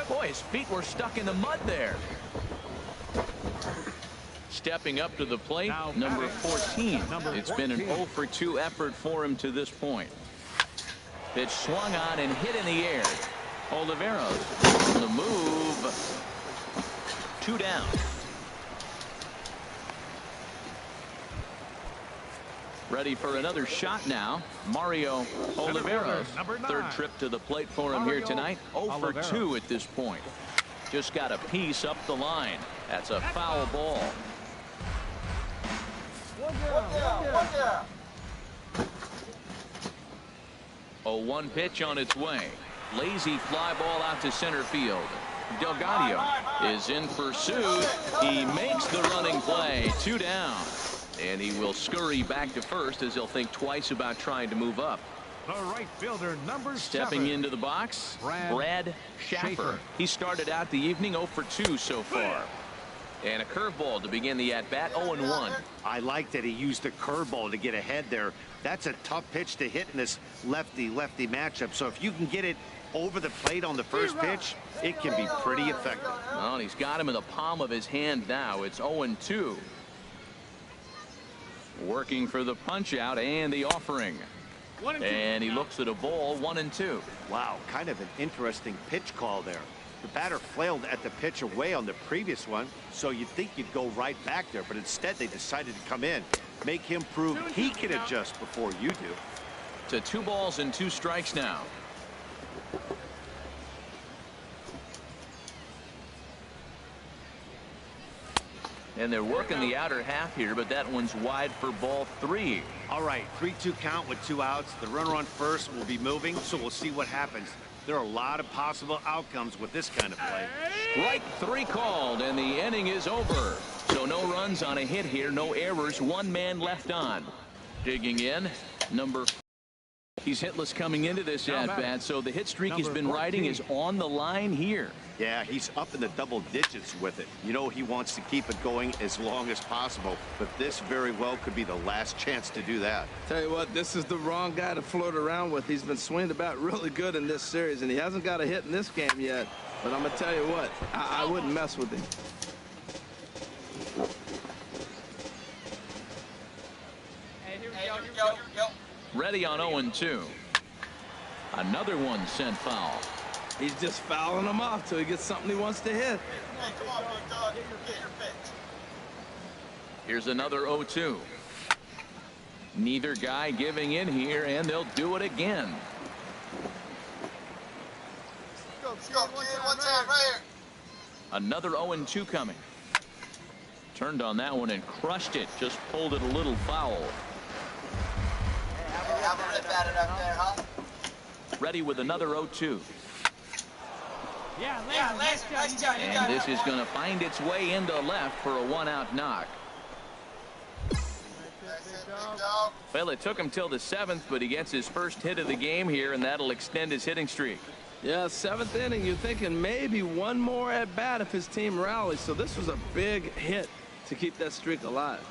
Boy, his feet were stuck in the mud there. Stepping up to the plate, number 14. It's been an 0 for 2 effort for him to this point. Pitch swung on and hit in the air. Oliveros on the move. 2 down. Ready for another shot now. Mario Oliveros. Third trip to the plate for him here tonight. 0 for 2 at this point. Just got a piece up the line. That's a foul ball. 0-1 pitch on its way. Lazy fly ball out to center field. Delgado is in pursuit. He makes the running play. 2 down. And he will scurry back to first as he'll think twice about trying to move up. The right fielder, number 7. Stepping into the box, Brad Schaffer. He started out the evening 0 for 2 so far. And a curveball to begin the at-bat, 0-1. I like that he used the curveball to get ahead there. That's a tough pitch to hit in this lefty-lefty matchup. So if you can get it over the plate on the first pitch, it can be pretty effective. Well, and he's got him in the palm of his hand now. It's 0-2. Working for the punch out and the offering. And he looks at a ball, 1-2. Wow, kind of an interesting pitch call there. The batter flailed at the pitch away on the previous one, so you'd think you'd go right back there, but instead they decided to come in, make him prove he can adjust before you do. To 2 balls and 2 strikes now. And they're working the outer half here, but that one's wide for ball 3. All right, 3-2 count with 2 outs. The runner on first will be moving, so we'll see what happens. There are a lot of possible outcomes with this kind of play. Strike 3 called, and the inning is over. So no runs on a hit here, no errors, 1 man left on. Digging in, number 4. He's hitless coming into this at-bat, so the hit streak he's been riding is on the line here. Yeah, he's up in the double digits with it. You know he wants to keep it going as long as possible, but this very well could be the last chance to do that. Tell you what, this is the wrong guy to flirt around with. He's been swinging the bat really good in this series, and he hasn't got a hit in this game yet. But I'm going to tell you what, I wouldn't mess with him. Hey, here we go. Ready on 0-2. Another one sent foul. He's just fouling them off till he gets something he wants to hit. Hey, come on, big dog. Get your pitch. Here's another 0-2. Neither guy giving in here, and they'll do it again. Let's go, kid. One time right here. Another 0-2 coming. Turned on that one and crushed it. Just pulled it a little foul. Hey, have a rip at it up there, huh? Ready with another 0-2. Yeah, laser. Nice job. And this is going to find its way into left for a 1-out knock. Well, it took him till the 7th, but he gets his first hit of the game here, and that'll extend his hitting streak. Yeah, 7th inning, you're thinking maybe one more at bat if his team rallies. So this was a big hit to keep that streak alive.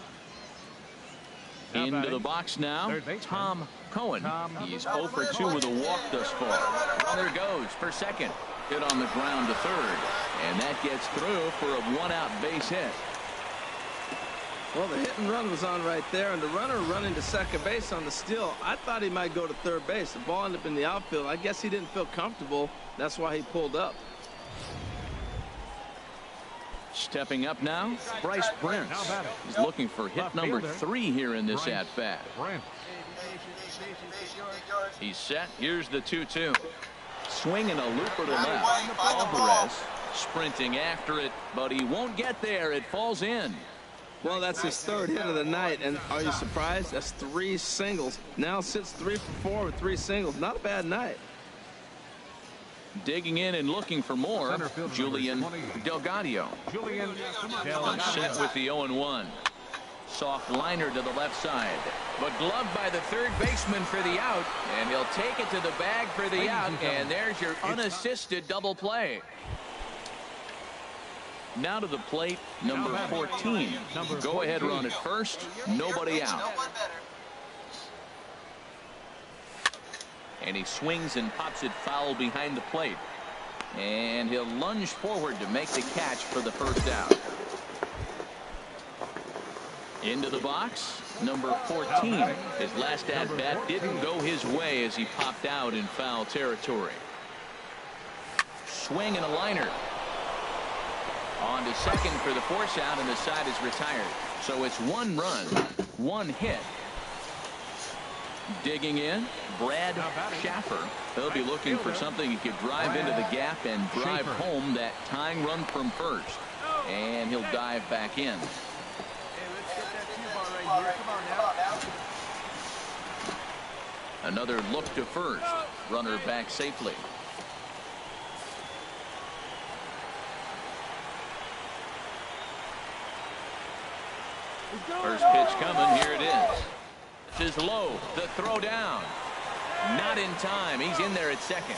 Into the box now, Tom Cohen. He's 0 for 2 with a walk thus far. Runner goes for second. Hit on the ground to third. And that gets through for a 1-out base hit. Well, the hit and run was on right there, and the runner running to second base on the steal. I thought he might go to third base. The ball ended up in the outfield. I guess he didn't feel comfortable. That's why he pulled up. Stepping up now, Bryce Prince. He's looking for hit number 3 here in this at-bat. He's set. Here's the 2-2. Swinging a looper to left. Alvarez sprinting after it, but he won't get there. It falls in. Well, that's his 3rd hit of the night, and are you surprised? That's 3 singles. Now sits 3 for 4 with 3 singles. Not a bad night. Digging in and looking for more, Julian Delgado. Set with the 0-1. Soft liner to the left side, but gloved by the third baseman for the out, and he'll take it to the bag for the out, and there's your unassisted double play. Now to the plate, number 14. Go ahead run at first, nobody out. And he swings and pops it foul behind the plate. And he'll lunge forward to make the catch for the first out. Into the box, number 14. His last at-bat didn't go his way as he popped out in foul territory. Swing and a liner. On to second for the force out, and the side is retired. So it's 1 run, 1 hit. Digging in, Brad Schaffer. He'll be looking for something he could drive into the gap and drive home that tying run from first. And he'll dive back in. Another look to first. Runner back safely. First pitch coming. Here it is. This is low. The throw down. Not in time. He's in there at second.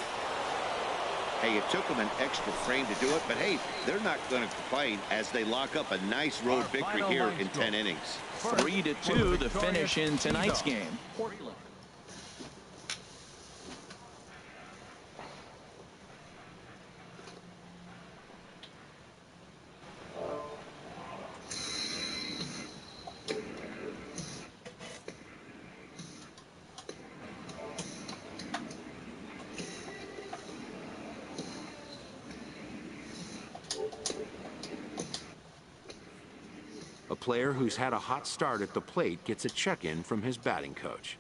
Hey, it took them an extra frame to do it, but hey, they're not going to complain as they lock up a nice road victory here in 10 innings. 3-2 the finish in tonight's game. Portland. A player who's had a hot start at the plate gets a check-in from his batting coach.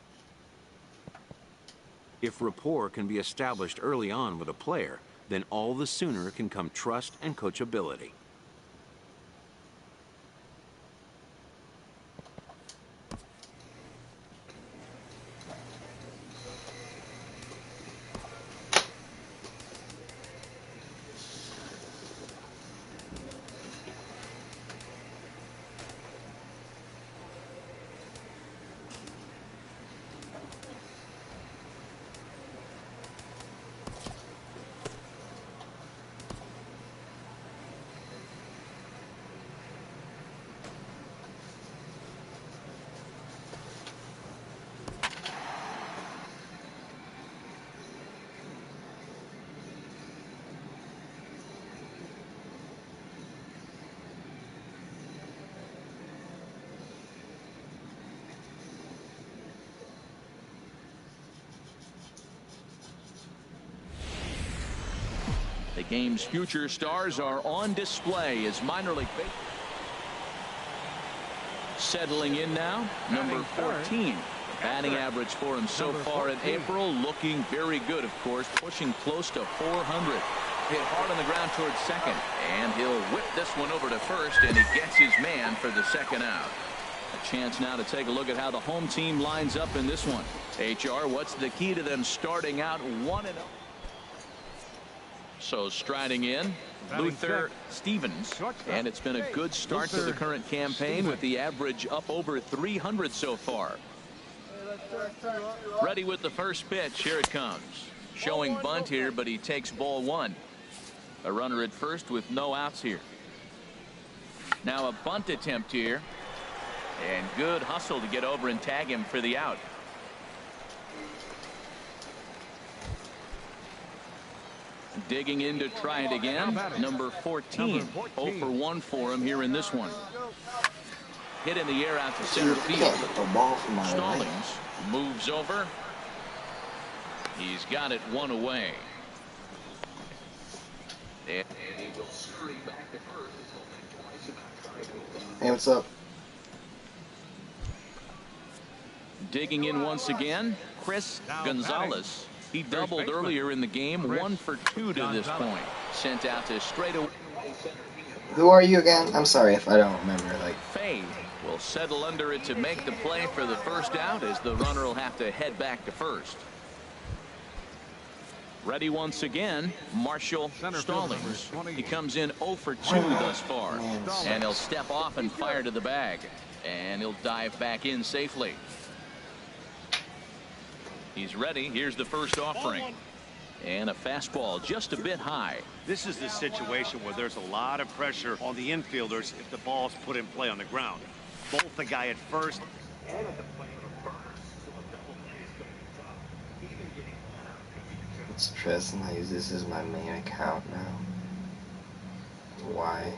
If rapport can be established early on with a player, then all the sooner can come trust and coachability. The game's future stars are on display as minor league baseball. Settling in now, number 14. Batting average for him so far in April, looking very good, of course, pushing close to 400. Hit hard on the ground towards second, and he'll whip this one over to first, and he gets his man for the second out. A chance now to take a look at how the home team lines up in this one. HR, what's the key to them starting out 1-0? So striding in, Luther Stevens, and it's been a good start to the current campaign with the average up over 300 so far. Ready with the first pitch. Here it comes. Showing bunt here, but he takes ball 1. A runner at first with no outs here. Now a bunt attempt here, and good hustle to get over and tag him for the out. Digging in to try it again. Number 14. 0 for 1 for him here in this one. Hit in the air out to center field. Stallings moves over. He's got it 1 away. And he will scurry back to first. Hey, what's up? Digging in once again, Chris Gonzalez. He doubled earlier in the game, 1 for 2 to this point. Sent out to straightaway. Who are you again? I'm sorry if I don't remember. Like, Fade will settle under it to make the play for the first out, as the runner will have to head back to first. Ready once again, Marshall Stallings. He comes in 0 for 2 thus far, and he'll step off and fire to the bag, and he'll dive back in safely. He's ready. Here's the first offering. And a fastball just a bit high. This is the situation where there's a lot of pressure on the infielders if the ball's put in play on the ground. Both the guy at first and at the plate. it's stressing. I use this as my main account now. Why?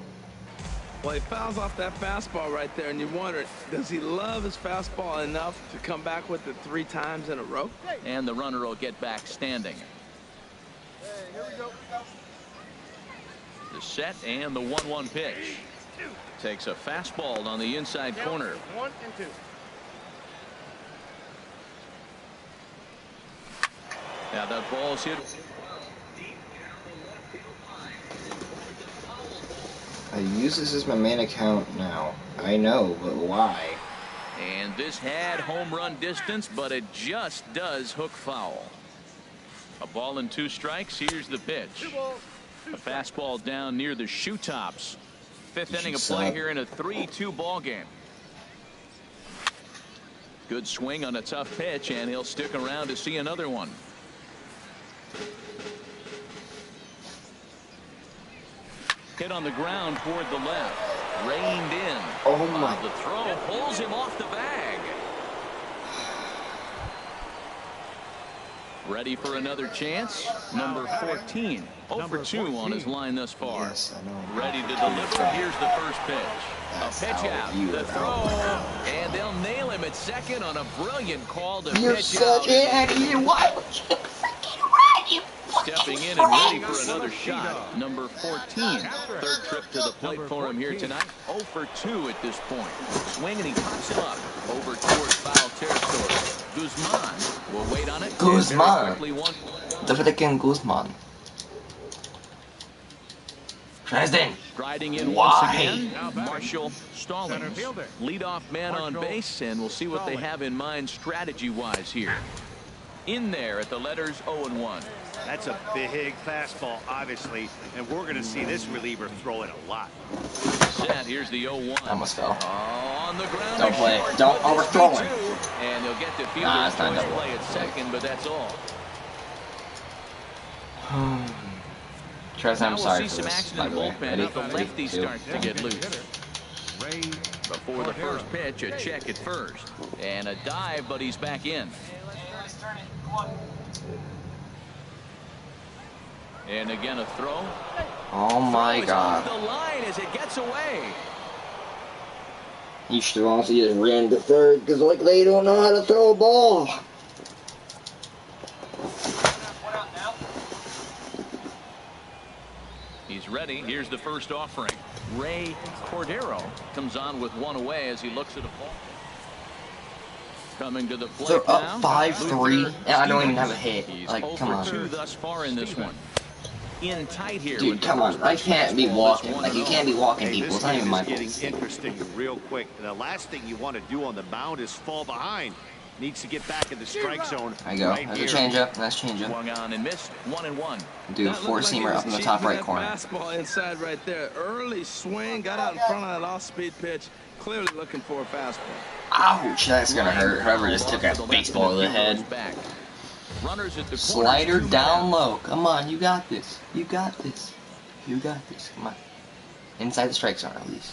Well, he fouls off that fastball right there, and you wonder, does he love his fastball enough to come back with it 3 times in a row? And the runner will get back standing. Hey, here we go. The set and the 1-1 pitch. Takes a fastball on the inside corner. 1 and 2. Now that ball's hit. I use this as my main account now. I know, but why? And this had home run distance, but it just does hook foul. A ball and 2 strikes. Here's the pitch. A fastball down near the shoe tops. 5th inning of play here in a 3-2 ball game. Good swing on a tough pitch, and he'll stick around to see another one. Hit on the ground toward the left. Reined in. Oh my. The throw pulls him off the bag. Ready for another chance? Number 14. 0 for 2 on his line thus far. Yes, I know. Ready to deliver. Here's the first pitch. A pitch out. The throw. And they'll nail him at second on a brilliant call to You're pitch such out. an idiot. Why would you freaking run? You Stepping in and ready for another shot. Number 14. 3rd trip to the plate for him here tonight. 0 for 2 at this point. Swing and he pops him up over towards foul territory. Guzman will wait on it. Guzman. The freaking Guzman. President. Striding in Why? once again. Marshall Stallings. Leadoff man on base, and we'll see what they have in mind strategy-wise here. In there at the letters 0-1. That's a big fastball, obviously, and we're going to see this reliever throw it a lot. Set. Here's the 0-1. Almost fell. On the ground. Don't play. Don't overthrow him. And they'll get the fielder Nah, to play at second, but that's all. Trez, I'm Now sorry we'll see for some this. action By in the the way, bullpen ready? as the lefty 2. starts to get loose. Before the first pitch, a check at first. And a dive, but he's back in. And again a throw. Oh my God. The line as it gets away. You should have honestly just ran to third because like they don't know how to throw a ball. He's ready. Here's the first offering. Ray Cordero comes on with 1 away as he looks at a ball. Coming to the plate They're up now. 5-3, and I don't even have a hit. He's Like, 0 come for on. 2 thus far in this one. In tight here. Dude, come on. I can't be walking. Like, you can't be walking Hey, people. this It's not game even my is getting fault. interesting real quick. The last thing you want to do on the mound is fall behind. Needs to get back in the strike zone. There you go. Right That's a here. changeup. Nice changeup. Swung on and missed. 1-1. Dude, That looked 4-seamer like up in he the was top cheating right that corner. Fastball inside right there. Early swing, got out in front of that off-speed pitch. Clearly looking for a fastball. Ouch, that's gonna hurt. Whoever just took a baseball to the head. Runners at the Slider corners, 2 down men. low. Come on, you got this. You got this. You got this. Come on. Inside the strike zone, at least.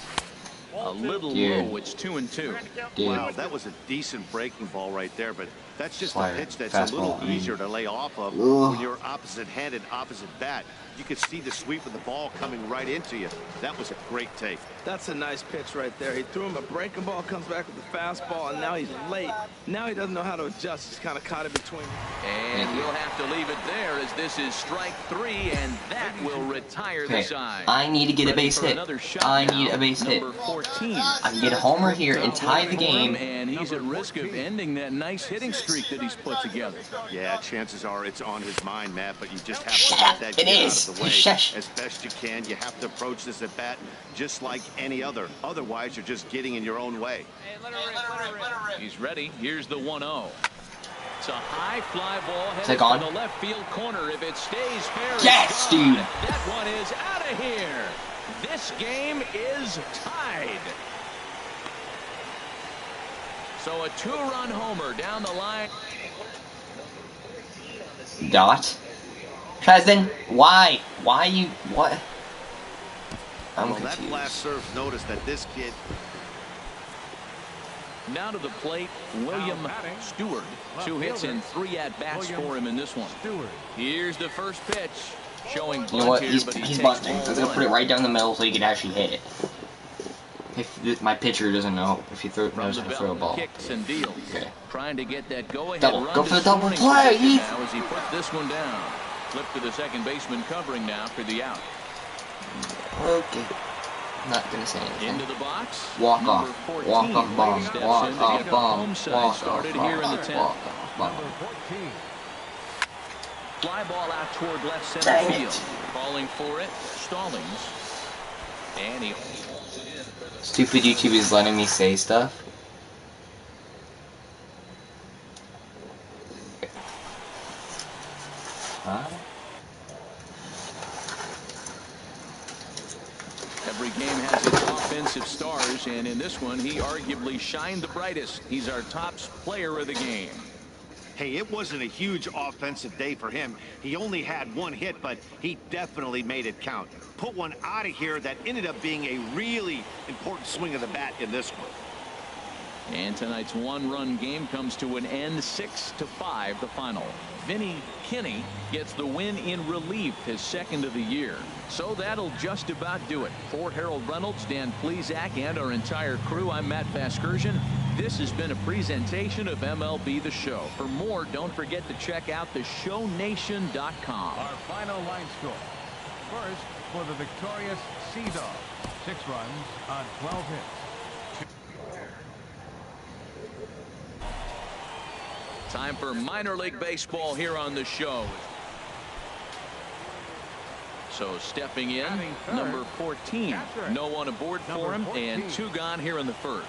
A little Dude. low. It's 2-2. Dude. Wow, that was a decent breaking ball right there, but that's just Slider. a pitch that's Fastball, a little I mean. easier to lay off of Ugh. when you're opposite-handed, opposite bat. You could see the sweep of the ball coming right into you. That was a great take. That's a nice pitch right there. He threw him a breaking ball, comes back with the fastball, and now he's late. Now he doesn't know how to adjust. He's kind of caught in between. And we'll have to leave it there as this is strike 3, and that will retire the Okay, side. I need to get a Ready base for hit. another shot I now. need a base hit. Number 14. I can get a homer here and tie the game. And he's at risk of ending that nice hitting streak that he's put together. Yeah, chances are it's on his mind, Matt, but you just have Shut to up. let that It get is. out of the way Shush. as best you can. You have to approach this at bat just like any other. Otherwise, you're just getting in your own way. He's ready. Here's the 1-0. It's a high fly ball headed Take on. to the left field corner. If it stays fair, it's Yes, gone. dude. That one is out of here. This game is tied. So a 2-run homer down the line. Dot. Cousin, why? Why you, what? I'm Well, that confused. blast serves notice that this kid. Now to the plate, William Stewart. 2 hits and 3 at-bats for him in this one. Here's the first pitch. Showing You know what? bunt here, He's but he bunting. takes So I'm ball gonna put it 1. right down the middle so he can actually hit it. If my pitcher doesn't know if he knows how to throw a ball. Kicks and deals. Okay. Trying to get that go-ahead run Go for the double scoring play, position Heath. now as he puts this one down. Flip to the second baseman covering now for the out. Okay. Not gonna say anything. Into the box. Walk off. 14, Walk off bomb. steps Walk in to off get the bomb. home side Walk off started bomb. here in the 10th. Walk off bomb. Number 14. Fly ball out toward left center Dang field. it. Calling for it. Stallings. And he... Stupid YouTube is letting me say stuff. Huh? Every game has its offensive stars, and in this one, he arguably shined the brightest. He's our top player of the game. Hey, it wasn't a huge offensive day for him. He only had one hit, but he definitely made it count. Put one out of here that ended up being a really important swing of the bat in this one. And tonight's one-run game comes to an end, 6-5, the final. Vinny Kinney gets the win in relief, his second of the year. So that'll just about do it. For Harold Reynolds, Dan Plesac, and our entire crew, I'm Matt Vasgersian. This has been a presentation of MLB The Show. For more, don't forget to check out theshownation.com. Our final line score. First, for the victorious Sea Dog. 6 runs on 12 hits. Time for minor league baseball here on the show. So stepping in, number 14. No one aboard for him, and 2 gone here in the first.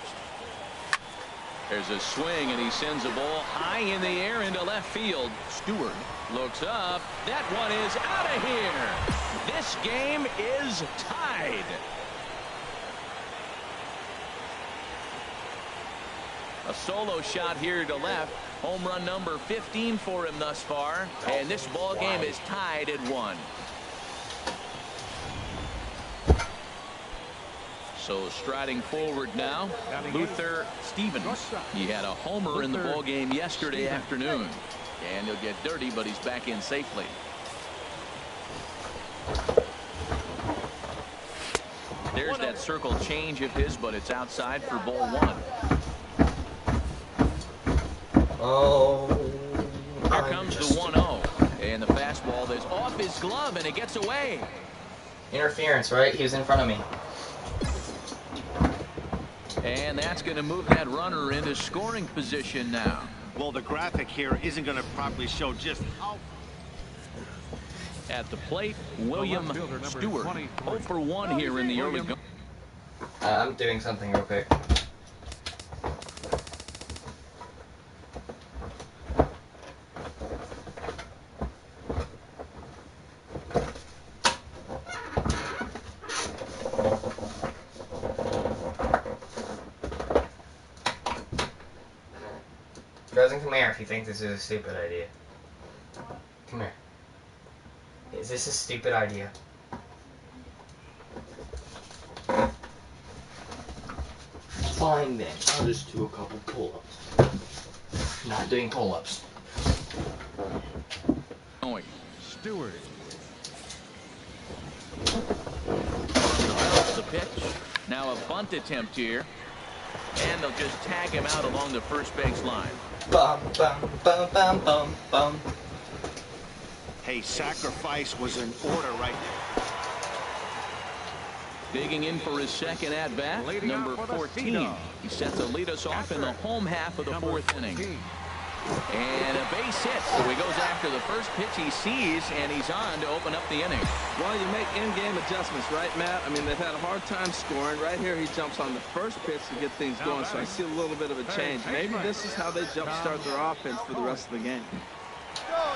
There's a swing, and he sends a ball high in the air into left field. Stewart looks up. That one is out of here. This game is tied. A solo shot here to left. Home run number 15 for him thus far. And this ball game is tied at 1. So striding forward now, Luther Stevens. He had a homer in the ball game yesterday afternoon. And he'll get dirty, but he's back in safely. There's that circle change of his, but it's outside for ball 1. Oh. Here comes the 1-0. And the fastball is off his glove, and it gets away. Interference, right? He was in front of me. And that's going to move that runner into scoring position now. Well, the graphic here isn't going to properly show just how. At the plate, William Stewart. 0 for 1 here in the early going. I'm doing something real quick. Doesn't come here if you think this is a stupid idea. Come here. Is this a stupid idea? Fine then. I'll just do a couple pull-ups. Not doing pull-ups. Stewart. The pitch. Now a bunt attempt here. And they'll just tag him out along the first base line. Bum, bum, bum, bum, bum, bum. Hey, sacrifice was in order right there. Digging in for his second at-bat, number 14. He sets to lead us off in the home half of the 4th inning. And a base hit, so he goes after the first pitch he sees, and he's on to open up the inning. Well, you make in-game adjustments, right, Matt? I mean, they've had a hard time scoring. Right here, he jumps on the first pitch to get things going, so I see a little bit of a change. Maybe this is how they jumpstart their offense for the rest of the game.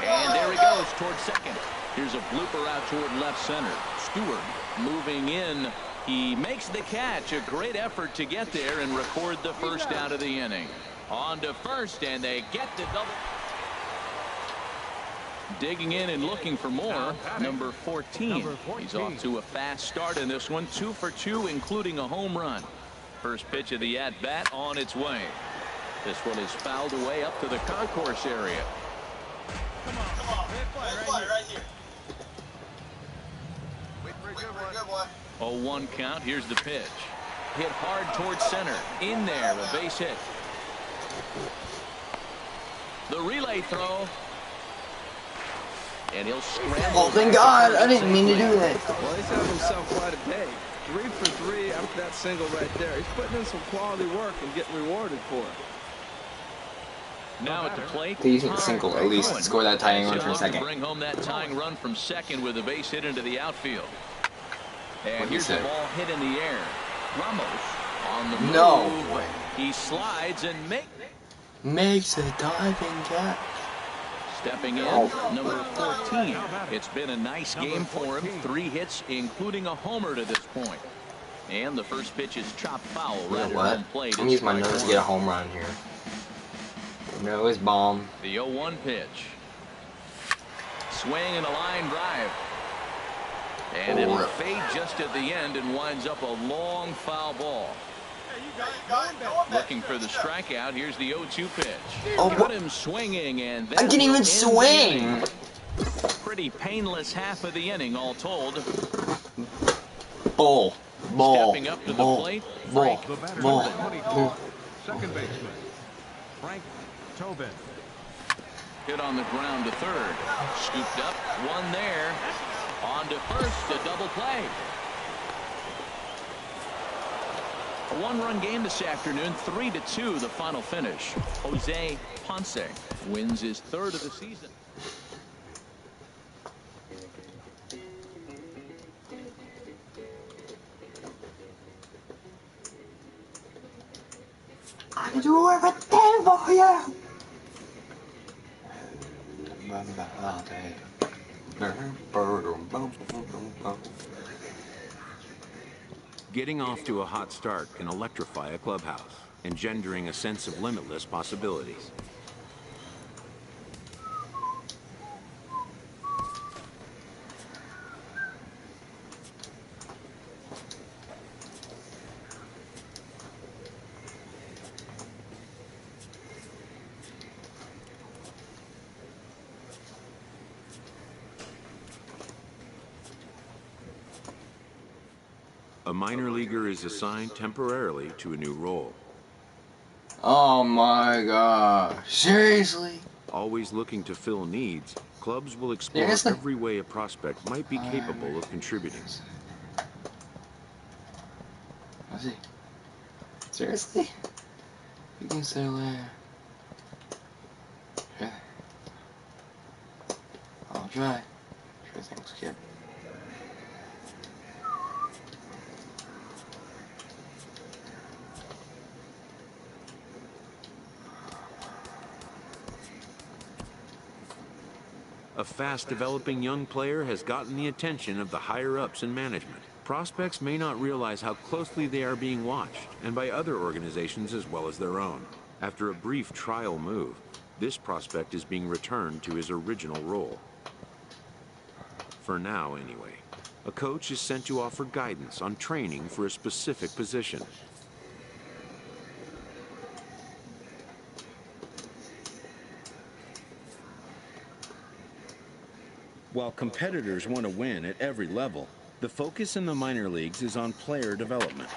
And there he goes towards second. Here's a blooper out toward left center. Stewart moving in. He makes the catch. A great effort to get there and record the first out of the inning. On to first, and they get the double. Digging in and looking for more, number 14. He's off to a fast start in this one. 2 for 2, including a home run. First pitch of the at-bat on its way. This one is fouled away up to the concourse area. Come on. Right here. Wait for a good one. 0-1 count. Here's the pitch. hit hard towards center. In there, a base hit. The relay throw. And he'll scramble. Oh, thank God. I didn't mean to do that. Well, he's having himself quite a day. 3 for 3 after that single right there. He's putting in some quality work and getting rewarded for it. Now at the plate. Please hit the single, at least score that tying run for a He'll second. bring home that tying run from second with a base hit into the outfield. And here's the say? ball hit in the air. Ramos on the move. No way. He slides and Makes a diving catch. stepping in, number 14. It's been a nice game for him. 3 hits, including a homer to this point. And the first pitch is chopped foul right at home plate. I'm gonna use my nose to get a home run here. Nose bomb. The 0-1 pitch. Swing and a line drive. And it'll fade just at the end and winds up a long foul ball. Looking for the strikeout. Here's the 0-2 pitch. Got him swinging, and I can't even swing. Pretty painless half of the inning, all told. Ball. Stepping up to the plate. Ball. Second baseman, Frank Tobin. Hit on the ground to third. Scooped up. One there. On to first. A double play. A 1-run game this afternoon. 3-2 the final finish. Jose Ponce wins his 3rd of the season. I can do everything for you. Getting off to a hot start can electrify a clubhouse, engendering a sense of limitless possibilities. A minor leaguer is assigned temporarily to a new role. Oh my God. Seriously? Always looking to fill needs, clubs will explore every way a prospect might be capable of contributing. I see. Seriously? You can settle there. Sure. I'll try. Sure, thanks, kid. A fast-developing young player has gotten the attention of the higher-ups in management. Prospects may not realize how closely they are being watched, and by other organizations as well as their own. After a brief trial move, this prospect is being returned to his original role. For now, anyway. A coach is sent to offer guidance on training for a specific position. While competitors want to win at every level, the focus in the minor leagues is on player development.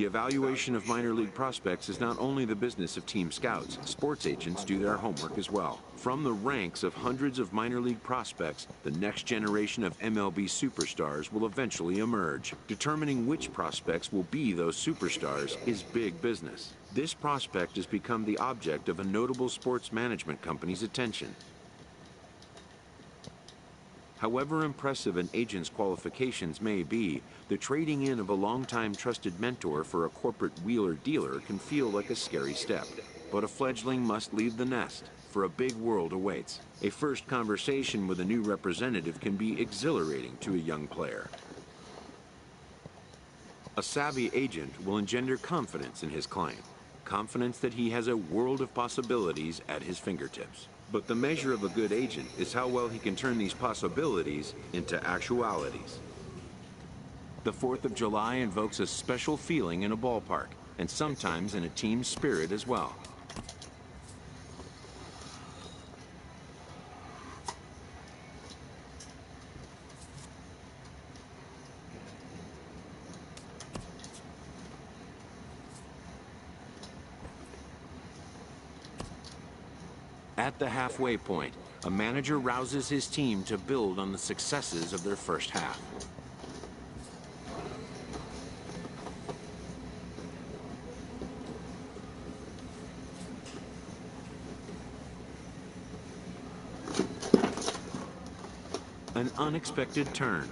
The evaluation of minor league prospects is not only the business of team scouts. Sports agents do their homework as well. From the ranks of hundreds of minor league prospects, the next generation of MLB superstars will eventually emerge. Determining which prospects will be those superstars is big business. This prospect has become the object of a notable sports management company's attention. However impressive an agent's qualifications may be, the trading in of a longtime trusted mentor for a corporate wheeler-dealer can feel like a scary step. But a fledgling must leave the nest, for a big world awaits. A first conversation with a new representative can be exhilarating to a young player. A savvy agent will engender confidence in his client, confidence that he has a world of possibilities at his fingertips. But the measure of a good agent is how well he can turn these possibilities into actualities. The 4th of July invokes a special feeling in a ballpark, and sometimes in a team spirit as well. At the halfway point, a manager rouses his team to build on the successes of their first half. An unexpected turn.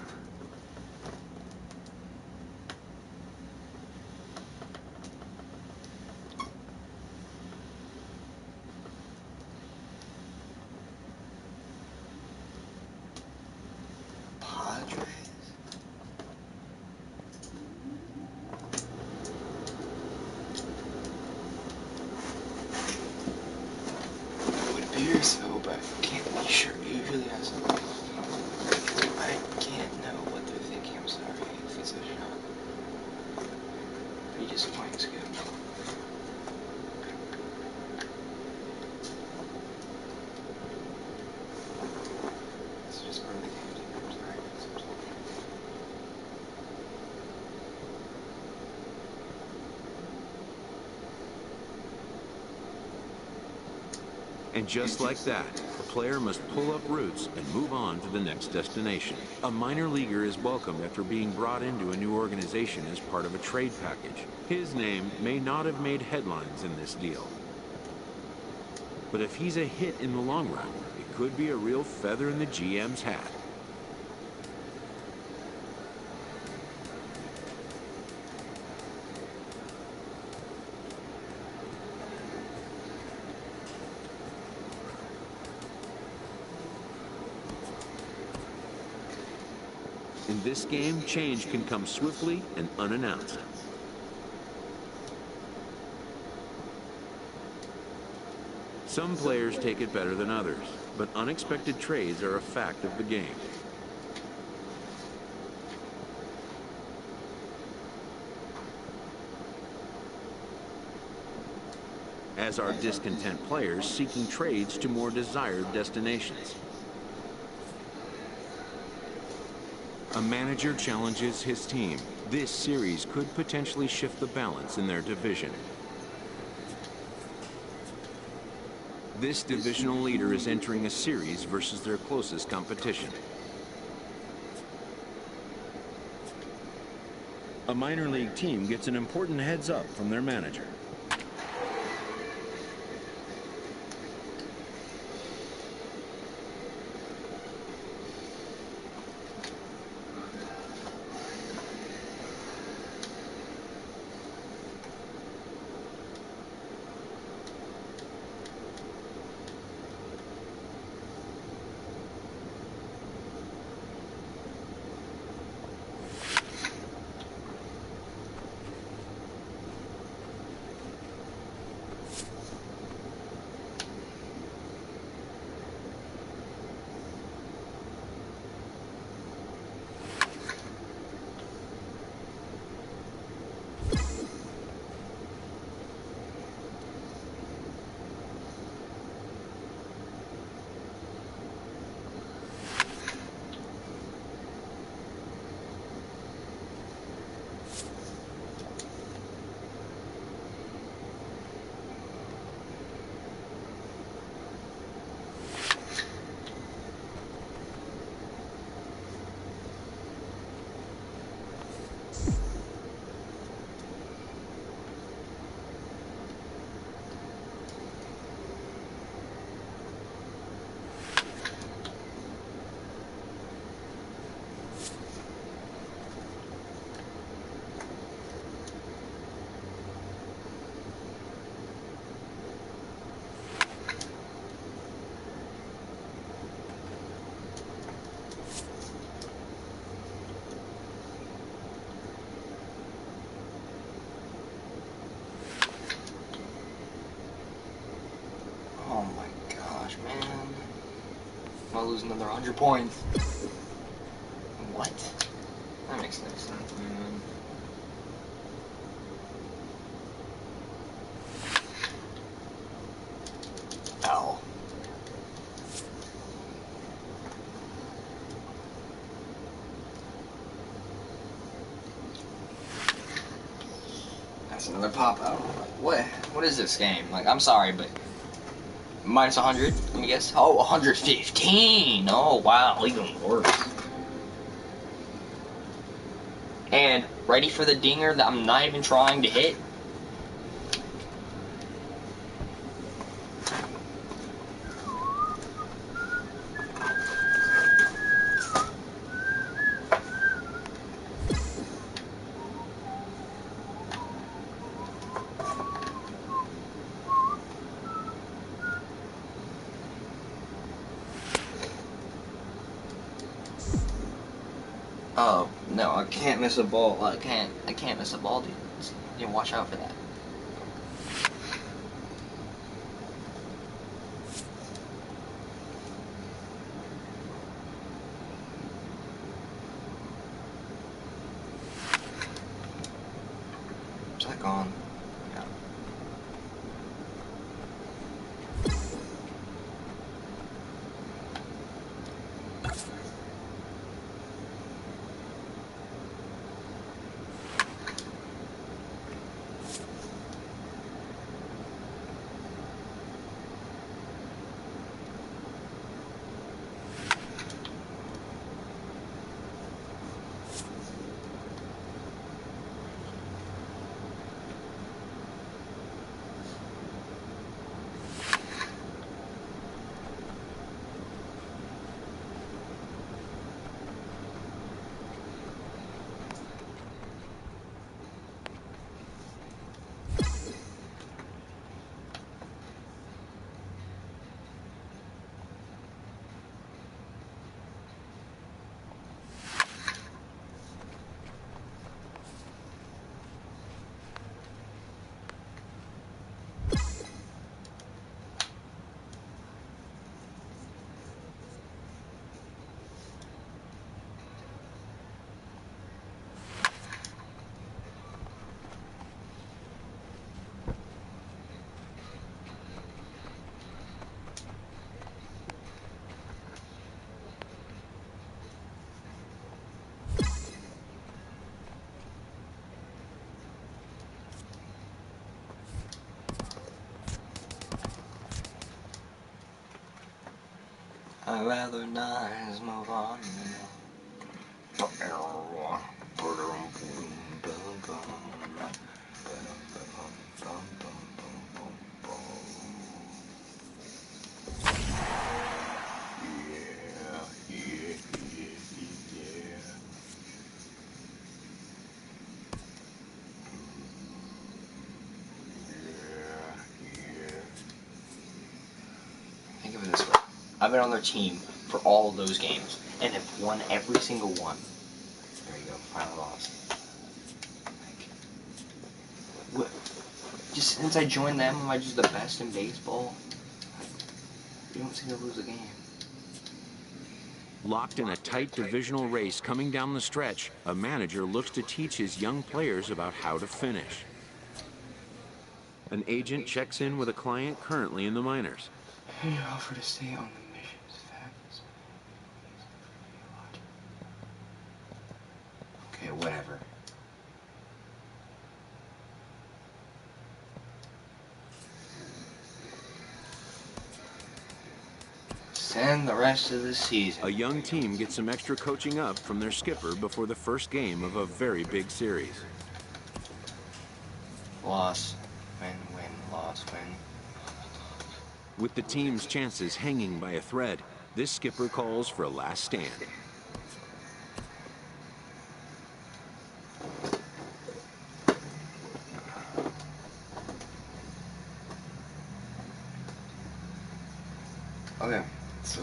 And just like that, the player must pull up roots and move on to the next destination. A minor leaguer is welcomed after being brought into a new organization as part of a trade package. His name may not have made headlines in this deal, but if he's a hit in the long run, it could be a real feather in the GM's hat. In this game, change can come swiftly and unannounced. Some players take it better than others, but unexpected trades are a fact of the game. As are discontent players seeking trades to more desired destinations. A manager challenges his team. This series could potentially shift the balance in their division. This divisional leader is entering a series versus their closest competition. A minor league team gets an important heads up from their manager. Oh my gosh, man. I'm gonna lose another 100 points. What? That makes no sense, man. Ow. That's another pop out. Like, what is this game? Like, I'm sorry, but minus 100, let me guess. Oh, 115. Oh, wow, even worse. And ready for the dinger that I'm not even trying to hit. Oh, no, I can't miss a ball. I can't miss a ball, dude. You know, watch out for that. Is that gone? Yeah. I'd rather not. Just move on. Think of it this way. I've been on their team for all those games and have won every single one. There you go, final loss. What? Just since I joined them, am I just the best in baseball? You don't seem to lose a game. Locked in a tight divisional race coming down the stretch, a manager looks to teach his young players about how to finish. An agent checks in with a client currently in the minors. You offer to stay on the mission's facts. Okay, whatever. Send the rest of the season. A young team gets some extra coaching up from their skipper before the first game of a very big series. Loss. Win, win, loss, win. With the team's chances hanging by a thread, this skipper calls for a last stand. Okay, so.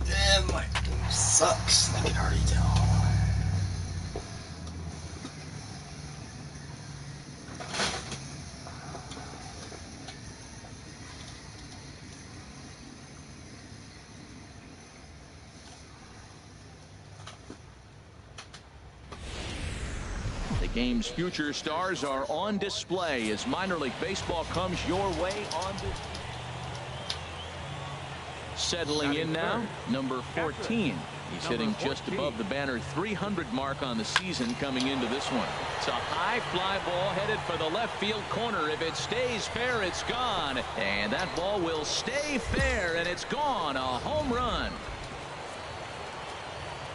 Damn, my game sucks. I can already tell. The game's future stars are on display as minor league baseball comes your way on this. Settling in now, number 14. He's hitting just above the banner 300 mark on the season coming into this one. It's a high fly ball headed for the left field corner. If it stays fair, it's gone. And that ball will stay fair, and it's gone. A home run.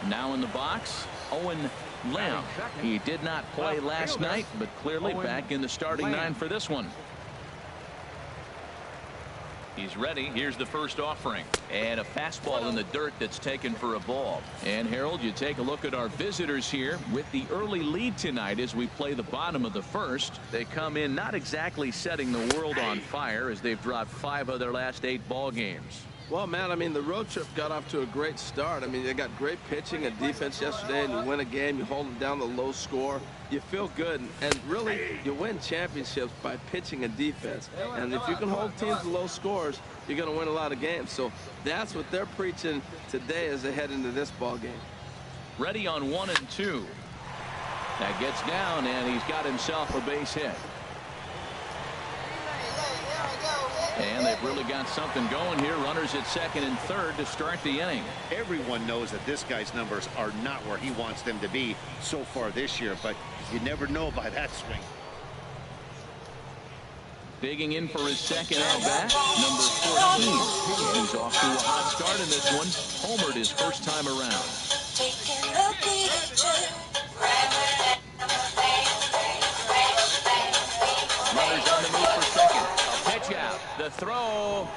Now in the box, Owen Lamb. He did not play last night, but clearly back in the starting nine for this one. He's ready. Here's the first offering. And a fastball in the dirt that's taken for a ball. And Harold, you take a look at our visitors here with the early lead tonight as we play the bottom of the first. They come in not exactly setting the world on fire as they've dropped 5 of their last 8 ball games. Well, Matt, I mean, the road trip got off to a great start. I mean, they got great pitching and defense yesterday, and you win a game, you hold them down to low score. You feel good, and really, you win championships by pitching and defense. And if you can hold teams to low scores, you're going to win a lot of games. So that's what they're preaching today as they head into this ball game. Ready on 1 and 2. That gets down, and he's got himself a base hit. And they've really got something going here. Runners at second and third to start the inning. Everyone knows that this guy's numbers are not where he wants them to be so far this year, but you never know by that swing. Digging in for his second at bat, number 14. He's off to a hot start in this one. Homered his first time around. Runners on the move for second. A pitch out. The throw.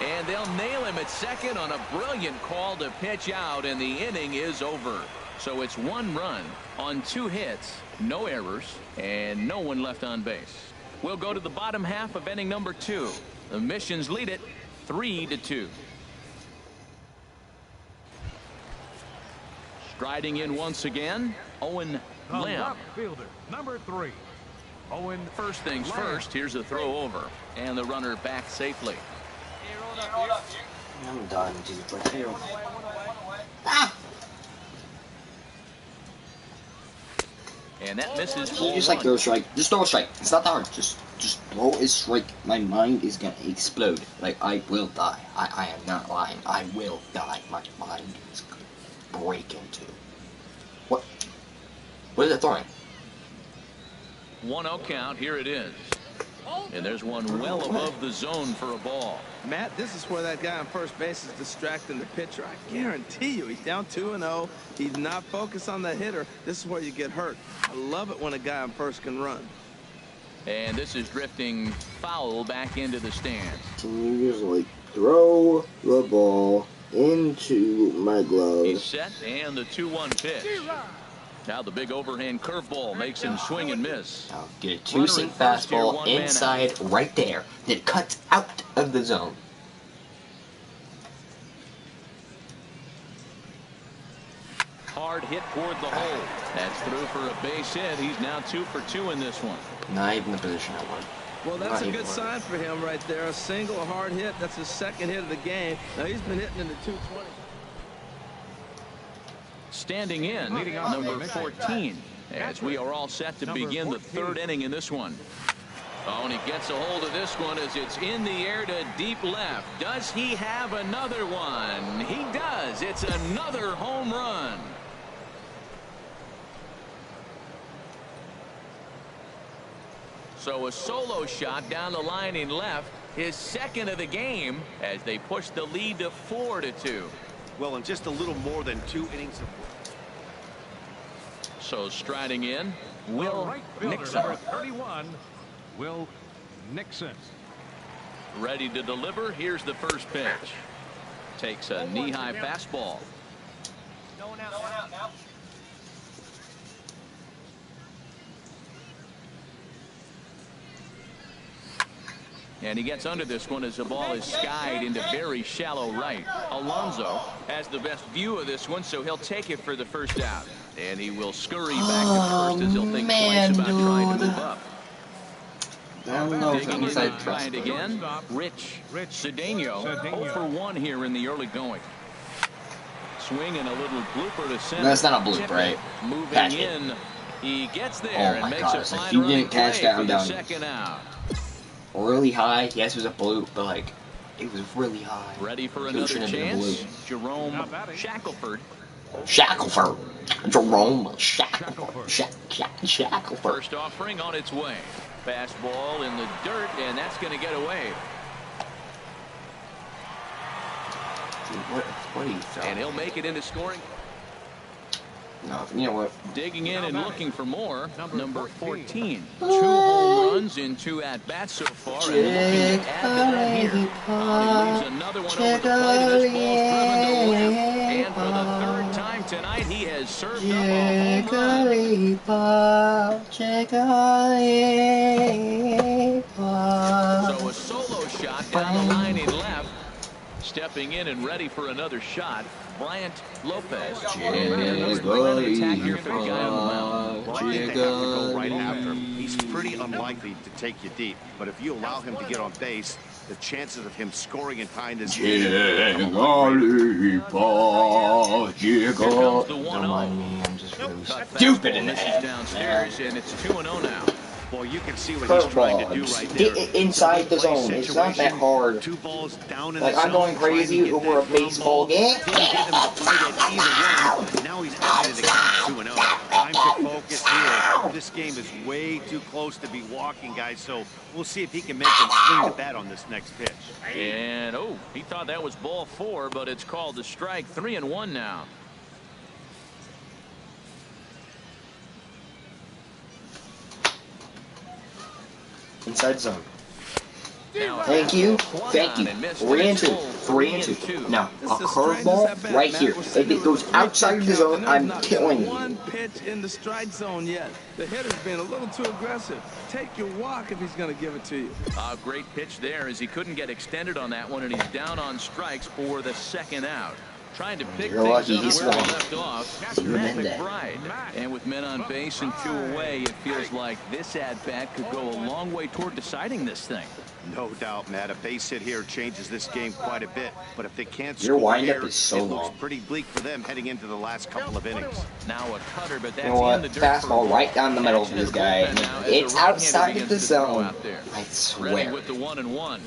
And they'll nail him at second on a brilliant call to pitch out, and the inning is over. So it's 1 run on 2 hits, no errors, and no one left on base. We'll go to the bottom half of inning number 2. The Missions lead it 3-2. Striding in once again, Owen Lamb. Left fielder, number 3. Owen. First things first, here's a throw over, and the runner back safely. I'm done, dude. Like, here. Ah! And that misses. Just like throw a strike. Just throw a strike. It's not that hard. Just throw a strike. My mind is gonna explode. Like, I will die. I am not lying. I will die. My mind is gonna break into. What? What is it throwing? 1-0 count. Here it is. And there's one well above the zone for a ball. Matt, this is where that guy on first base is distracting the pitcher. I guarantee you, he's down 2-0. He's not focused on the hitter. This is where you get hurt. I love it when a guy on first can run. And this is drifting foul back into the stands. You just like throw the ball into my glove. He's set, and the 2-1 pitch. Now the big overhand curveball makes him swing and miss. Now get a two-seam fastball inside right there that cuts out of the zone. Hard hit toward the hole. That's through for a base hit. He's now 2 for 2 in this one. Not even the position I want. Well, that's a good sign for him right there. A single, a hard hit. That's his second hit of the game. Now he's been hitting in the 220. Standing in, number 14, as we are all set to begin the third inning in this one. Oh, and he gets a hold of this one as it's in the air to deep left. Does he have another one? He does. It's another home run. So a solo shot down the line in left, his second of the game, as they push the lead to 4-2. Well, in just a little more than 2 innings of... So striding in, Will Nixon. Number 31, Will Nixon. Ready to deliver. Here's the first pitch. Takes a knee-high fastball. Going out now. And he gets under this one as the ball is skied into very shallow right. Alonso has the best view of this one, so he'll take it for the first out. And he will scurry back to first as he'll think twice about trying to move up. Digging in and trying again. Rich Cedeno 0 for 1 here in the early going. Swinging a little blooper to center. That's not a bloop, right? Moving in. He gets there and makes a fine running play for the second out. Really high. Yes, it was a bloop, but like it was really high. Ready for another chance. Jerome Shackelford. Jerome Shackelford. First offering on its way. Fastball in the dirt, and that's going to get away. What are you throwing? And he'll make it into scoring. No, you know what? Digging in and looking for more. Number 14. 2 home runs in 2 at-bats so far. And looking to add to that here. He leaves another one over the plate, and this ball's driven to left. And for the 3rd time tonight, he has served up a home run. So a solo shot down the line in left. Stepping in and ready for another shot, Bryant Lopez. And a great attack here for the guy on the mound. Bryant, they have to go right after him. He's pretty unlikely to take you deep, but if you allow him to get on base, the chances of him scoring and tying this game. Here comes the 1-0. I'm just really stupid in the head. Downstairs, and it's 2-0 now. Boy, you can see what he's trying to do right there. Inside the zone. It's not that hard. 2 balls down in like the I'm going crazy over a baseball game. Now he's added to count 2-0. Time to focus here. This game is way too close to be walking, guys, so we'll see if he can make them swing the bat on this next pitch. And, oh, he thought that was ball 4, but it's called a strike. 3-1 now. Inside zone. Thank you. 3-2. Now, a curveball right here. If it goes outside the zone, I'm killing you. One pitch in the strike zone yet. The hitter's being a little too aggressive. Take your walk if he's going to give it to you. A great pitch there as he couldn't get extended on that one, and he's down on strikes for the second out. Trying to pick things up where he left off. Matt McBride. And with men on base and 2 away, it feels like this at-bat could go a long way toward deciding this thing. No doubt, Matt. A base hit here changes this game quite a bit. But if they can't Your score windup here, is so it long. looks pretty bleak for them heading into the last couple of innings. Now a cutter, but that's You know what? in the dirt. Fastball right down the middle of this guy. It's outside of the zone. I swear. Ready with the 1-1.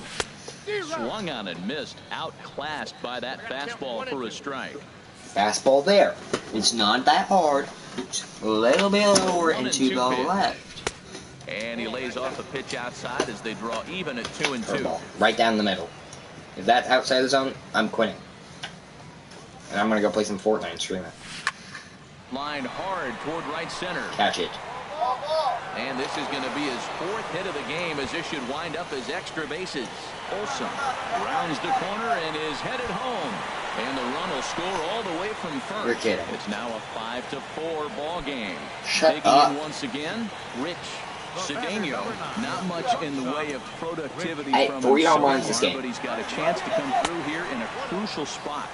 Swung on and missed. Outclassed by that fastball for a strike. Fastball there. It's not that hard. It's a little bit lower and to the left. And he lays off a pitch outside as they draw even at 2-2. Ball. Right down the middle. If that's outside the zone, I'm quitting. And I'm going to go play some Fortnite and stream it. Line hard toward right center. Catch it. And this is going to be his 4th hit of the game, as this should wind up as extra bases. Olsen rounds the corner and is headed home. And the run will score all the way from first. You're kidding. It's now a 5-4 ball game. Shut Digging up. in once again, Rich Cedeno. Not much in the way of productivity from 3 home him runs so this far, game. but he's got a chance to come through here in a crucial spot.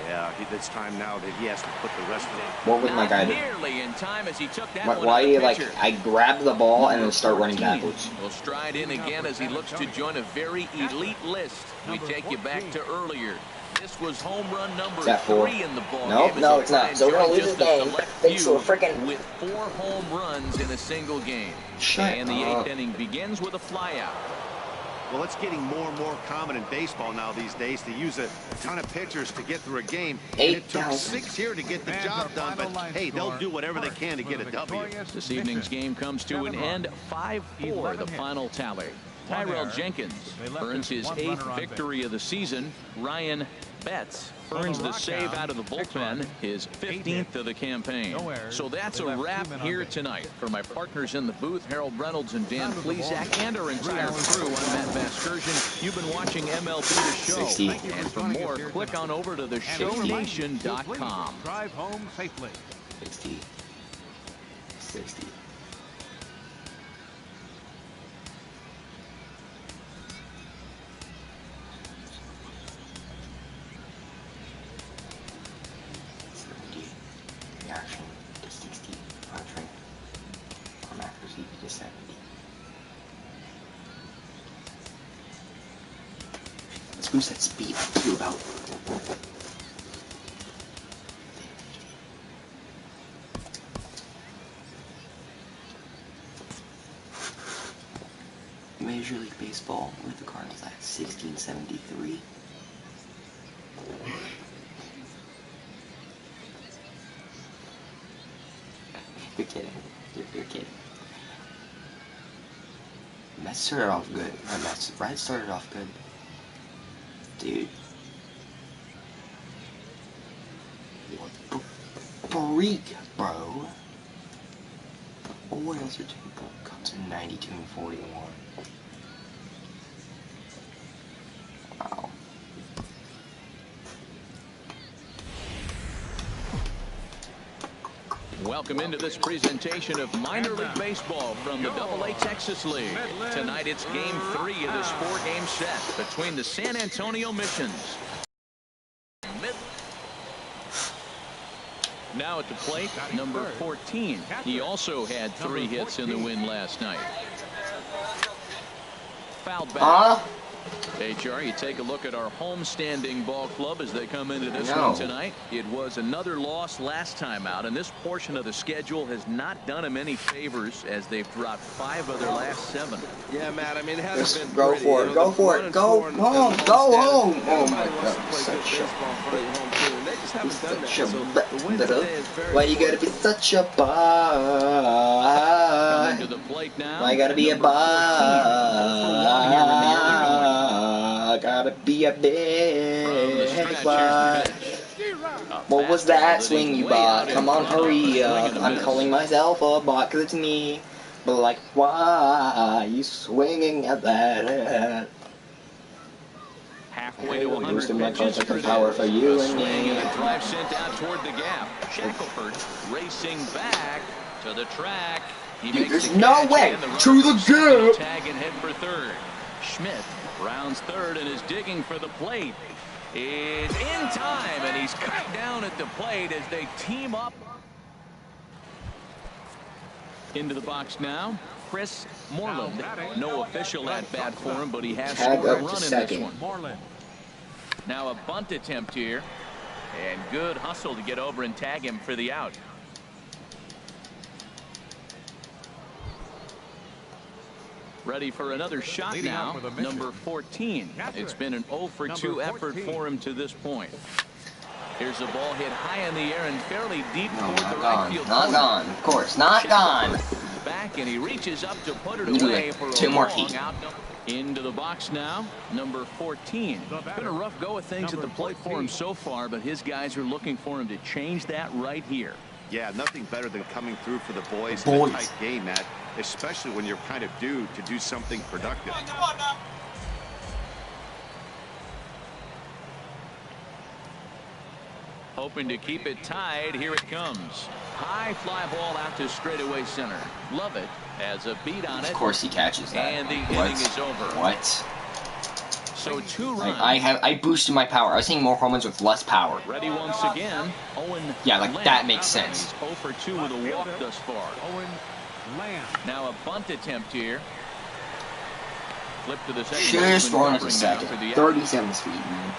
Yeah, it's time now that he has to put the rest of it. What would my guy do? Nearly in time as he took that Why do you like? I grab the ball and then start running backwards. Will stride in again as he looks to join a very elite list. We take you back to earlier. This was home run number 3 in the ball game. No, it's not. So we're gonna lose this game. Thanks to a freaking with 4 home runs in a single game. And the 8th inning begins with a flyout. Well, it's getting more and more common in baseball now these days to use a ton of pitchers to get through a game. And it took 6 here to get the job done, but hey, they'll do whatever they can to get a W. This evening's game comes to an end 5-4, the final tally. Tyrell Jenkins earns his 8th victory of the season. Ryan Betts earns the save out of the bullpen, his 15th of the campaign. So that's a wrap here tonight. For my partners in the booth, Harold Reynolds and Dan Plesac, and our entire crew, I'm Matt Vasgersian. You've been watching MLB The Show. 60. And for more, click on over to theshownation.com. Drive home safely. 60. 60. Reaction to 60, contract from accuracy to 70. Let's boost that speed to about 50. Major League Baseball with the Cardinals at 1673. You're kidding. You're kidding. Mets started off good. Reds started off good. Dude. What the freak, bro? The Orioles are doing comes in 92 and 41. Wow. Welcome into this presentation of minor league baseball from the AA Texas League. Tonight it's game 3 of this 4-game set between the San Antonio Missions. Now at the plate, number 14. He also had 3 hits in the win last night. Fouled back. HR, you take a look at our home-standing ball club as they come into this one tonight. It was another loss last time out, and this portion of the schedule has not done them any favors as they've dropped 5 of their last 7. Yeah, Matt, I mean, it hasn't been go pretty. for it, go for it, go home, go home. Oh my God, such why you gotta be such a bye? Coming to the plate now. Why you gotta be a bye? Gotta be a big bye. What was that swing you bought? Come on, hurry up. I'm calling myself a bot because it's me. But like, why are you swinging at that? Halfway to 100 boosting my contact power for you and me. And a drive sent out toward the gap. Shackelford racing back to the track. He makes There's the no catch, way and the to the gap. Tag and head for third. Schmidt rounds third and is digging for the plate. Is in time, and he's cut down at the plate as they team up. Into the box now. Chris Moreland. No official at bat for him, but he has scored a run in this one. Now a bunt attempt here. And good hustle to get over and tag him for the out. Ready for another shot now. Number 14. It's been an 0 for 2 effort for him to this point. Here's the ball hit high in the air and fairly deep No, toward the not right gone. field Not corner. gone. Of course, not gone. Back, and he reaches up to put it Literally away for a 2 more long feet. out. Into the box now, number 14. Been a rough go of things at the plate for him so far, but his guys are looking for him to change that right here. Yeah, nothing better than coming through for the boys in a tight game, Matt, especially when you're kind of due to do something productive. Hey, come on now. Hoping to keep it tied. Here it comes. High fly ball out to straightaway center. Love it as a beat on it. Of course he catches that. And the inning is over. What? So 2 runs. I boosted my power. I was seeing more home runs with less power. Ready once again. Owen. Yeah, like Lamb. that makes sense. He's 0 for 2 with a walk thus far. Owen Lamb. Now a bunt attempt here. Flip to the second. Just run at the second. 37 speed, man.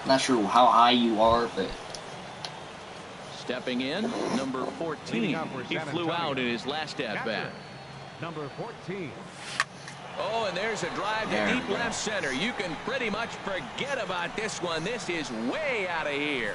Not sure how high you are, but stepping in, number 14. He flew out in his last at bat. Number 14. Oh, and there's a drive to deep left center. You can pretty much forget about this one. This is way out of here.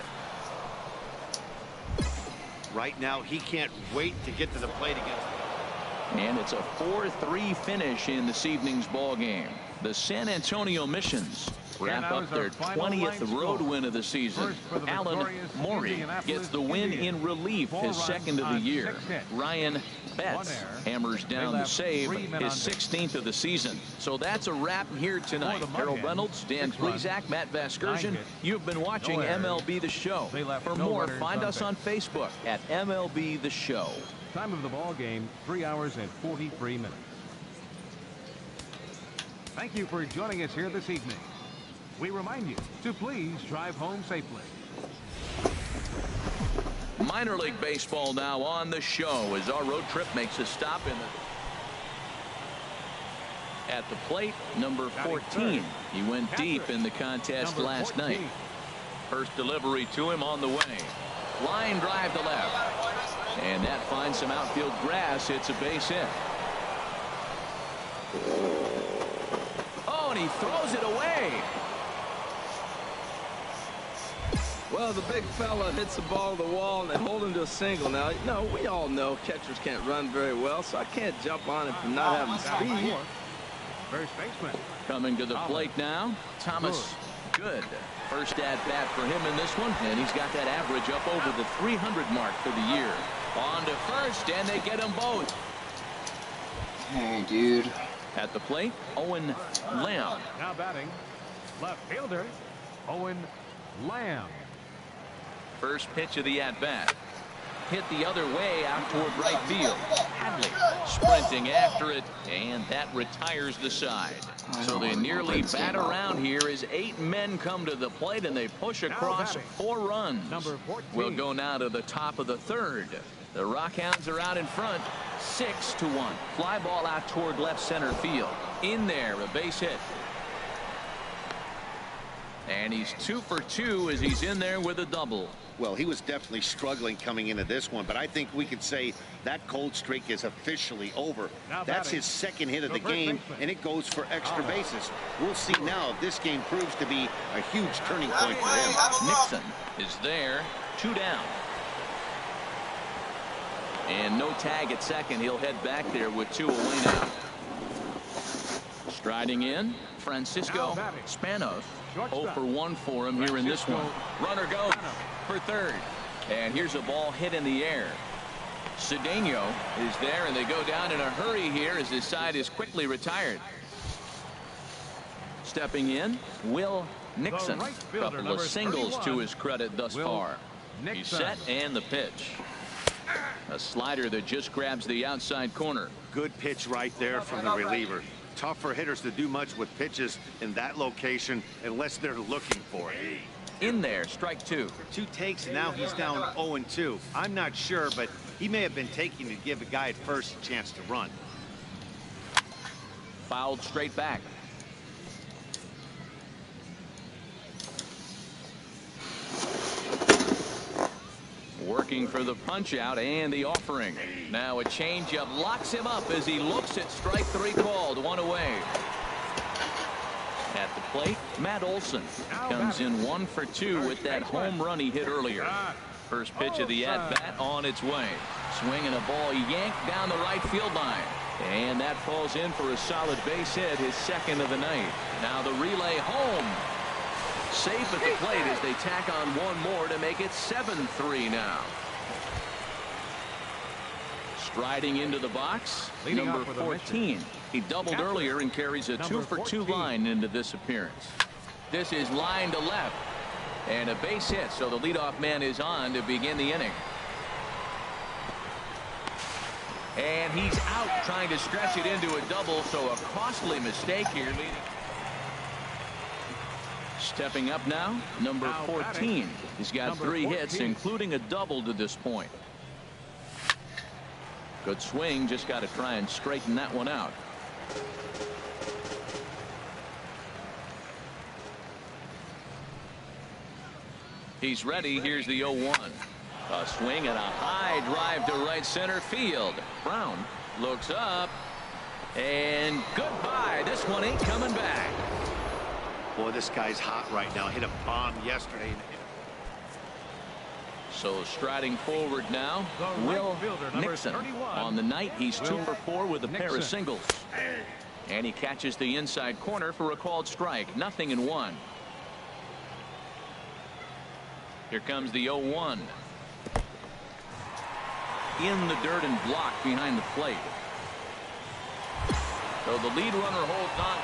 Right now, he can't wait to get to the plate again. And it's a 4-3 finish in this evening's ball game. The San Antonio Missions wrap up their 20th road win of the season. Alan Morey gets the win in relief, his second of the year. Ryan Betts hammers down the save, his 16th of the season. So that's a wrap here tonight. Harold Reynolds, Dan Plesac, Matt Vasgersian. You've been watching MLB The Show. For more, find us on Facebook at MLB The Show. Time of the ball game, 3 hours and 43 minutes. Thank you for joining us here this evening. We remind you to please drive home safely. Minor League Baseball now on the show as our road trip makes a stop in the at the plate, number 14. He went deep in the contest last night. First delivery to him on the way. Line drive to left. And that finds some outfield grass. It's a base hit. Oh, and he throws it away. Well, the big fella hits the ball to the wall and they hold him to a single. Now, no, we all know catchers can't run very well, so I can't jump on him for not having speed. First baseman. Coming to the plate now, Thomas Good. First at bat for him in this one, and he's got that average up over the 300 mark for the year. On to first, and they get them both. Hey, dude. At the plate, Owen Lamb. Now batting, left fielder, Owen Lamb. First pitch of the at-bat. Hit the other way out toward right field. Hadley sprinting after it, and that retires the side. So they nearly bat around here as 8 men come to the plate, and they push across 4 runs. Number 14. We'll go now to the top of the 3rd. The Rockhounds are out in front, 6-1. Fly ball out toward left center field. In there, a base hit. And he's 2 for 2 as he's in there with a double. Well, he was definitely struggling coming into this one, but I think we could say that cold streak is officially over. That's his second hit of the game, and it goes for extra bases. We'll see now if this game proves to be a huge turning point for him. Nixon is there, 2 down. And no tag at second. He'll head back there with 2 away now. Striding in, Francisco Spanos. 0 for 1 for him here in this one. Runner goes for 3rd. And here's a ball hit in the air. Cedeno is there, and they go down in a hurry here as his side is quickly retired. Stepping in, Will Nixon. Couple of singles to his credit thus far. He's set, and the pitch. A slider that just grabs the outside corner. Good pitch right there from the reliever. Tough for hitters to do much with pitches in that location unless they're looking for it. In there, strike 2. 2 takes, and now he's down 0-2. I'm not sure, but he may have been taking to give a guy at first a chance to run. Fouled straight back. Working for the punch out and the offering. Now a changeup locks him up as he looks at strike 3 called. 1 away. At the plate, Matt Olson comes in 1 for 2 with that home run he hit earlier. First pitch of the at-bat on its way. Swinging a ball yanked down the right field line. And that falls in for a solid base hit, his second of the night. Now the relay home. Safe at the plate as they tack on one more to make it 7-3 now. Striding into the box, number 14. He doubled earlier and carries a 2 for 2 line into this appearance. This is line to left. And a base hit, so the leadoff man is on to begin the inning. And he's out trying to stretch it into a double, so a costly mistake here. Stepping up now, number 14. He's got 3 hits, including a double to this point. Good swing, just got to try and straighten that one out. He's ready. Here's the 0-1. A swing and a high drive to right center field. Brown looks up. And goodbye. This one ain't coming back. Boy, this guy's hot right now. Hit a bomb yesterday. So striding forward now, Will Nixon. On the night, he's 2 for 4 with a pair of singles. And he catches the inside corner for a called strike. 0-1. Here comes the 0-1. In the dirt and blocked behind the plate. So the lead runner holds on.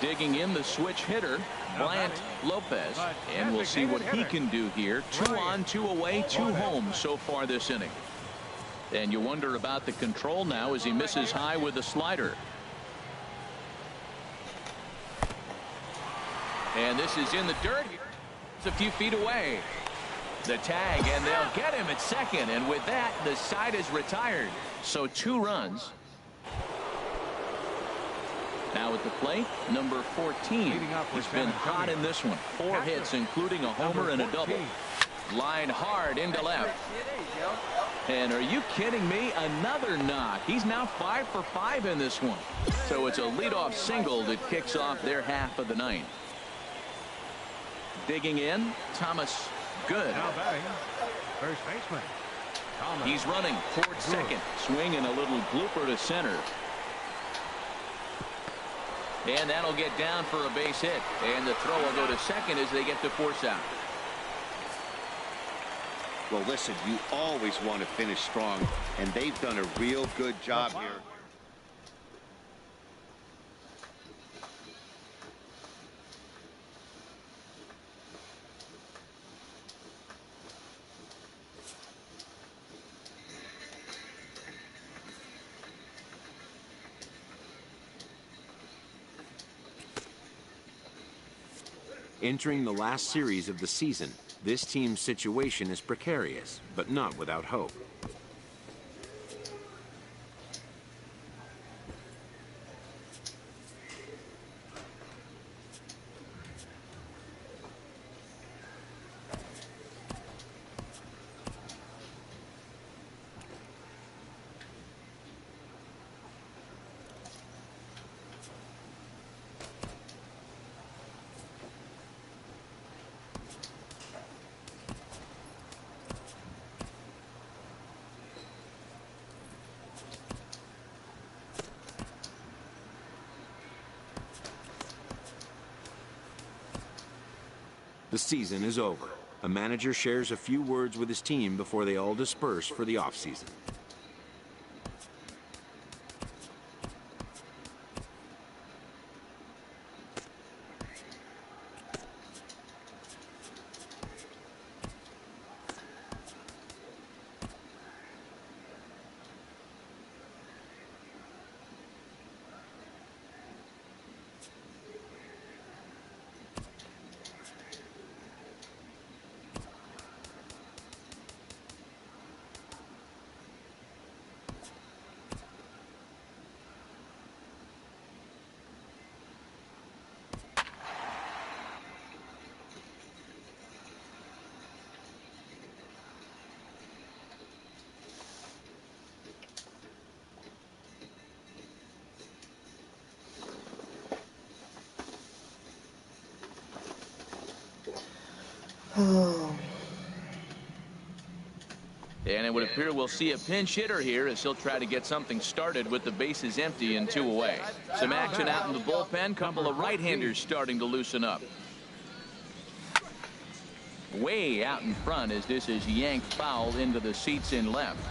Digging in the switch hitter, Bryant Lopez. And we'll see what he can do here. 2 on, 2 away, 2 home so far this inning. And you wonder about the control now as he misses high with the slider. And this is in the dirt. It's a few feet away. The tag, and they'll get him at second. And with that, the side is retired. So 2 runs. Now at the plate, number 14. He's been hot in this one. 4 hits, including a homer and a double. Line hard into left. And are you kidding me? Another knock. He's now 5 for 5 in this one. So it's a leadoff single that kicks off their half of the ninth. Digging in, Thomas Good. Now batting, first baseman. He's running toward second. Swinging a little blooper to center. And that'll get down for a base hit. And the throw will go to second as they get the force out. Well, listen, you always want to finish strong, and they've done a real good job here. Entering the last series of the season, this team's situation is precarious, but not without hope. The season is over. A manager shares a few words with his team before they all disperse for the offseason. Oh. And it would appear we'll see a pinch hitter here as he'll try to get something started with the bases empty and 2 away. Some action out in the bullpen. Couple of right-handers starting to loosen up. Way out in front as this is yanked foul into the seats in left.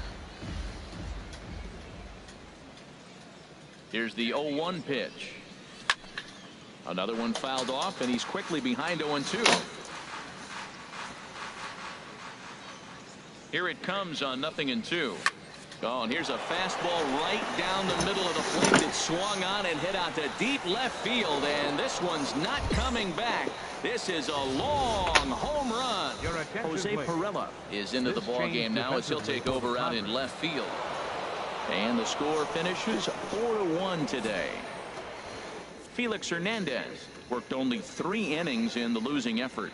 Here's the 0-1 pitch. Another one fouled off, and he's quickly behind 0-2. Here it comes on 0-2. Oh, and here's a fastball right down the middle of the plate that swung on and hit out to deep left field, and this one's not coming back. This is a long home run. Jose Perella is into the ball game now as he'll take over out in left field. And the score finishes 4-1 today. Felix Hernandez worked only 3 innings in the losing effort.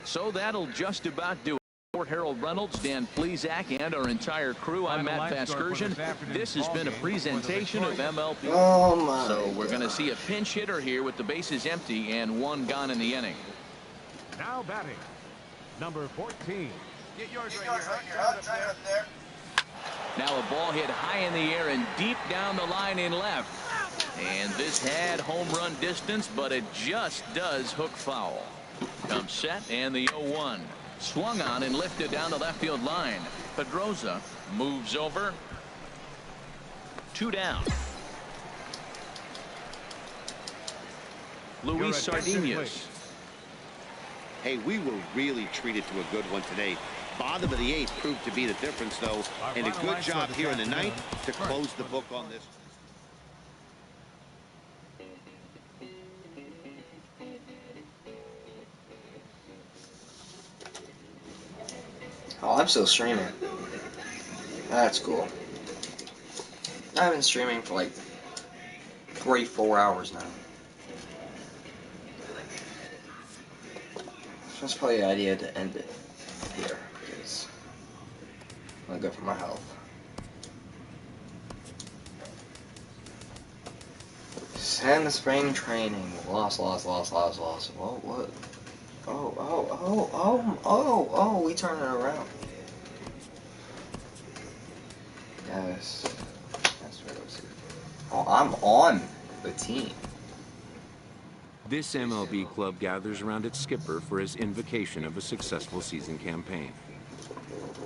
So that'll just about do it. For Harold Reynolds, Dan Plesac, and our entire crew, I'm Matt Vasgersian. This has been a presentation of MLB. Oh my So we're going to see a pinch hitter here with the bases empty and 1 gone in the inning. Now batting, number 14. Get yours right here. Up there. Now a ball hit high in the air and deep down the line in left. And this had home run distance, but it just does hook foul. Comes set, and the 0-1. Swung on and lifted down the left field line. Pedrosa moves over. 2 down. Luis Sardinas. Hey, we were really treated to a good one today. Bottom of the 8th proved to be the difference, though, and a good job here in the 9th to close the book on this. Oh, I'm still streaming. That's cool. I've been streaming for like 3-4 hours now. So that's probably the idea to end it here because I'm good for my health. Send the spring training. Lost. Whoa, what? Oh, we turn it around. Yes. That's what I was. Oh, I'm on the team. This MLB club gathers around its skipper for his invocation of a successful season campaign.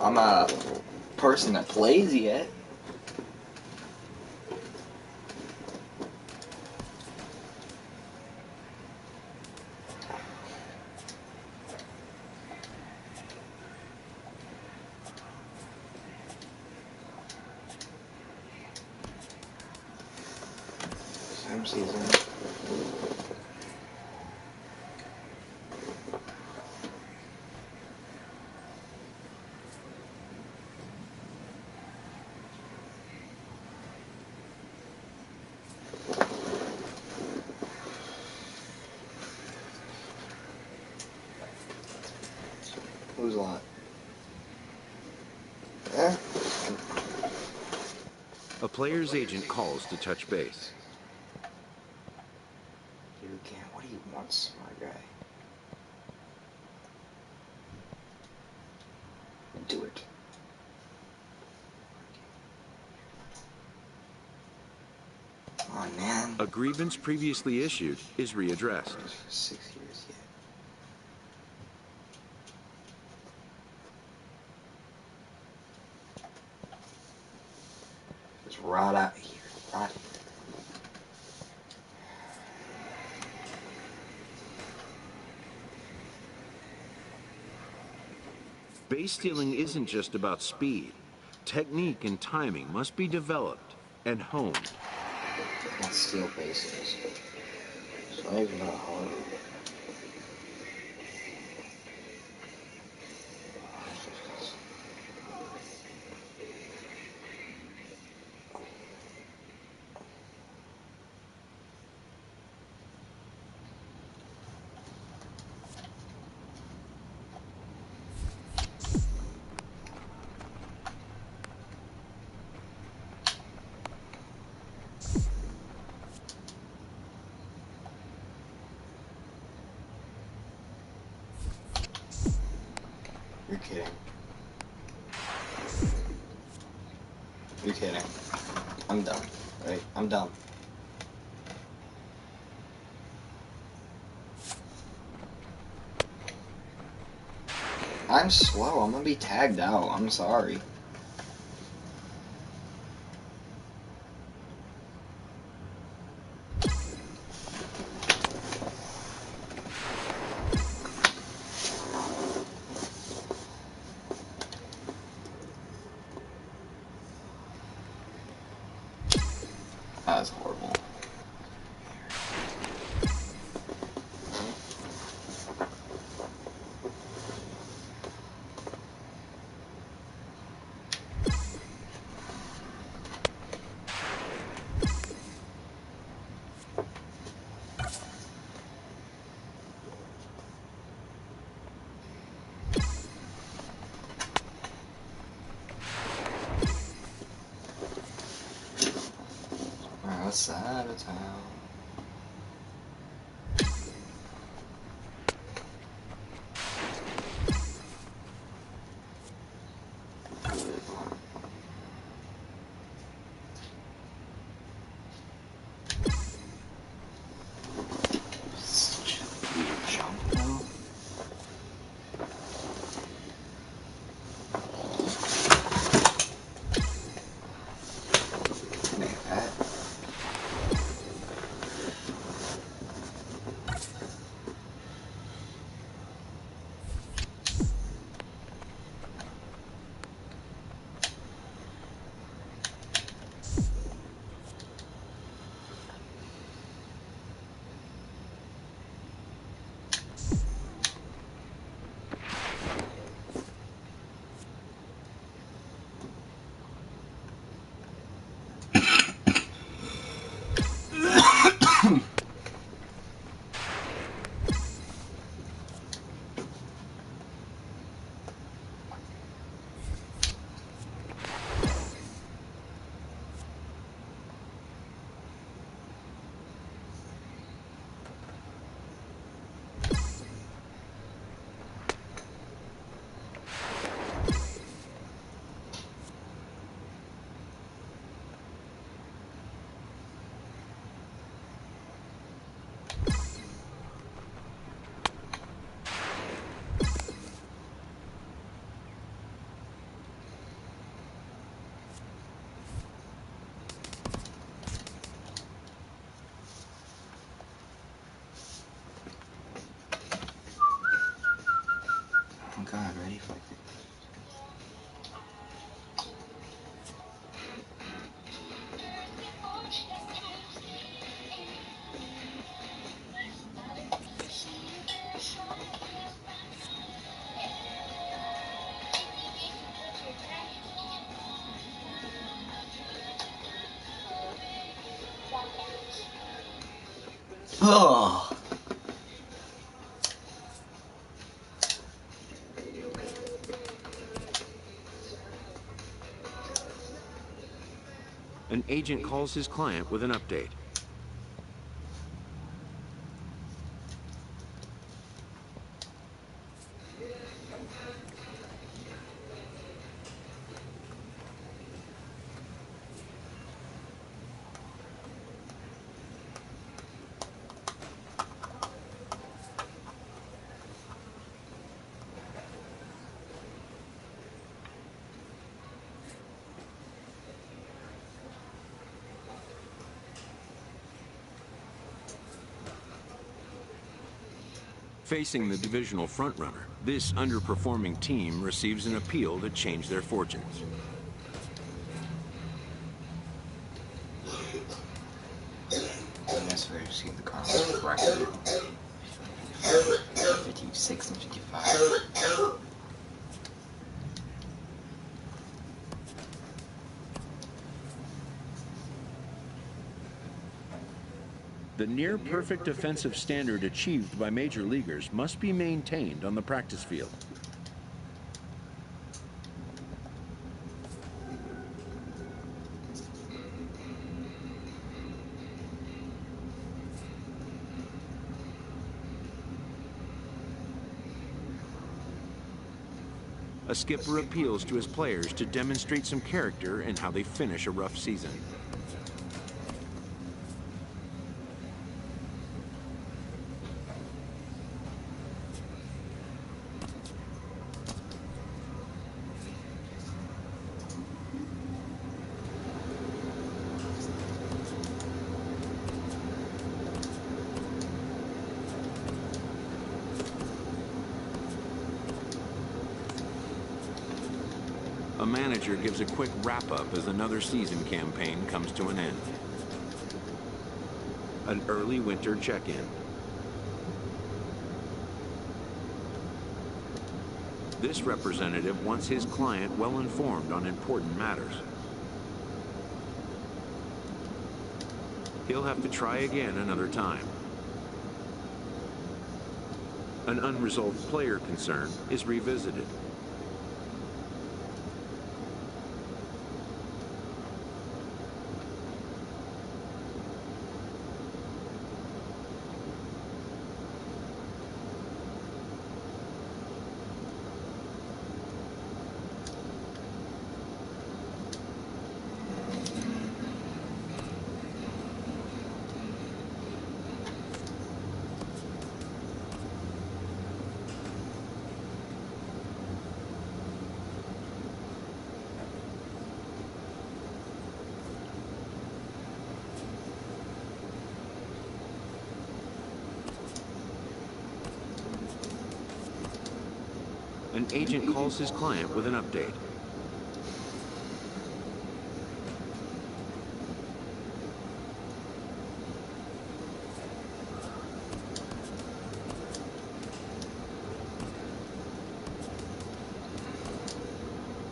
I'm a person that plays yet. Same season. Who's a lot? Eh? A player's agent calls to touch base. You can't. What do you want, smart guy? Do it. Come on, man. A grievance previously issued is readdressed. For 6 years yet. Just rot out here. Rot here. Base stealing isn't just about speed. Technique and timing must be developed and honed. Let's steal bases. It's not even that hard. You're kidding. You're kidding. I'm done. Right? I'm done. I'm slow. I'm gonna be tagged out. I'm sorry. That was horrible. Outside of town. Such a weird jump though. Make that. Oh god, ready? Fuck it. Oh. An agent calls his client with an update. Facing the divisional frontrunner, this underperforming team receives an appeal to change their fortunes. Yes, we received the Cardinals record. 56 and 55. The near-perfect defensive standard achieved by major leaguers must be maintained on the practice field. A skipper appeals to his players to demonstrate some character in how they finish a rough season. A manager gives a quick wrap-up as another season campaign comes to an end. An early winter check-in. This representative wants his client well informed on important matters. He'll have to try again another time. An unresolved player concern is revisited. An agent calls his client with an update.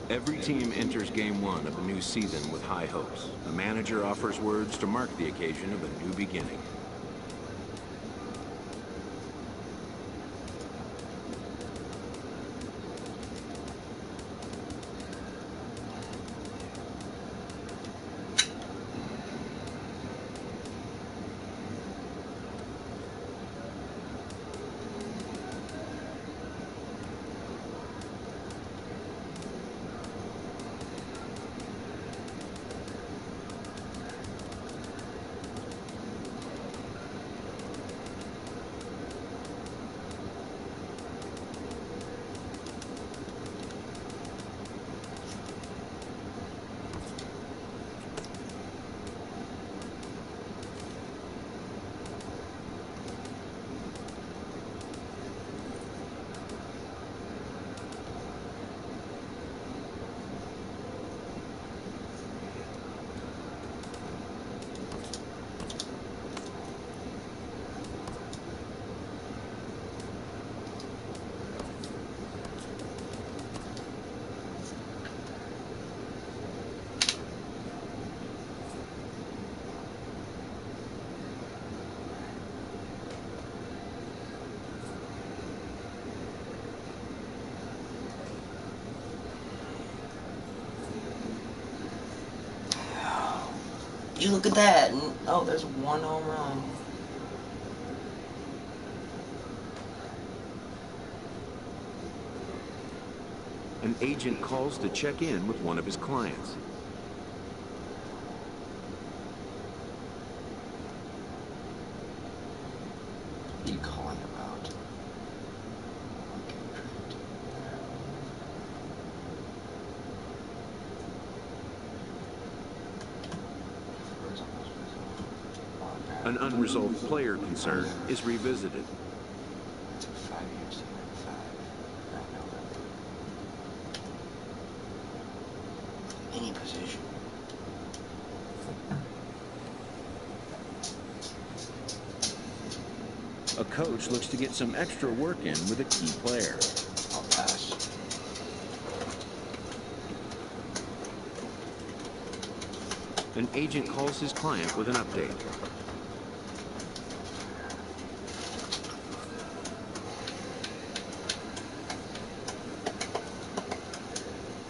Every team enters game one of a new season with high hopes. The manager offers words to mark the occasion of a new beginning. You look at that, and oh, there's one home run. An agent calls to check in with one of his clients. What are you calling about? An unresolved player concern is revisited. It took 5 years to win 5. I know that. Any position. A coach looks to get some extra work in with a key player. I'll pass. An agent calls his client with an update.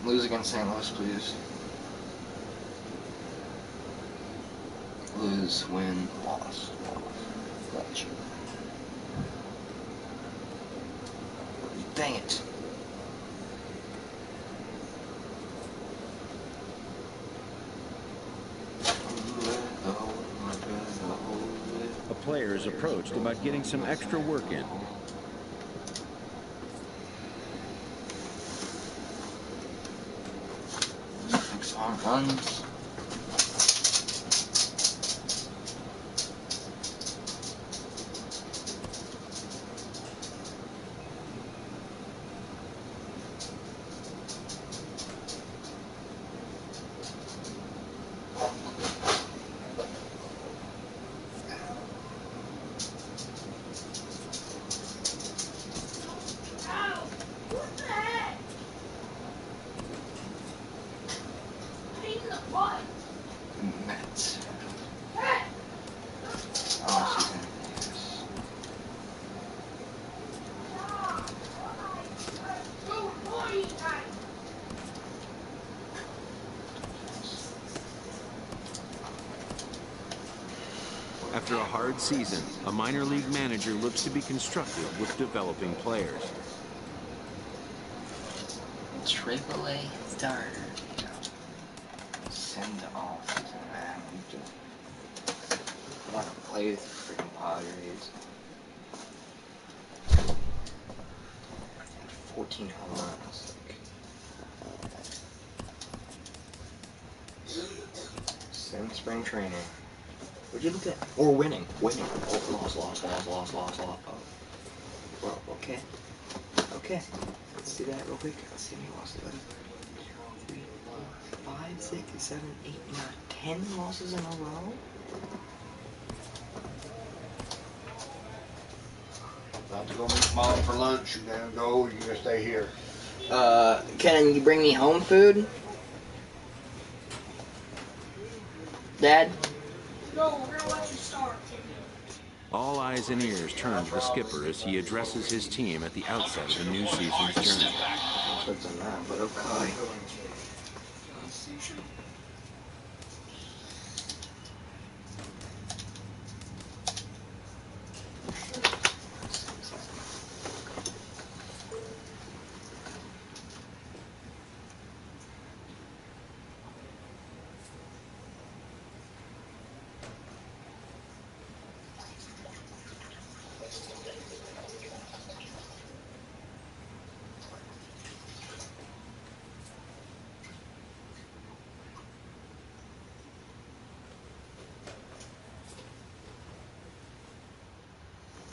Lose against St. Louis, please. Lose, win, loss. Gotcha. Dang it. player is approached about getting some extra work in. Six home runs. Mets. Oh, she's in this. After a hard season, a minor league manager looks to be constructive with developing players. AAA starter. Send off to man. I want to play with the freaking Padres. 14 home runs. Send spring training. Would you look at? Or winning. Winning. Oh, lost. Oh. Well, okay. Okay. Let's do that real quick. Let's see how many losses. 3, 4, 5, 6, 7, 8, 9, 10 losses in a row? About to go meet Mom for lunch. You gonna go or you gonna stay here? Can you bring me home food? Dad? No, we're gonna let you start. All eyes and ears turn to the skipper as he addresses his team at the outset of the new season's journey. What's on that, but okay.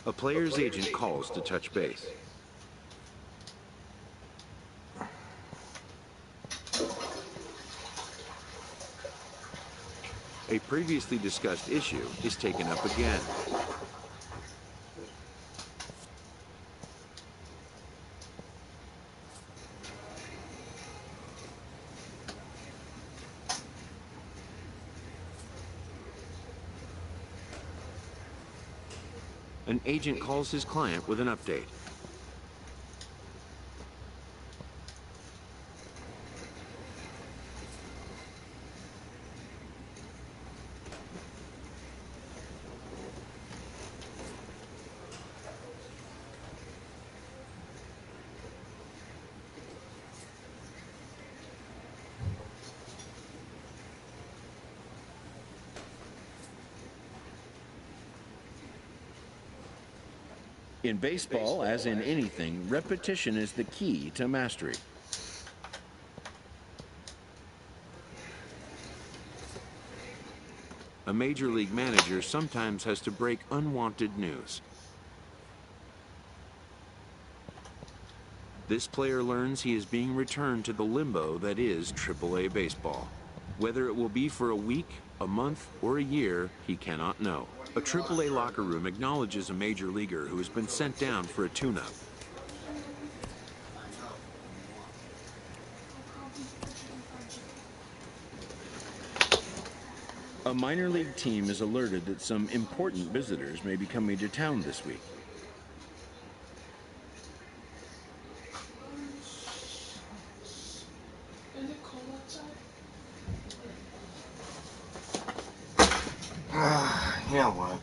A player's agent calls to touch base. A previously discussed issue is taken up again. An agent calls his client with an update. In baseball, as in anything, repetition is the key to mastery. A major league manager sometimes has to break unwanted news. This player learns he is being returned to the limbo that is AAA baseball. Whether it will be for a week, a month, or a year, he cannot know. A AAA locker room acknowledges a major leaguer who has been sent down for a tune-up. A minor league team is alerted that some important visitors may be coming to town this week. Is it cold outside? You know what?